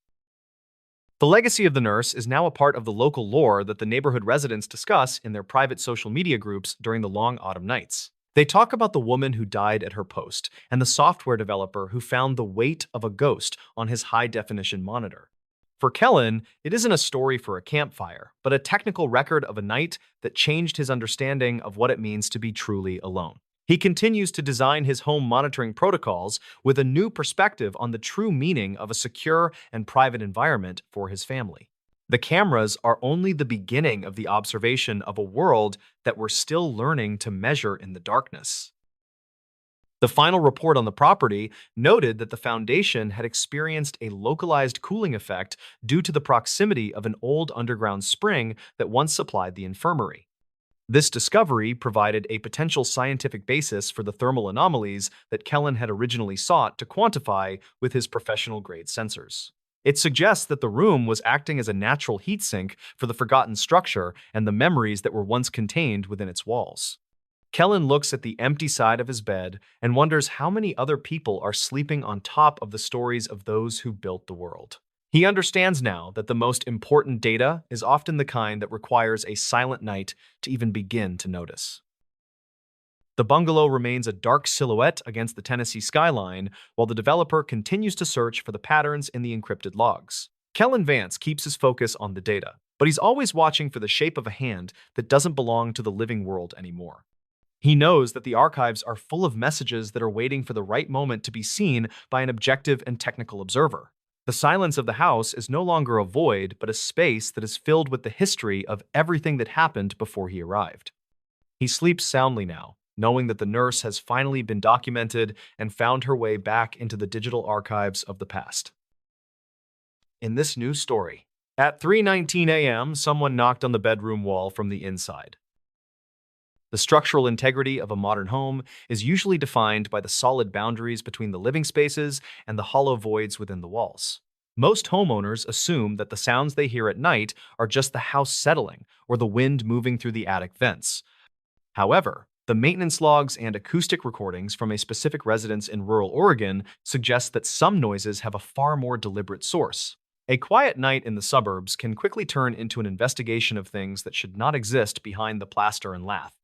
The legacy of the nurse is now a part of the local lore that the neighborhood residents discuss in their private social media groups during the long autumn nights. They talk about the woman who died at her post and the software developer who found the weight of a ghost on his high-definition monitor. For Kellen, it isn't a story for a campfire, but a technical record of a night that changed his understanding of what it means to be truly alone. He continues to design his home monitoring protocols with a new perspective on the true meaning of a secure and private environment for his family. The cameras are only the beginning of the observation of a world that we're still learning to measure in the darkness. The final report on the property noted that the foundation had experienced a localized cooling effect due to the proximity of an old underground spring that once supplied the infirmary. This discovery provided a potential scientific basis for the thermal anomalies that Kellen had originally sought to quantify with his professional-grade sensors. It suggests that the room was acting as a natural heat sink for the forgotten structure and the memories that were once contained within its walls. Kellen looks at the empty side of his bed and wonders how many other people are sleeping on top of the stories of those who built the world. He understands now that the most important data is often the kind that requires a silent night to even begin to notice. The bungalow remains a dark silhouette against the Tennessee skyline while the developer continues to search for the patterns in the encrypted logs. Kellen Vance keeps his focus on the data, but he's always watching for the shape of a hand that doesn't belong to the living world anymore. He knows that the archives are full of messages that are waiting for the right moment to be seen by an objective and technical observer. The silence of the house is no longer a void, but a space that is filled with the history of everything that happened before he arrived. He sleeps soundly now, knowing that the nurse has finally been documented and found her way back into the digital archives of the past. In this new story, at 3:19 a.m., someone knocked on the bedroom wall from the inside. The structural integrity of a modern home is usually defined by the solid boundaries between the living spaces and the hollow voids within the walls. Most homeowners assume that the sounds they hear at night are just the house settling or the wind moving through the attic vents. However, the maintenance logs and acoustic recordings from a specific residence in rural Oregon suggest that some noises have a far more deliberate source. A quiet night in the suburbs can quickly turn into an investigation of things that should not exist behind the plaster and lath.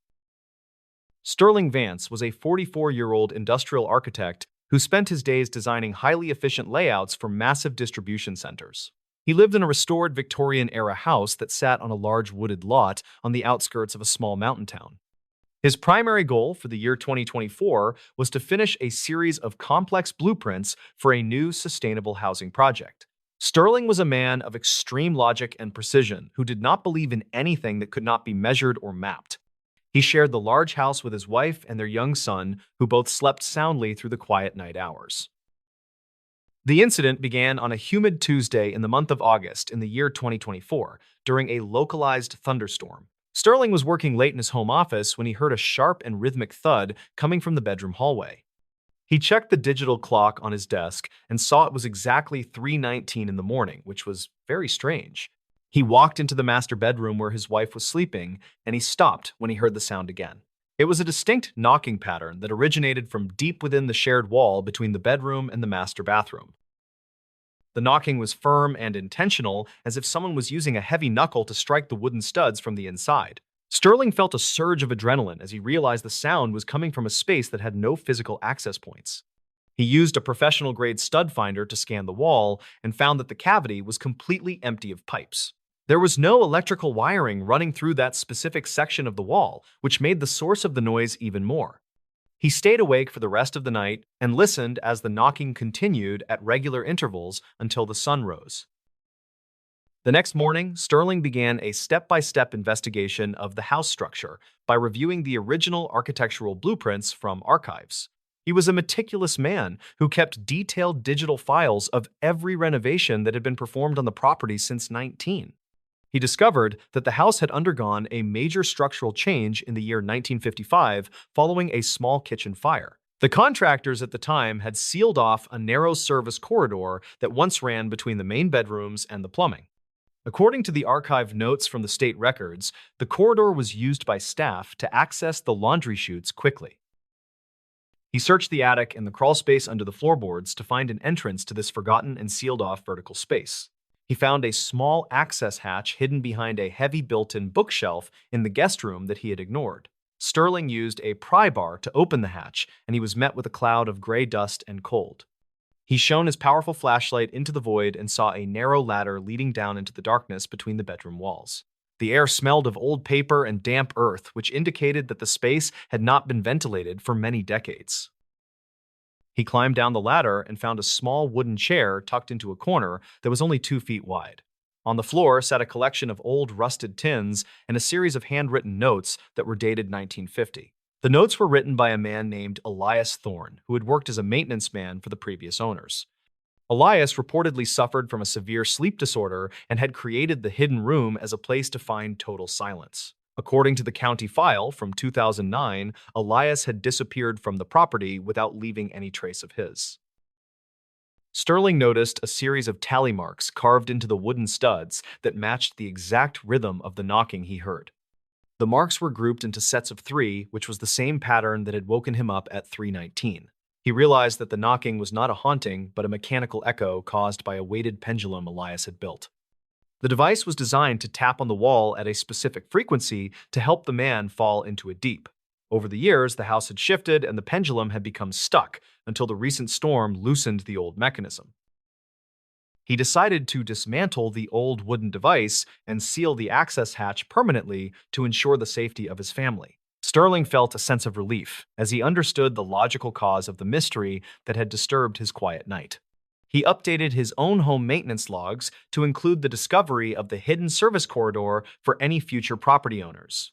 Sterling Vance was a 44-year-old industrial architect who spent his days designing highly efficient layouts for massive distribution centers. He lived in a restored Victorian-era house that sat on a large wooded lot on the outskirts of a small mountain town. His primary goal for the year 2024 was to finish a series of complex blueprints for a new sustainable housing project. Sterling was a man of extreme logic and precision who did not believe in anything that could not be measured or mapped. He shared the large house with his wife and their young son, who both slept soundly through the quiet night hours. The incident began on a humid Tuesday in the month of August in the year 2024, during a localized thunderstorm. Sterling was working late in his home office when he heard a sharp and rhythmic thud coming from the bedroom hallway. He checked the digital clock on his desk and saw it was exactly 3:19 in the morning, which was very strange. He walked into the master bedroom where his wife was sleeping, and he stopped when he heard the sound again. It was a distinct knocking pattern that originated from deep within the shared wall between the bedroom and the master bathroom. The knocking was firm and intentional, as if someone was using a heavy knuckle to strike the wooden studs from the inside. Sterling felt a surge of adrenaline as he realized the sound was coming from a space that had no physical access points. He used a professional-grade stud finder to scan the wall and found that the cavity was completely empty of pipes. There was no electrical wiring running through that specific section of the wall, which made the source of the noise even more. He stayed awake for the rest of the night and listened as the knocking continued at regular intervals until the sun rose. The next morning, Sterling began a step-by-step investigation of the house structure by reviewing the original architectural blueprints from archives. He was a meticulous man who kept detailed digital files of every renovation that had been performed on the property since 19. He discovered that the house had undergone a major structural change in the year 1955 following a small kitchen fire. The contractors at the time had sealed off a narrow service corridor that once ran between the main bedrooms and the plumbing. According to the archived notes from the state records, the corridor was used by staff to access the laundry chutes quickly. He searched the attic and the crawl space under the floorboards to find an entrance to this forgotten and sealed-off vertical space. He found a small access hatch hidden behind a heavy built-in bookshelf in the guest room that he had ignored. Sterling used a pry bar to open the hatch, and he was met with a cloud of gray dust and cold. He shone his powerful flashlight into the void and saw a narrow ladder leading down into the darkness between the bedroom walls. The air smelled of old paper and damp earth, which indicated that the space had not been ventilated for many decades. He climbed down the ladder and found a small wooden chair tucked into a corner that was only 2 feet wide. On the floor sat a collection of old rusted tins and a series of handwritten notes that were dated 1950. The notes were written by a man named Elias Thorne, who had worked as a maintenance man for the previous owners. Elias reportedly suffered from a severe sleep disorder and had created the hidden room as a place to find total silence. According to the county file from 2009, Elias had disappeared from the property without leaving any trace of his. Sterling noticed a series of tally marks carved into the wooden studs that matched the exact rhythm of the knocking he heard. The marks were grouped into sets of three, which was the same pattern that had woken him up at 3:19. He realized that the knocking was not a haunting, but a mechanical echo caused by a weighted pendulum Elias had built. The device was designed to tap on the wall at a specific frequency to help the man fall into a deep. Over the years, the house had shifted and the pendulum had become stuck until the recent storm loosened the old mechanism. He decided to dismantle the old wooden device and seal the access hatch permanently to ensure the safety of his family. Sterling felt a sense of relief as he understood the logical cause of the mystery that had disturbed his quiet night. He updated his own home maintenance logs to include the discovery of the hidden service corridor for any future property owners.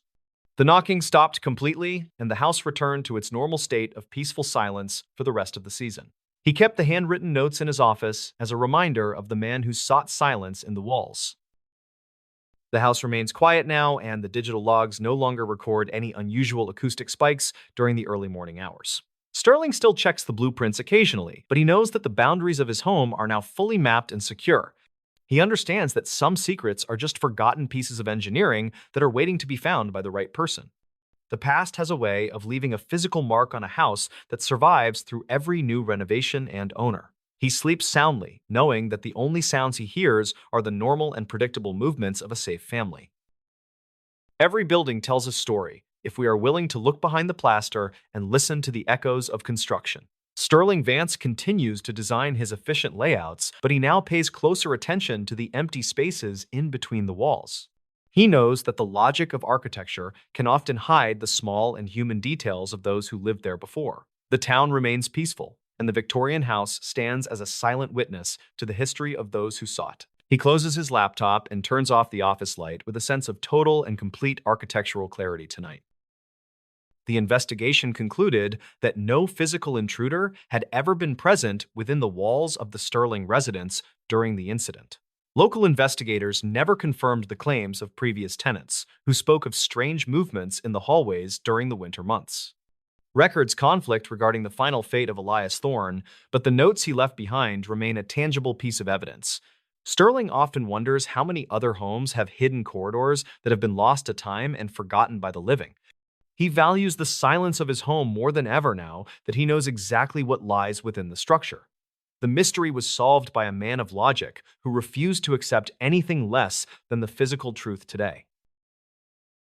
The knocking stopped completely, and the house returned to its normal state of peaceful silence for the rest of the season. He kept the handwritten notes in his office as a reminder of the man who sought silence in the walls. The house remains quiet now, and the digital logs no longer record any unusual acoustic spikes during the early morning hours. Sterling still checks the blueprints occasionally, but he knows that the boundaries of his home are now fully mapped and secure. He understands that some secrets are just forgotten pieces of engineering that are waiting to be found by the right person. The past has a way of leaving a physical mark on a house that survives through every new renovation and owner. He sleeps soundly, knowing that the only sounds he hears are the normal and predictable movements of a safe family. Every building tells a story if we are willing to look behind the plaster and listen to the echoes of construction. Sterling Vance continues to design his efficient layouts, but he now pays closer attention to the empty spaces in between the walls. He knows that the logic of architecture can often hide the small and human details of those who lived there before. The town remains peaceful, and the Victorian house stands as a silent witness to the history of those who saw it. He closes his laptop and turns off the office light with a sense of total and complete architectural clarity tonight. The investigation concluded that no physical intruder had ever been present within the walls of the Sterling residence during the incident. Local investigators never confirmed the claims of previous tenants, who spoke of strange movements in the hallways during the winter months. Records conflict regarding the final fate of Elias Thorne, but the notes he left behind remain a tangible piece of evidence. Sterling often wonders how many other homes have hidden corridors that have been lost to time and forgotten by the living. He values the silence of his home more than ever now that he knows exactly what lies within the structure. The mystery was solved by a man of logic who refused to accept anything less than the physical truth today.